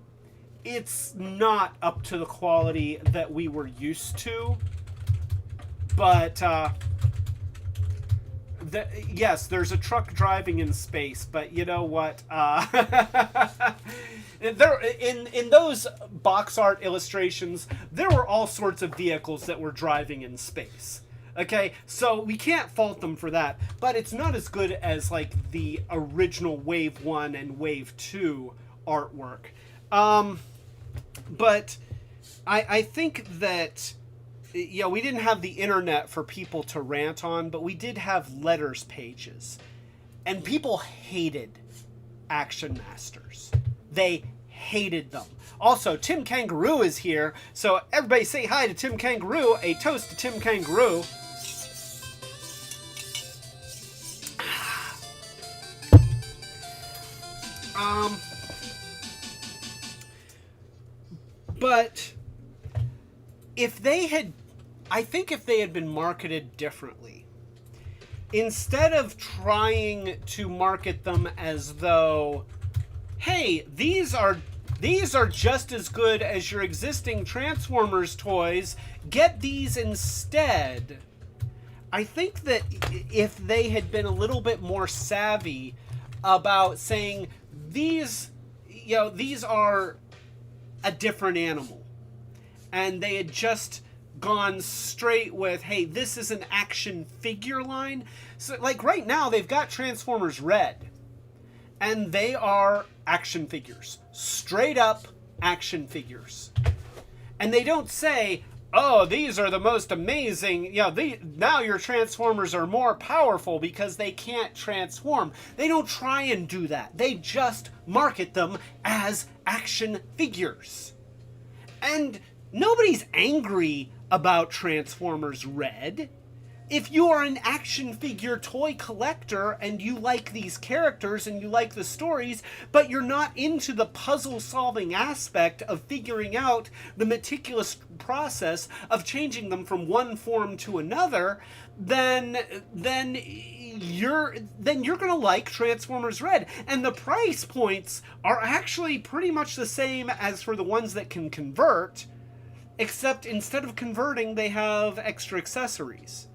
it's not up to the quality that we were used to, but yes, there's a truck driving in space, but you know what? There, in those box art illustrations, there were all sorts of vehicles that were driving in space. Okay, so we can't fault them for that, but it's not as good as like the original Wave 1 and Wave 2 artwork. But I think that, you know, we didn't have the internet for people to rant on, but we did have letters pages. And people hated Action Masters. They hated them. Also, Tim Kangaroo is here, so everybody say hi to Tim Kangaroo. A toast to Tim Kangaroo. But if they had, I think if they had been marketed differently, instead of trying to market them as though, hey, these are just as good as your existing Transformers toys, get these instead. I think that if they had been a little bit more savvy about saying these, you know, these are a different animal, and they had just gone straight with, hey, this is an action figure line. So, like, right now, they've got Transformers Red, and they are action figures. Straight up action figures. And they don't say, oh, these are the most amazing, you know, now your Transformers are more powerful because they can't transform. They don't try and do that. They just market them as action figures. And nobody's angry about Transformers Red. If you are an action figure toy collector and you like these characters and you like the stories, but you're not into the puzzle-solving aspect of figuring out the meticulous process of changing them from one form to another, then you're gonna like Transformers Red. And the price points are actually pretty much the same as for the ones that can convert, except instead of converting, they have extra accessories.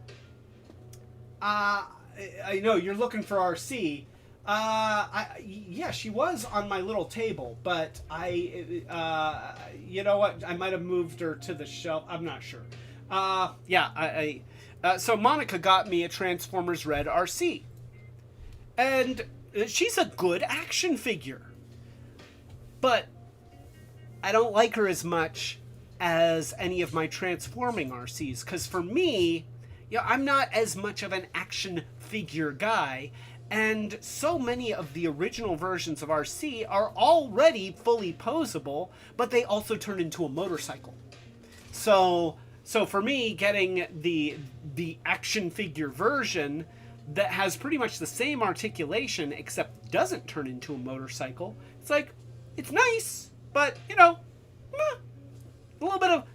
I know you're looking for RC. Yeah, she was on my little table, but you know what? I might have moved her to the shelf. I'm not sure. Yeah, so Monica got me a Transformers Red RC, and she's a good action figure, but I don't like her as much as any of my transforming RCs, because for me, I'm not as much of an action figure guy, and so many of the original versions of RC are already fully posable, but they also turn into a motorcycle. So for me, getting the action figure version that has pretty much the same articulation except doesn't turn into a motorcycle, it's like, it's nice, but a little bit of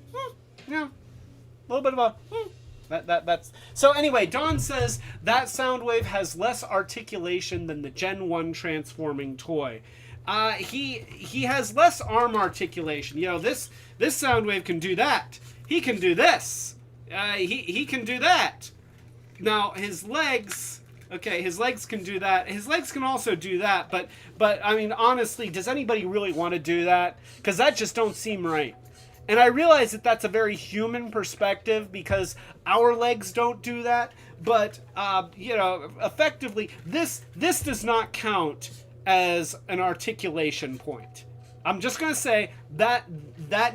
a that's so. Anyway, Don says that Soundwave has less articulation than the Gen 1 transforming toy. He has less arm articulation. This Soundwave can do that. He can do this. He can do that. Now his legs. Okay, his legs can do that. His legs can also do that. But I mean, honestly, does anybody really want to do that? Because that just don't seem right. And I realize that that's a very human perspective because our legs don't do that. But, effectively, this does not count as an articulation point. I'm just going to say that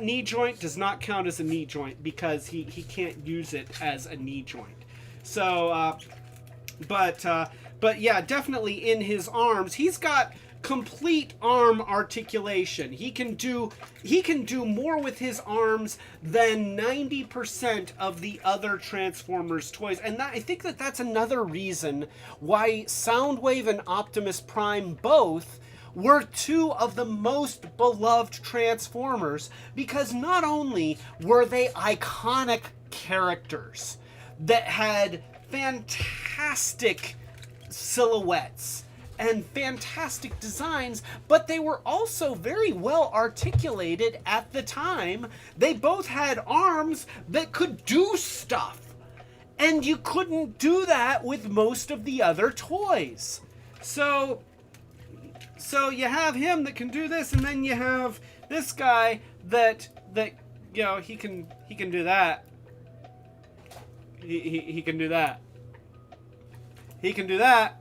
knee joint does not count as a knee joint because he can't use it as a knee joint. So, but yeah, definitely in his arms, he's got complete arm articulation. He can do more with his arms than 90% of the other Transformers toys, and I think that's another reason why Soundwave and Optimus Prime both were two of the most beloved Transformers, because not only were they iconic characters that had fantastic silhouettes and fantastic designs, but they were also very well articulated at the time. They both had arms that could do stuff, and you couldn't do that with most of the other toys. So you have him that can do this, and then you have this guy that he can do that. He can do that. He can do that.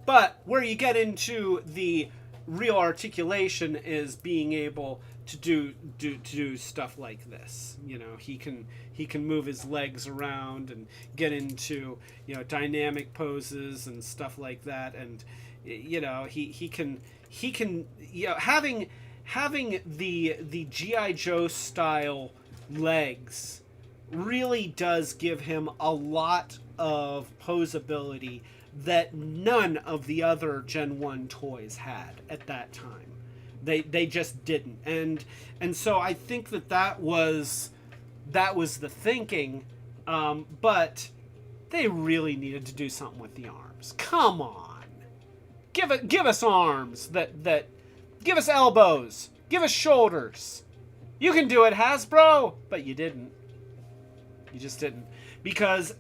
But where you get into the real articulation is being able to do stuff like this. He can move his legs around and get into dynamic poses and stuff like that, and he can having the G.I. Joe style legs really does give him a lot of posability that none of the other Gen 1 toys had at that time. They just didn't. And so I think that was the thinking, but they really needed to do something with the arms. Come on. Give us arms that give us elbows, give us shoulders. You can do it, Hasbro, but you didn't. You just didn't, because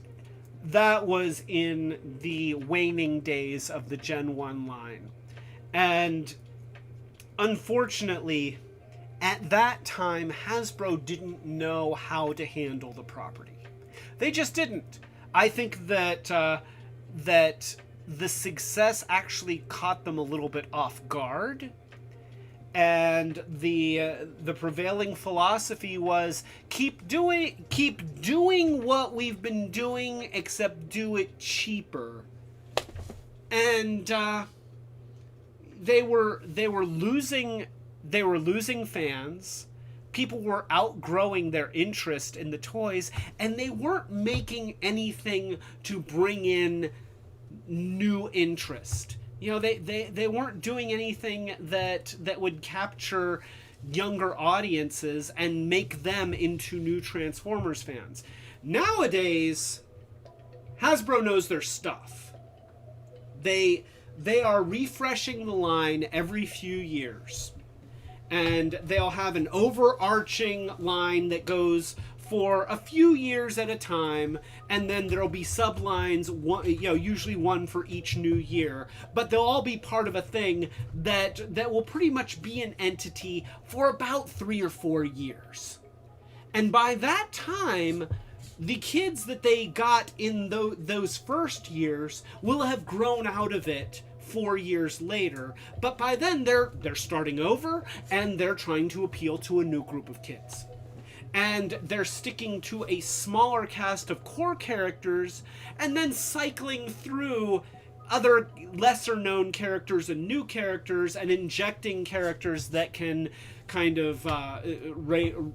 that was in the waning days of the Gen 1 line. And unfortunately, at that time, Hasbro didn't know how to handle the property. They just didn't. I think that the success actually caught them a little bit off guard. And the prevailing philosophy was keep doing what we've been doing, except do it cheaper. And they were losing fans. People were outgrowing their interest in the toys, and they weren't making anything to bring in new interest. They weren't doing anything that would capture younger audiences and make them into new Transformers fans. Nowadays, Hasbro knows their stuff. They are refreshing the line every few years. And they'll have an overarching line that goes for a few years at a time, and then there'll be sublines, usually one for each new year, but they'll all be part of a thing that will pretty much be an entity for about 3 or 4 years. And by that time, the kids that they got in those first years will have grown out of it 4 years later, but by then they're starting over, and they're trying to appeal to a new group of kids. And they're sticking to a smaller cast of core characters, and then cycling through other lesser known characters and new characters, and injecting characters that can kind of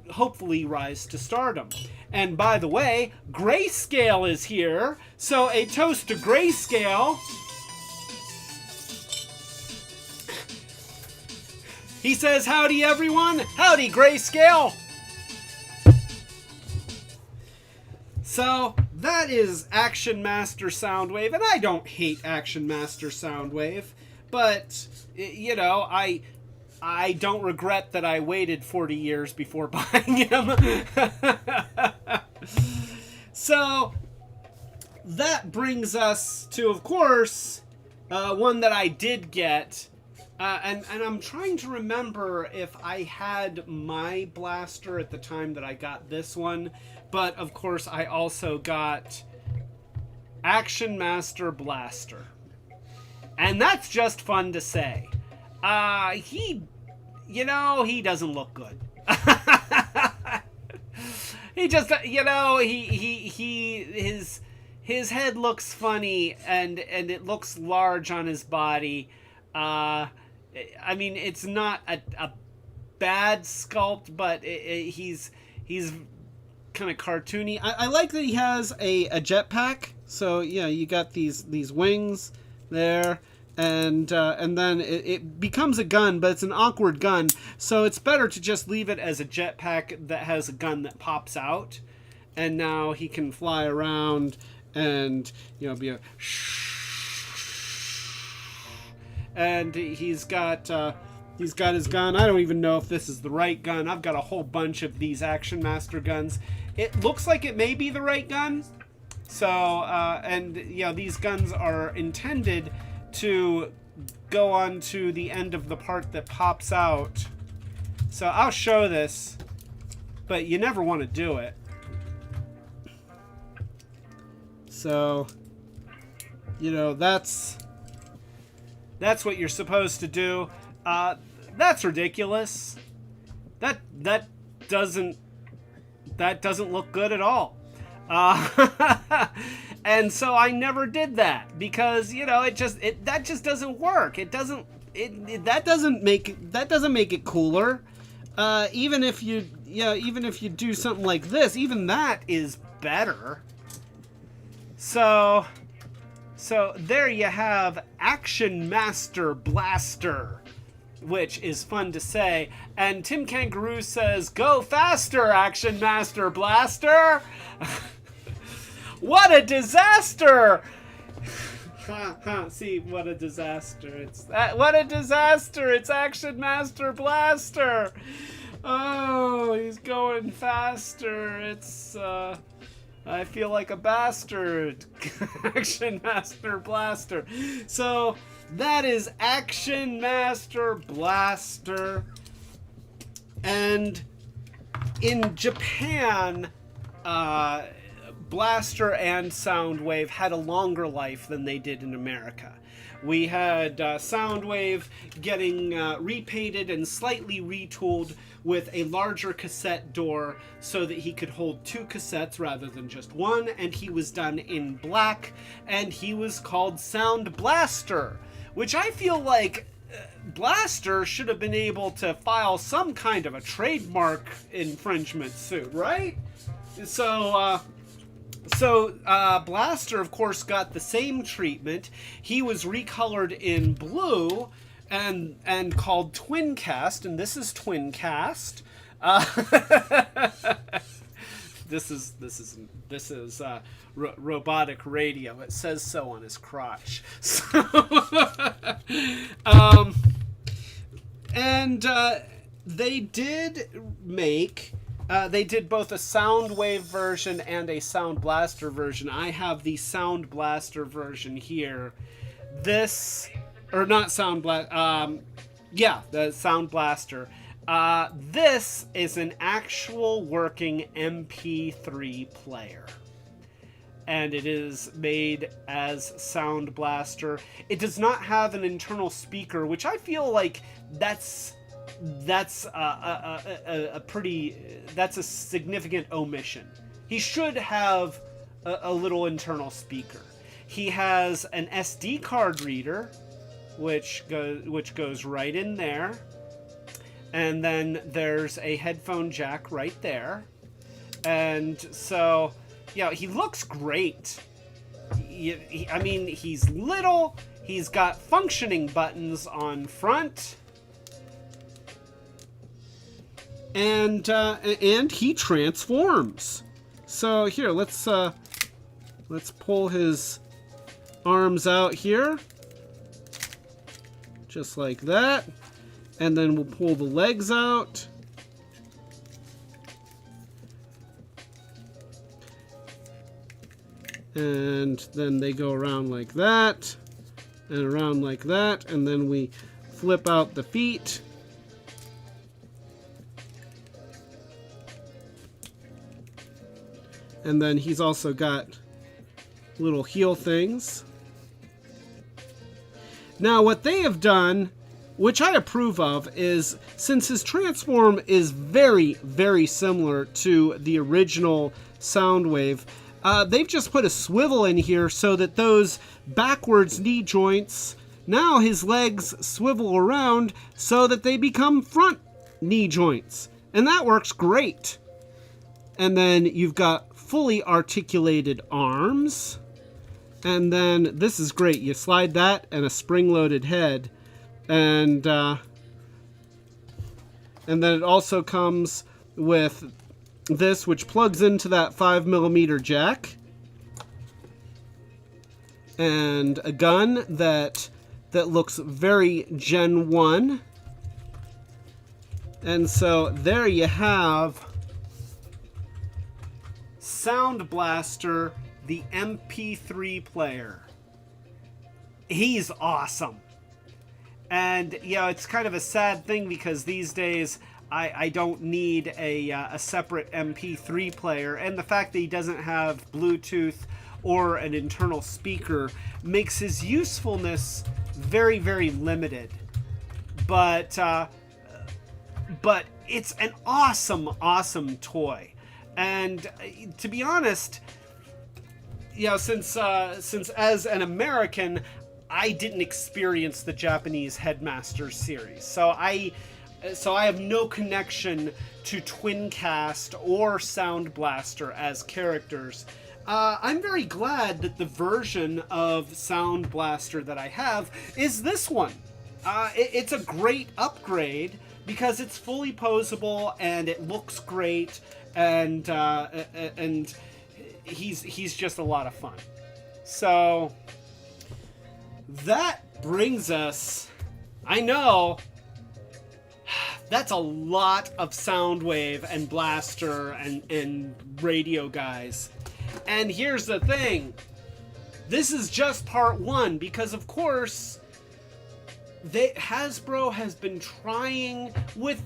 hopefully rise to stardom. And by the way, Grayscale is here, so a toast to Grayscale. He says, howdy everyone, howdy Grayscale. So that is Action Master Soundwave, and I don't hate Action Master Soundwave, but you know, I don't regret that I waited 40 years before buying him. So that brings us to, of course, one that I did get, and I'm trying to remember if I had my blaster at the time that I got this one. But, of course, I also got Action Master Blaster. And that's just fun to say. He doesn't look good. He just, his head looks funny, and it looks large on his body. I mean, it's not a bad sculpt, but he's kind of cartoony. I like that he has a jetpack. So yeah, you got these wings there, and then it becomes a gun, but it's an awkward gun. So it's better to just leave it as a jetpack that has a gun that pops out, and now he can fly around and be a. And he's got his gun. I don't even know if this is the right gun. I've got a whole bunch of these Action Master guns. It looks like it may be the right gun. So, these guns are intended to go on to the end of the part that pops out. So I'll show this, but you never want to do it. So, that's what you're supposed to do. That's ridiculous. That doesn't look good at all. And so I never did that because that just doesn't work. That doesn't make it cooler. Even if you do something like this, even that is better. So there you have Action Master Blaster, which is fun to say. And Tim Kangaroo says, "Go faster, Action Master Blaster!" What a disaster! See, what a disaster! What a disaster! It's Action Master Blaster. Oh, he's going faster. It's I feel like a bastard. Action Master Blaster. So that is Action Master Blaster. And in Japan, Blaster and Soundwave had a longer life than they did in America. We had Soundwave getting repainted and slightly retooled with a larger cassette door so that he could hold 2 cassettes rather than just one, and he was done in black, and he was called Sound Blaster, which I feel like Blaster should have been able to file some kind of a trademark infringement suit, right? So Blaster, of course, got the same treatment. He was recolored in blue and called Twincast, and this is Twincast. This is robotic radio. It says so on his crotch. So, they did make They did both a Soundwave version and a Sound Blaster version. I have the Sound Blaster version here. This, or not Sound Blaster, yeah, the Sound Blaster. This is an actual working MP3 player. And it is made as Sound Blaster. It does not have an internal speaker, which I feel like that's a significant omission. He should have a little internal speaker. He has an SD card reader, which goes right in there, and then there's a headphone jack right there, and so yeah, he looks great. I mean, he's little. He's got functioning buttons on front. And he transforms. So here, let's pull his arms out here, just like that, and then we'll pull the legs out, and then they go around like that, and around like that, and then we flip out the feet. And then he's also got little heel things. Now, what they have done, which I approve of, is since his transform is very, very similar to the original Soundwave, they've just put a swivel in here so that those backwards knee joints, now his legs swivel around so that they become front knee joints. And that works great. And then you've got fully articulated arms, and then this is great. You slide that and a spring-loaded head, and then it also comes with this, which plugs into that 5mm jack, and a gun that looks very Gen 1, and so there you have Sound Blaster, the MP3 player. He's awesome. And, yeah, it's kind of a sad thing because these days I don't need a separate MP3 player. And the fact that he doesn't have Bluetooth or an internal speaker makes his usefulness very, very limited. But it's an awesome, awesome toy. And to be honest, you know, since as an American, I didn't experience the Japanese Headmasters series, so I have no connection to Twincast or Sound Blaster as characters. I'm very glad that the version of Sound Blaster that I have is this one. It's a great upgrade because it's fully posable and it looks great. And he's just a lot of fun. So that brings us, I know, that's a lot of Soundwave and Blaster and radio guys. And here's the thing, this is just part one, because of course Hasbro has been trying with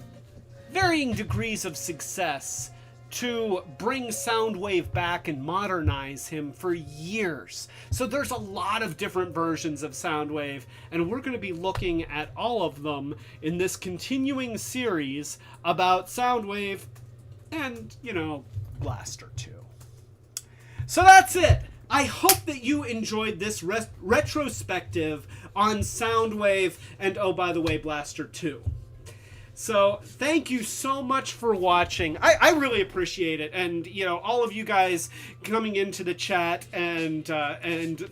varying degrees of success to bring Soundwave back and modernize him for years. So there's a lot of different versions of Soundwave, and we're going to be looking at all of them in this continuing series about Soundwave and, you know, Blaster 2. So that's it. I hope that you enjoyed this retrospective on Soundwave and, oh, by the way, Blaster 2. So thank you so much for watching. I really appreciate it, and you know, all of you guys coming into the chat and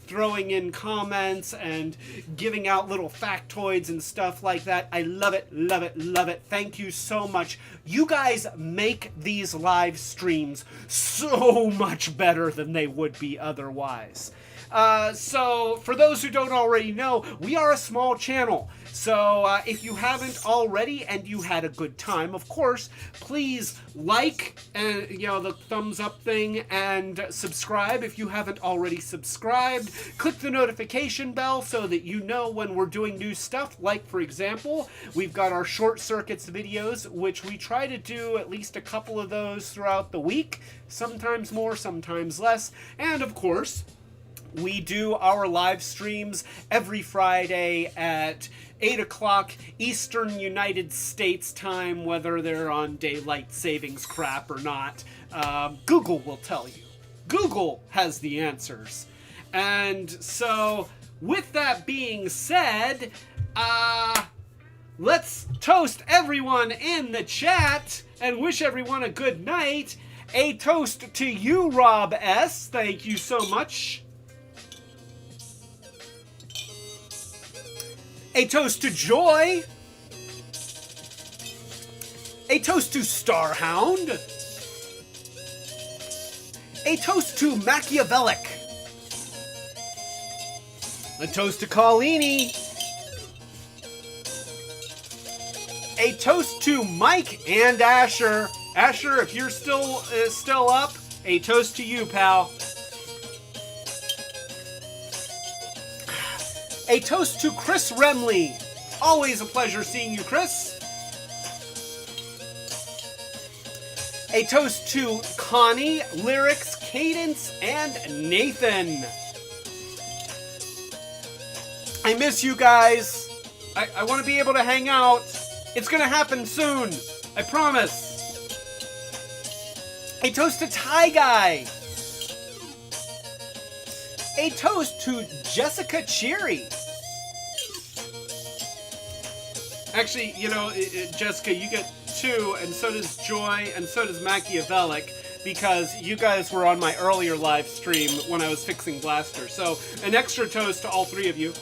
throwing in comments and giving out little factoids and stuff like that. I love it, love it, love it. Thank you so much. You guys make these live streams so much better than they would be otherwise. So for those who don't already know, we are a small channel. So if you haven't already and you had a good time, of course, please like and the thumbs up thing and subscribe if you haven't already subscribed. Click the notification bell so that you know when we're doing new stuff. Like, for example, we've got our short circuits videos, which we try to do at least a couple of those throughout the week, sometimes more, sometimes less. And of course, we do our live streams every Friday at 8 o'clock Eastern United States time, whether they're on daylight savings crap or not. Google will tell you. Google has the answers. And so, with that being said, let's toast everyone in the chat and wish everyone a good night. A toast to you, Rob S. Thank you so much. A toast to Joy. A toast to Starhound. A toast to Machiavellic. A toast to Collini. A toast to Mike and Asher. Asher, if you're still up, a toast to you, pal. A toast to Chris Remley. Always a pleasure seeing you, Chris. A toast to Connie, Lyrics, Cadence, and Nathan. I miss you guys. I want to be able to hang out. It's going to happen soon. I promise. A toast to Ty Guy. A toast to Jessica Cheery. Actually, Jessica, you get 2, and so does Joy, and so does Machiavellic, because you guys were on my earlier live stream when I was fixing Blaster. So, an extra toast to all 3 of you.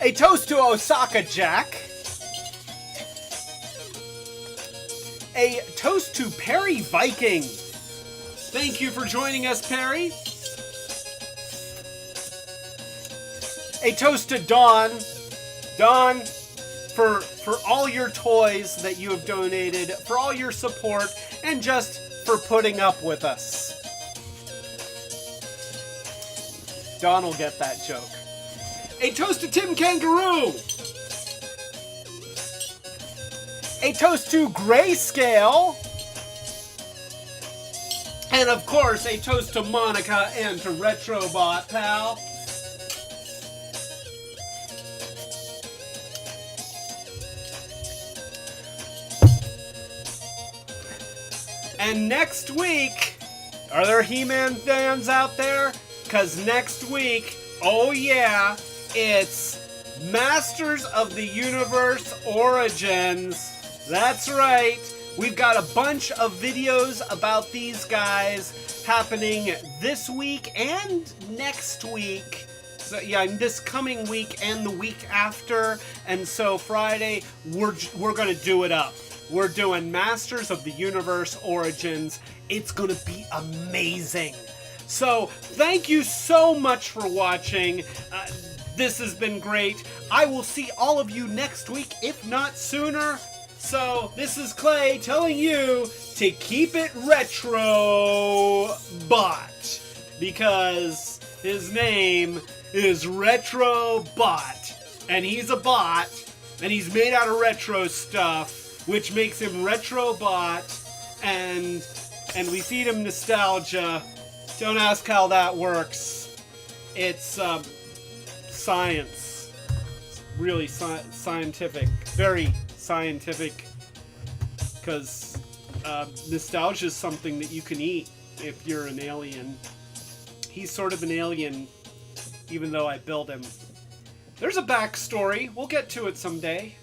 A toast to Osaka Jack. A toast to Perry Viking. Thank you for joining us, Perry. A toast to Dawn. Dawn, for all your toys that you have donated, for all your support, and just for putting up with us. Dawn will get that joke. A toast to Tim Kangaroo. A toast to Grayscale. And of course, a toast to Monica and to Retrobot, pal. And next week, are there He-Man fans out there? Because next week, oh yeah, it's Masters of the Universe Origins. That's right. We've got a bunch of videos about these guys happening this week and next week. So yeah, this coming week and the week after. And so Friday, we're going to do it up. We're doing Masters of the Universe Origins. It's going to be amazing. So, thank you so much for watching. This has been great. I will see all of you next week, if not sooner. So, this is Clay telling you to keep it retro bot. Because his name is Retro Bot. And he's a bot. And he's made out of retro stuff, which makes him Retro Bot, and we feed him nostalgia. Don't ask how that works. It's science. It's really scientific. Very scientific. Because nostalgia is something that you can eat if you're an alien. He's sort of an alien, even though I built him. There's a backstory. We'll get to it someday.